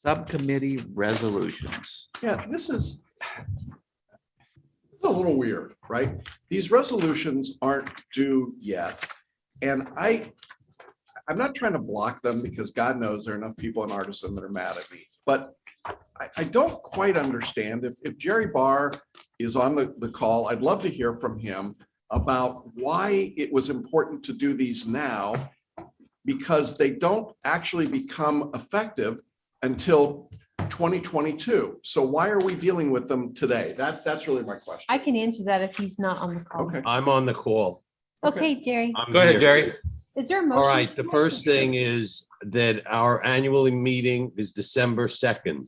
Subcommittee resolutions.
Yeah, this is a little weird, right? These resolutions aren't due yet. And I'm not trying to block them because God knows there are enough people in Artisan that are mad at me. But I don't quite understand if Jerry Barr is on the call, I'd love to hear from him about why it was important to do these now, because they don't actually become effective until 2022. So why are we dealing with them today? That's really my question.
I can answer that if he's not on the call.
Okay.
I'm on the call.
Okay, Jerry,
I'm
Go ahead,
here.
Jerry.
is there a motion?
All right, the first thing is that our annual meeting is December 2nd.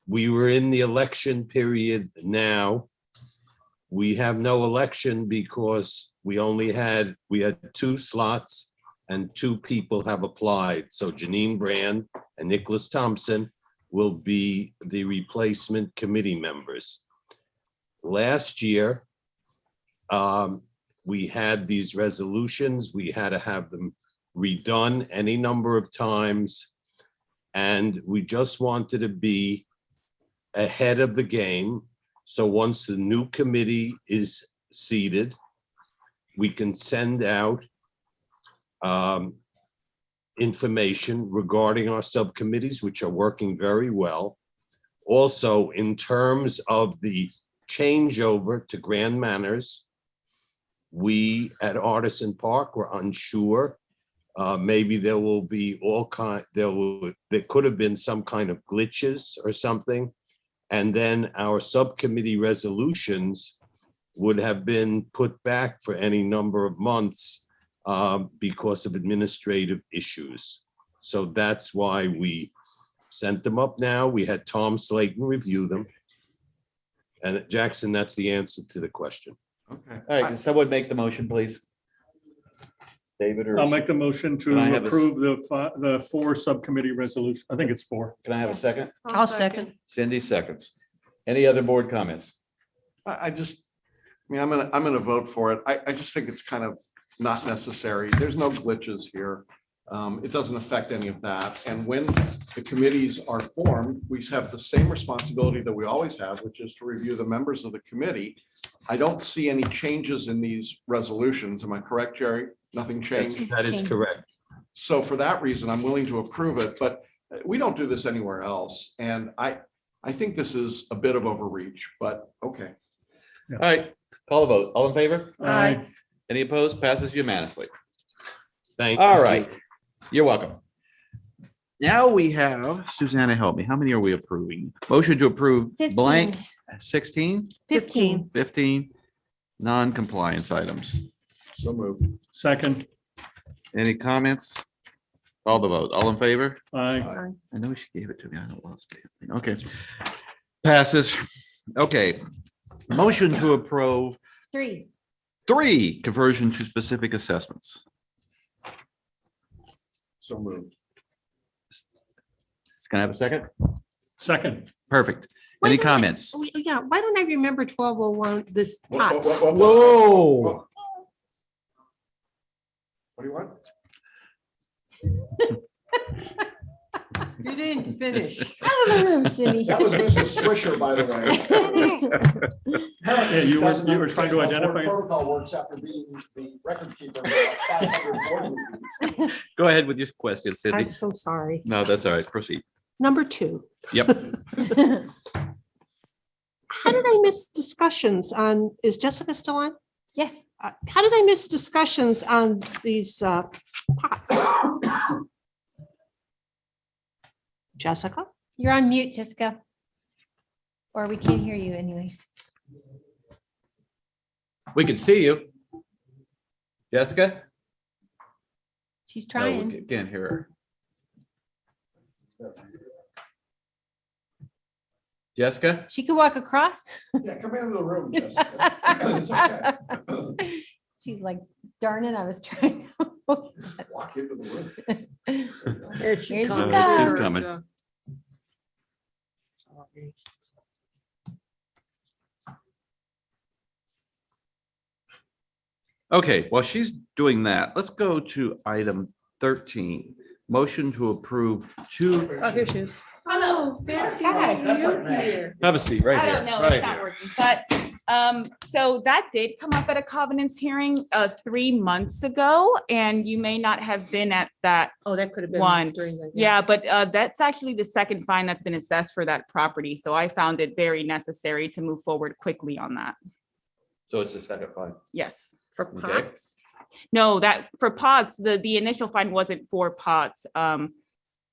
We were in the election period now. We have no election because we had 2 slots and 2 people have applied. So Janine Brand and Nicholas Thompson will be the replacement committee members. Last year, we had these resolutions. We had to have them redone any number of times. And we just wanted to be ahead of the game. So once the new committee is seated, we can send out information regarding our subcommittees, which are working very well. Also, in terms of the changeover to Grand Manners, we at Artisan Park were unsure. Maybe there will be there could have been some kind of glitches or something. And then our subcommittee resolutions would have been put back for any number of months because of administrative issues. So that's why we sent them up now. We had Tom Slayton review them. And Jackson, that's the answer to the question.
Okay.
All right, can someone make the motion, please? David or?
I'll make the motion
Can I
to
have a s-
approve the 4 subcommittee resolution. I think it's 4.
Can I have a second?
I'll second.
Cindy seconds. Any other board comments?
I mean, I'm gonna vote for it. I just think it's kind of not necessary. There's no glitches here. It doesn't affect any of that. And when the committees are formed, we have the same responsibility that we always have, which is to review the members of the committee. I don't see any changes in these resolutions. Am I correct, Jerry? Nothing changed?
That is correct.
So for that reason, I'm willing to approve it, but we don't do this anywhere else. And I think this is a bit of overreach, but okay.
All right, call the vote. All in favor?
Aye.
Any opposed? Passes unanimously.
Thank
All
you.
right, you're welcome. Now we have, Susanna, help me. How many are we approving? Motion to approve
15.
blank, 16,
15.
15 non-compliance items.
So moved.
Second.
Any comments? Call the vote. All in favor?
Aye.
I know she gave it to me. I don't lost it. Okay. Passes. Okay. Motion to approve 3 conversion to specific assessments.
So moved.
Can I have a second?
Second.
Perfect.
Why
Any
don't I-
comments?
Yeah, why don't I remember 1201, this POTS?
Whoa.
What do you want?
You didn't finish.
Out of the room, Cindy.
That was Mrs. Swisher, by the way.
Yeah, you were trying to identify.
Protocol works after being the record keeper. of about 500 board meetings.
Go ahead with your question, Cindy.
I'm so sorry.
No, that's all right. Proceed.
Number 2.
Yep.
How did I miss discussions on, is Jessica still on?
Yes.
How did I miss discussions on these pots? Jessica?
You're on mute, Jessica. Or we can't hear you anyway.
We can see you. Jessica?
She's
No, we
trying.
can't hear her. Jessica?
She could walk across.
Yeah, come into the room, Jessica. It's okay.
She's like, darn it, I was trying.
Walk into the room.
Here she
Here she
comes.
She's
goes.
coming. Okay, while she's doing that, let's go to item 13. Motion to approve two.
Oh, here she is.
Oh,
Here.
Have a seat right
I
here.
don't know,
right
it's not
here.
working, but, so that did come up at a covenants hearing, 3 months ago, and you may not have been at that.
Oh, that could have been
One.
during the.
Yeah, but, that's actually the second fine that's been assessed for that property, so I found it very necessary to move forward quickly on that.
So it's the second fine.
Yes.
For
Okay.
pots.
No, that for pots, the initial fine wasn't for pots.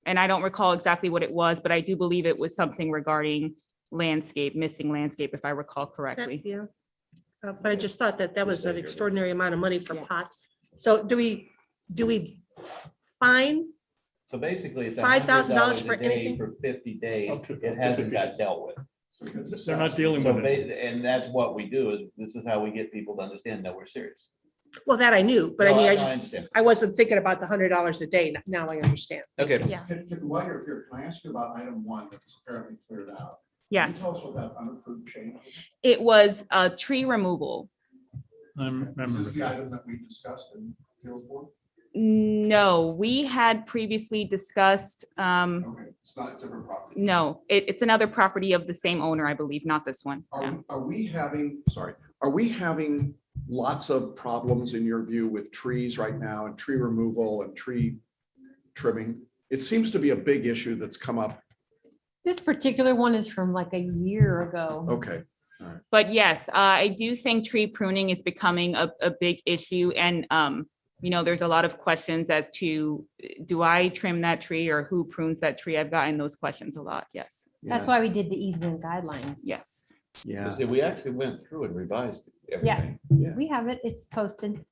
And I don't recall exactly what it was, but I do believe it was something regarding landscape, missing landscape, if I recall correctly.
Yeah. But I just thought that that was an extraordinary amount of money for pots. So do we fine?
So basically, it's
$5,000 for
a day
anything?
for 50 days.
Up to
It hasn't
50
got dealt with.
They're not dealing
So
with it.
and that's what we do, is this is how we get people to understand that we're serious.
Well, that I knew, but I
No,
mean, I
no,
just,
understand.
I wasn't thinking about the $100 a day. Now I understand.
Okay.
Yeah.
While you're here, can I ask you about item 1 that's apparently cleared out? Can
Yes,
you tell us what that unapproved change is?
it was a tree removal.
I remember.
Is this the item that we discussed in field board?
No, we had previously discussed,
Okay, it's not a different property.
no, it's another property of the same owner, I believe, not this one. Yeah.
Are we having lots of problems in your view with trees right now and tree removal and tree trimming? It seems to be a big issue that's come up.
This particular one is from like a year ago.
Okay.
But yes, I do think tree pruning is becoming a big issue, and there's a lot of questions as to, do I trim that tree or who prunes that tree? I've gotten those questions a lot. Yes.
That's why we did the easement guidelines.
Yes.
Yeah.
See, we actually went through and revised everything.
Yeah.
We have it. It's posted.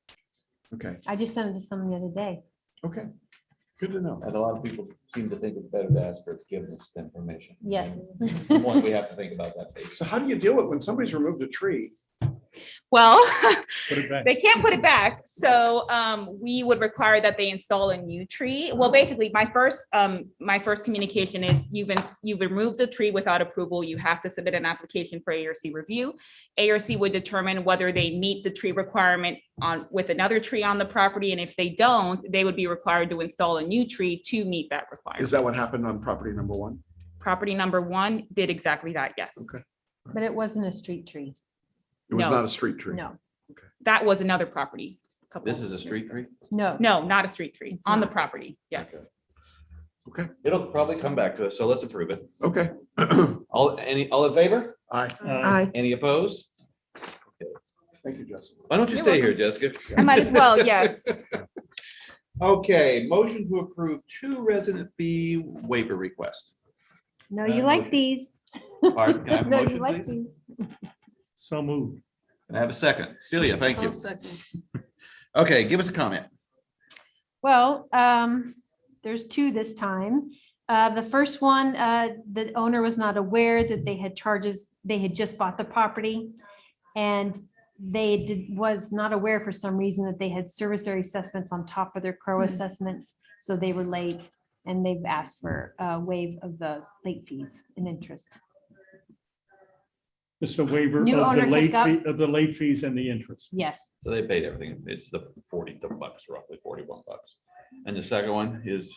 Okay.
I just sent it to someone the other day.
Okay. Good to know.
And a lot of people seem to think it's better to ask for forgiveness than permission.
Yes.
One, we have to think about that. Baby.
So how do you deal with when somebody's removed a tree?
Well,
Put it back.
they can't put it back. So we would require that they install a new tree. Well, basically, my first communication is you've removed the tree without approval. You have to submit an application for ARC review. ARC would determine whether they meet the tree requirement with another tree on the property. And if they don't, they would be required to install a new tree to meet that requirement.
Is that what happened on property number 1?
Property number 1 did exactly that, yes.
Okay.
But it wasn't a street tree.
It was
No.
not a street tree.
No,
That was another property.
This is a street tree?
no.
No, not a street tree,
It's
on the
not.
property, yes.
Okay.
It'll probably come back to us, so let's approve it.
Okay.
All in favor?
Aye.
Aye.
Any opposed?
Thank you, Jessica.
Why don't you
You're
stay here, Jessica?
I might as well, yes.
Okay, motion to approve 2 resident fee waiver requests.
No, you like
Motion.
these.
Pardon, can I have a
No, you
motion,
like
please?
these.
So moved.
Can I have a second? Celia, thank you.
I'll second.
Okay, give us a comment.
Well, there's 2 this time. The first one, the owner was not aware that they had charges, they had just bought the property. And was not aware for some reason that they had service area assessments on top of their CROA assessments. So they were late, and they've asked for a waive of the late fees and interest.
Just a waiver
New
of
owner
the late
hiccup.
fee, of the late fees and the interest.
Yes.
So they paid everything. It's the $40, roughly $41. And the second one is,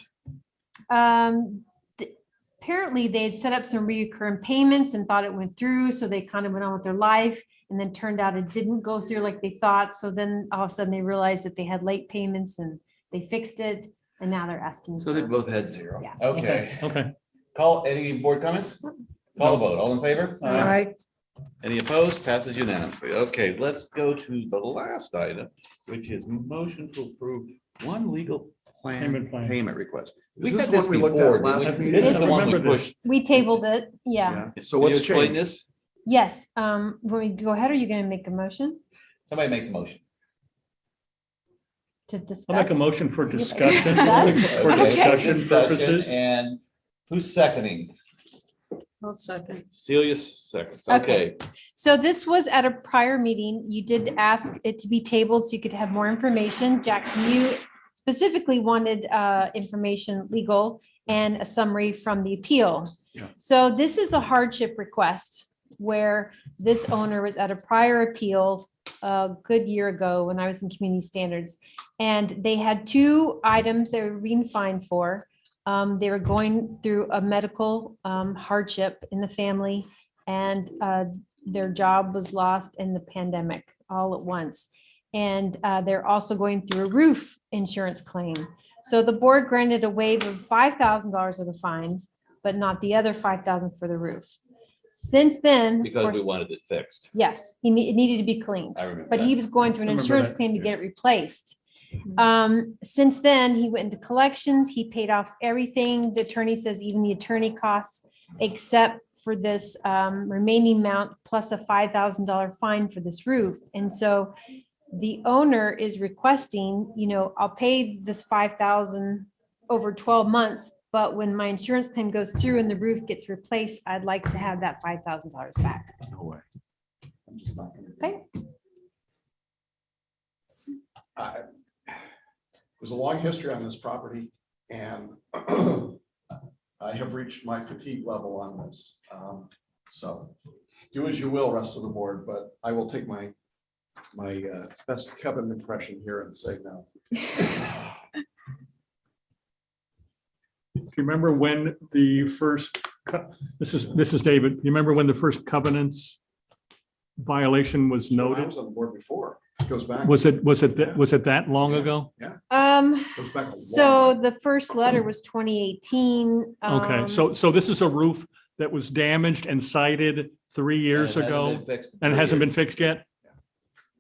Apparently they had set up some recurring payments and thought it went through, so they kind of went on with their life, and then turned out it didn't go through like they thought. So then all of a sudden they realized that they had late payments, and they fixed it, and now they're asking.
so they
for-
both had 0.
Yeah.
Okay.
Okay.
Call, any board comments? Call the vote. All in favor?
Aye.
Any opposed? Passes unanimously. Okay, let's go to the last item, which is motion to approve 1 legal
Payment plan.
payment request.
Is
We
this
had
the
this
one we looked
before.
at last
didn't we?
meeting?
This is the one we
Remember this.
pushed.
We tabled it, yeah.
So
Can you
what's
explain
changed?
this?
Yes, when we go ahead, are you gonna make a motion?
Somebody make the motion.
I'll make a
discuss?
motion for discussion,
Discuss?
for
Okay,
discussion
discussion,
purposes.
And who's seconding?
I'll second.
Celia seconds.
Okay.
Okay.
So this was at a prior meeting. You did ask it to be tabled so you could have more information. Jackson, you specifically wanted information legal and a summary from the appeal.
Yeah.
So this is a hardship request where this owner was at a prior appeal a good year ago when I was in community standards. And they had two items they were being fined for. They were going through a medical hardship in the family, and their job was lost in the pandemic all at once. And they're also going through a roof insurance claim. So the board granted a waiver of $5,000 of the fines, but not the other $5,000 for the roof. Since then, of
Because we
course,
wanted it fixed.
yes, it needed to be cleaned,
I remember
but he
that.
was going through an
I remember
insurance
that,
claim to
yeah.
get it replaced. Since then, he went into collections. He paid off everything. The attorney says even the attorney costs, except for this remaining amount plus a $5,000 fine for this roof. And so the owner is requesting, I'll pay this $5,000 over 12 months, but when my insurance claim goes through and the roof gets replaced, I'd like to have that $5,000 back.
No way. I'm just not gonna-
Okay.
There's a long history on this property, and I have reached my fatigue level on this. So do as you will, rest of the board, but I will take my best Kevin impression here and say no.
Do you remember when the first, this is David, you remember when the first covenants violation was
I
noted?
was on the board before. It goes back.
Was it that long ago?
Yeah. Goes back a long
So
way.
the first letter was 2018.
Okay, so this is a roof that was damaged and cited 3 years
And it hasn't
ago
been fixed in
and
3
hasn't been
years.
fixed yet?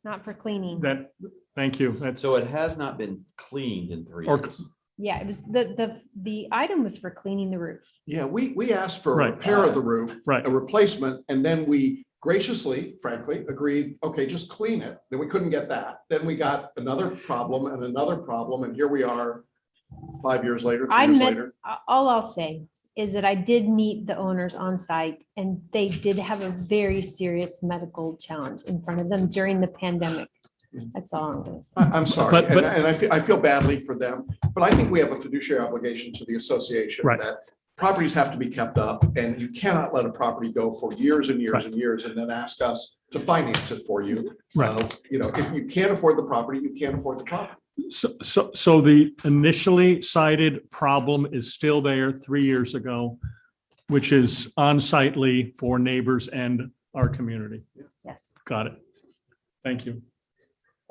Not for cleaning.
Thank you. That's,
So it has not been cleaned in 3
Or-
years.
Yeah, it was the item was for cleaning the roof.
Yeah, we asked for a
Right.
repair of the roof,
Right.
a replacement, and then we graciously, frankly, agreed, okay, just clean it. Then we couldn't get that. Then we got another problem and another problem, and here we are 5 years later, 3
I
years
met,
later.
all I'll say is that I did meet the owners on site and they did have a very serious medical challenge in front of them during the pandemic. That's all I'm gonna say.
I'm sorry,
But-
and I feel badly for them, but I think we have a fiduciary obligation to the association
Right.
that properties have to be kept up, and you cannot let a property go for years and years
Right.
and years and then ask us to finance it for you.
Right.
If you can't afford the property, you can't afford the property.
so the initially cited problem is still there 3 years ago, which is unsightly for neighbors and our community.
Yes.
Got it. Thank you.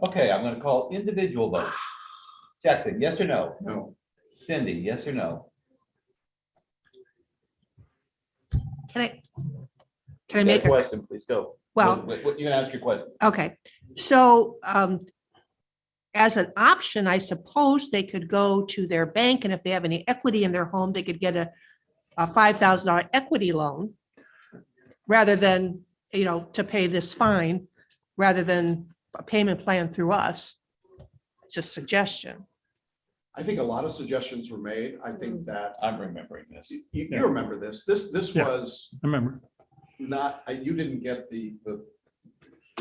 Okay, I'm gonna call individual votes. Jackson, yes or no?
No.
Cindy, yes or no?
Can I
You got a
make a,
question, please go.
Well-
What you gonna ask your question?
okay, so as an option, I suppose they could go to their bank, and if they have any equity in their home, they could get a $5,000 equity loan rather than, to pay this fine, rather than a payment plan through us. Just a suggestion.
I think a lot of suggestions were made. I think that
I'm remembering this.
you remember this. This
Yeah.
was
I remember.
not, you didn't get the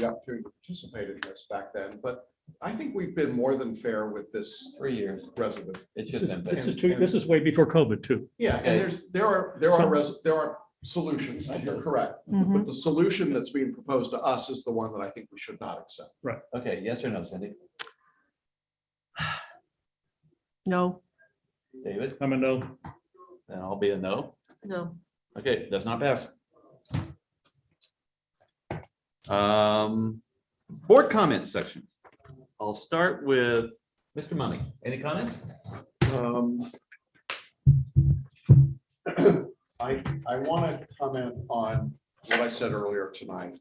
opportunity to participate in this back then, but I think we've been more than fair with this
3 years.
resident.
It
This
should
is,
have
this
been.
is this is way before COVID too.
Yeah,
Okay.
and there are solutions, and you're correct.
Mhm.
But the solution that's being proposed to us is the one that I think we should not accept.
Okay, yes or no, Cindy?
No,
David?
I'm a no.
Then I'll be a no.
No.
Okay, does not pass. Board comments section. I'll start with Mr. Money. Any comments?
I want to comment on what I said earlier tonight,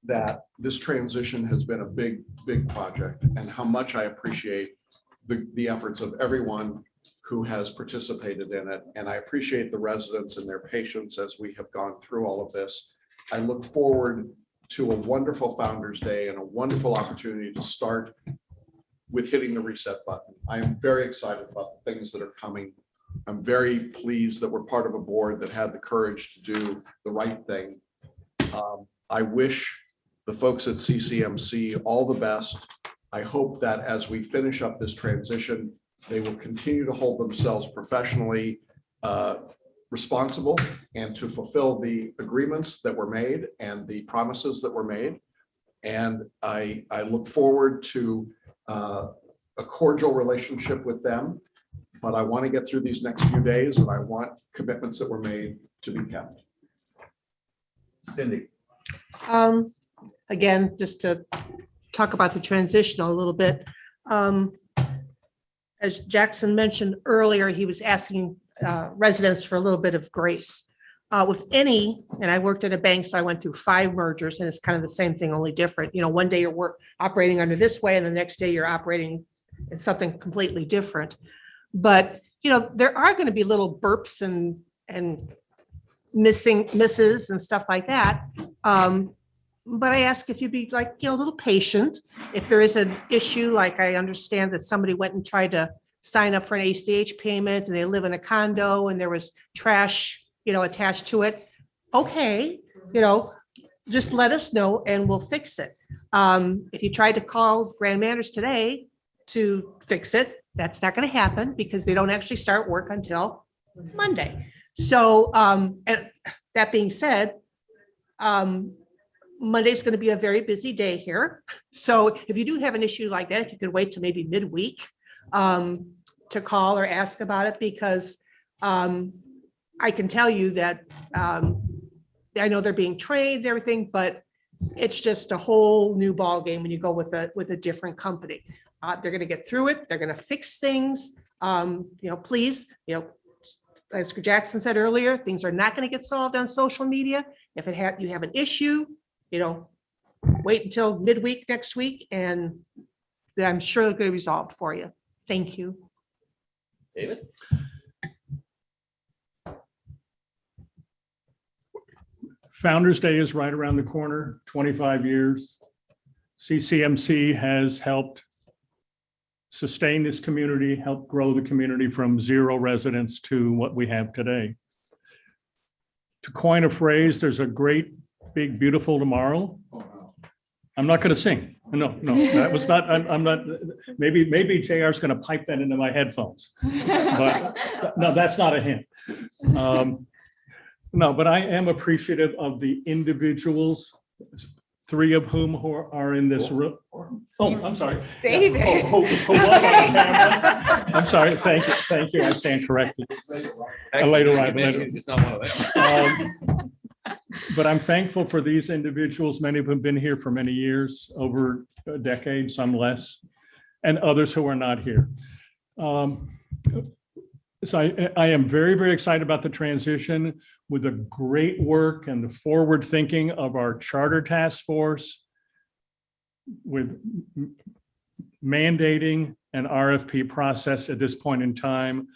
that this transition has been a big, big project, and how much I appreciate the efforts of everyone who has participated in it. And I appreciate the residents and their patience as we have gone through all of this. I look forward to a wonderful Founder's Day and a wonderful opportunity to start with hitting the reset button. I am very excited about the things that are coming. I'm very pleased that we're part of a board that had the courage to do the right thing. I wish the folks at CCMC all the best. I hope that as we finish up this transition, they will continue to hold themselves professionally responsible and to fulfill the agreements that were made and the promises that were made. And I look forward to a cordial relationship with them, but I want to get through these next few days and I want commitments that were made to be kept.
Cindy.
Again, just to talk about the transition a little bit. As Jackson mentioned earlier, he was asking residents for a little bit of grace. With any, and I worked at a bank, so I went through 5 mergers, and it's kind of the same thing, only different. You know, one day you're operating under this way, and the next day you're operating in something completely different. But, you know, there are going to be little burps and misses and stuff like that. But I ask if you'd be like, you know, a little patient. If there is an issue, like I understand that somebody went and tried to sign up for an ACH payment and they live in a condo and there was trash, you know, attached to it. Okay, you know, just let us know and we'll fix it. If you tried to call Grand Manners today to fix it, that's not going to happen because they don't actually start work until Monday. So, and that being said, Monday's going to be a very busy day here. So if you do have an issue like that, if you could wait till maybe midweek to call or ask about it, because I can tell you that I know they're being trained and everything, but it's just a whole new ball game when you go with a different company. They're going to get through it. They're going to fix things. You know, please, you know, as Jackson said earlier, things are not going to get solved on social media. If you have an issue, you know, wait until midweek next week, and I'm sure it'll get resolved for you. Thank you.
David?
Founders Day is right around the corner, 25 years. CCMC has helped sustain this community, help grow the community from 0 residents to what we have today. To coin a phrase, there's a great, big, beautiful tomorrow. I'm not going to sing. No, that was not, I'm not, maybe JR's going to pipe that into my headphones. But no, that's not a hint. No, but I am appreciative of the individuals, 3 of whom are in this room. Oh, I'm sorry.
David.
Yeah. Who was on camera. I'm sorry. Thank you. I stand corrected. A late arrival.
It's not one of them.
But I'm thankful for these individuals. Many of them have been here for many years, over a decade, some less, and others who are not here. So I am very, very excited about the transition with the great work and the forward thinking of our charter task force with mandating an RFP process at this point in time,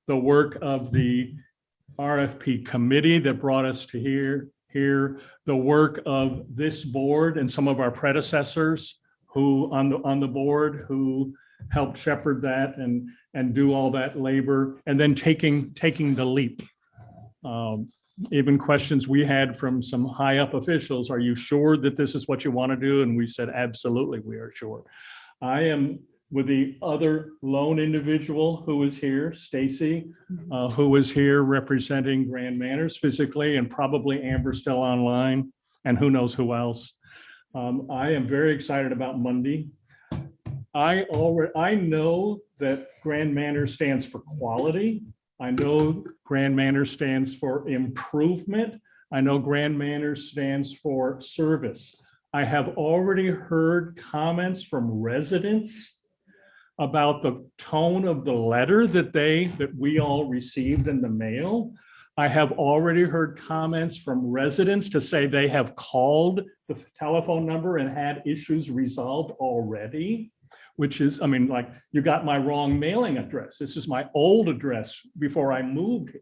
the work of the RFP committee that brought us to here, the work of this board and some of our predecessors who on the board who helped shepherd that and do all that labor, and then taking the leap. Even questions we had from some high up officials, are you sure that this is what you want to do? And we said, absolutely, we are sure. I am with the other lone individual who is here, Stacy, who is here representing Grand Manners physically, and probably Amber still online, and who knows who else. I am very excited about Monday. I know that Grand Manners stands for quality. I know Grand Manners stands for improvement. I know Grand Manners stands for service. I have already heard comments from residents about the tone of the letter that we all received in the mail. I have already heard comments from residents to say they have called the telephone number and had issues resolved already, which is, I mean, like, you got my wrong mailing address. This is my old address before I moved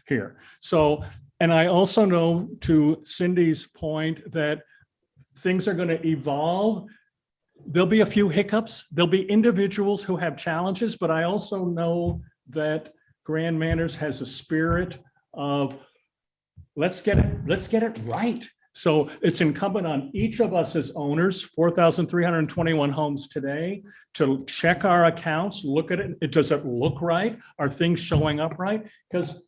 here. So, and I also know, to Cindy's point, that things are going to evolve. there'll be a few hiccups. There'll be individuals who have challenges, but I also know that Grand Manners has a spirit of let's get it right. So it's incumbent on each of us as owners, 4,321 homes today, to check our accounts, look at it. Does it look right? Are things showing up right? Because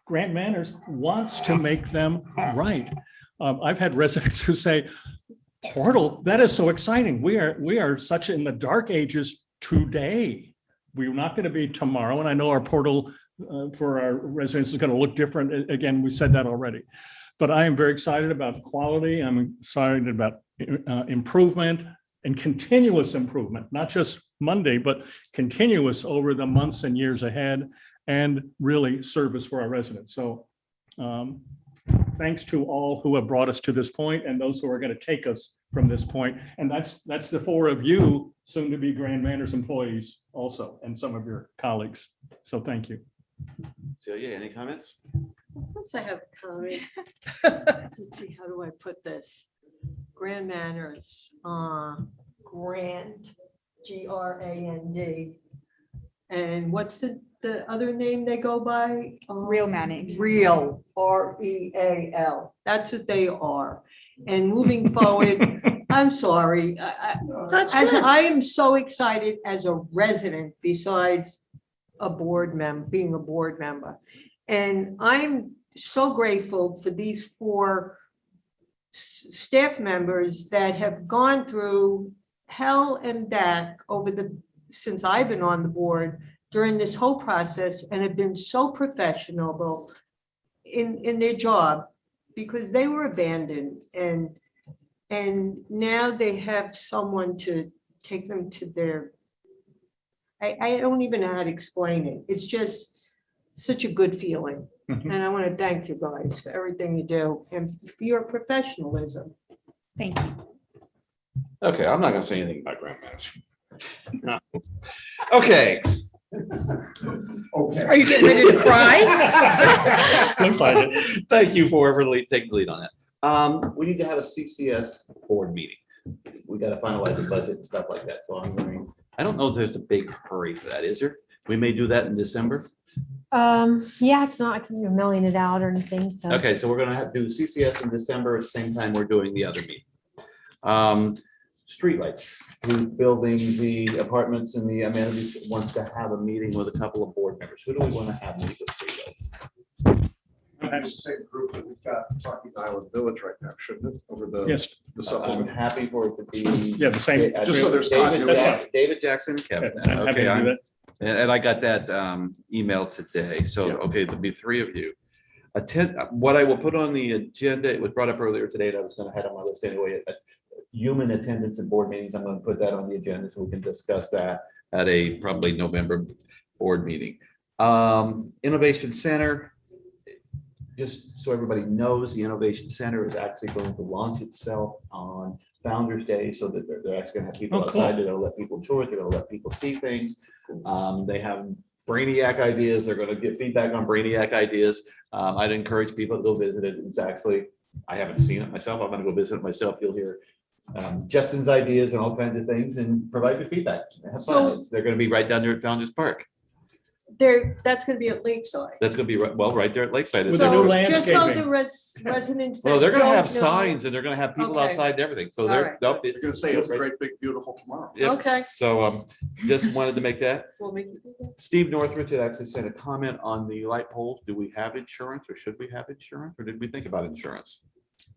Grand Manners wants to make them right. I've had residents who say, portal, that is so exciting. We are such in the dark ages today. We're not going to be tomorrow. And I know our portal for our residents is going to look different. Again, we said that already. But I am very excited about quality. I'm excited about improvement and continuous improvement, not just Monday, but continuous over the months and years ahead, and really service for our residents. So thanks to all who have brought us to this point and those who are going to take us from this point. And that's the four of you, soon to be Grand Manners employees also, and some of your colleagues. So thank you.
Celia, any comments?
Of course I have a comment. Let's see, how do I put this? Grand Manners, Grand, Grand. And what's the other name they go by?
Real Managed.
Real, REAL. That's what they are. And moving forward, I'm sorry. I am so excited as a resident, besides a board member, being a board member. And I'm so grateful for these four staff members that have gone through hell and back since I've been on the board during this whole process, and have been so professional in their job, because they were abandoned, and now they have someone to take them to their, I don't even know how to explain it. It's just such a good feeling. And I want to thank you guys for everything you do and for your professionalism.
Thank you.
Okay, I'm not gonna say anything about Grand Manners. No. Okay.
Okay.
Are you getting ready to cry?
Looks like it. Thank you for taking the lead on that. We need to have a CCS board meeting. We got to finalize the budget and stuff like that. So I don't know if there's a big hurry for that, is there? We may do that in December.
Yeah, it's not like you're milling it out or anything, so.
Okay, so we're gonna have to do the CCS in December at the same time we're doing the other meeting. Streetlights, who's building the apartments and the amenities, wants to have a meeting with a couple of board members. Who do we want to have meet with streetlights?
That's the same group that we've got talking Island Village right now, shouldn't it? Over the.
Yes.
The
I'm
supplement.
happy for it to be.
Yeah, the same.
Just so there's continuity.
David Jackson, Kevin.
Yeah, I'm happy to do that.
And I got that email today. So, okay, there'll be three of you. What I will put on the agenda, it was brought up earlier today, and I was gonna have on my list anyway, human attendance at board meetings. I'm gonna put that on the agenda so we can discuss that at a probably November board meeting. Innovation Center, just so everybody knows, the Innovation Center is actually going to launch itself on Founder's Day, so that they're actually gonna have people outside, they're gonna let people tour, they're gonna let people see things. They have Brainiac ideas, they're gonna get feedback on Brainiac ideas. I'd encourage people to go visit it. It's actually, I haven't seen it myself, I'm gonna go visit it myself. You'll hear Justin's ideas and all kinds of things, and provide your feedback. Have fun. They're gonna be right down there at Founder's Park.
That's gonna be at Lakeside.
That's gonna be right there at Lakeside.
With the new
Just so
landscaping.
the residents.
Well,
that
they're gonna
don't
have
know-
signs and they're gonna have people
Okay.
outside and everything. So
All
they're,
right.
they'll be.
You're gonna say it's great, big, beautiful tomorrow.
Yep.
Okay.
So just wanted to make that.
We'll make it do that.
Steve Northridge had actually sent a comment on the light poles. Do we have insurance, or should we have insurance, or did we think about insurance?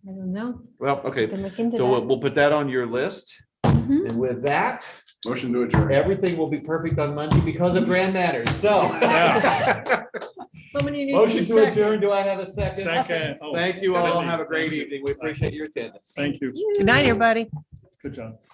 I don't know.
Well, okay,
Can look into
so
that.
we'll put that on your list.
Mhm.
And with that,
Motion to adjourn.
everything will be perfect on Monday because of Grand Manners. So.
Somebody needs
Motion
to
to
second.
adjourn. Do I have a second?
Second. Oh,
Thank you all.
Cindy,
Have a great
thank you.
evening. We appreciate your attendance.
Thank you.
Good night, everybody.
Good job.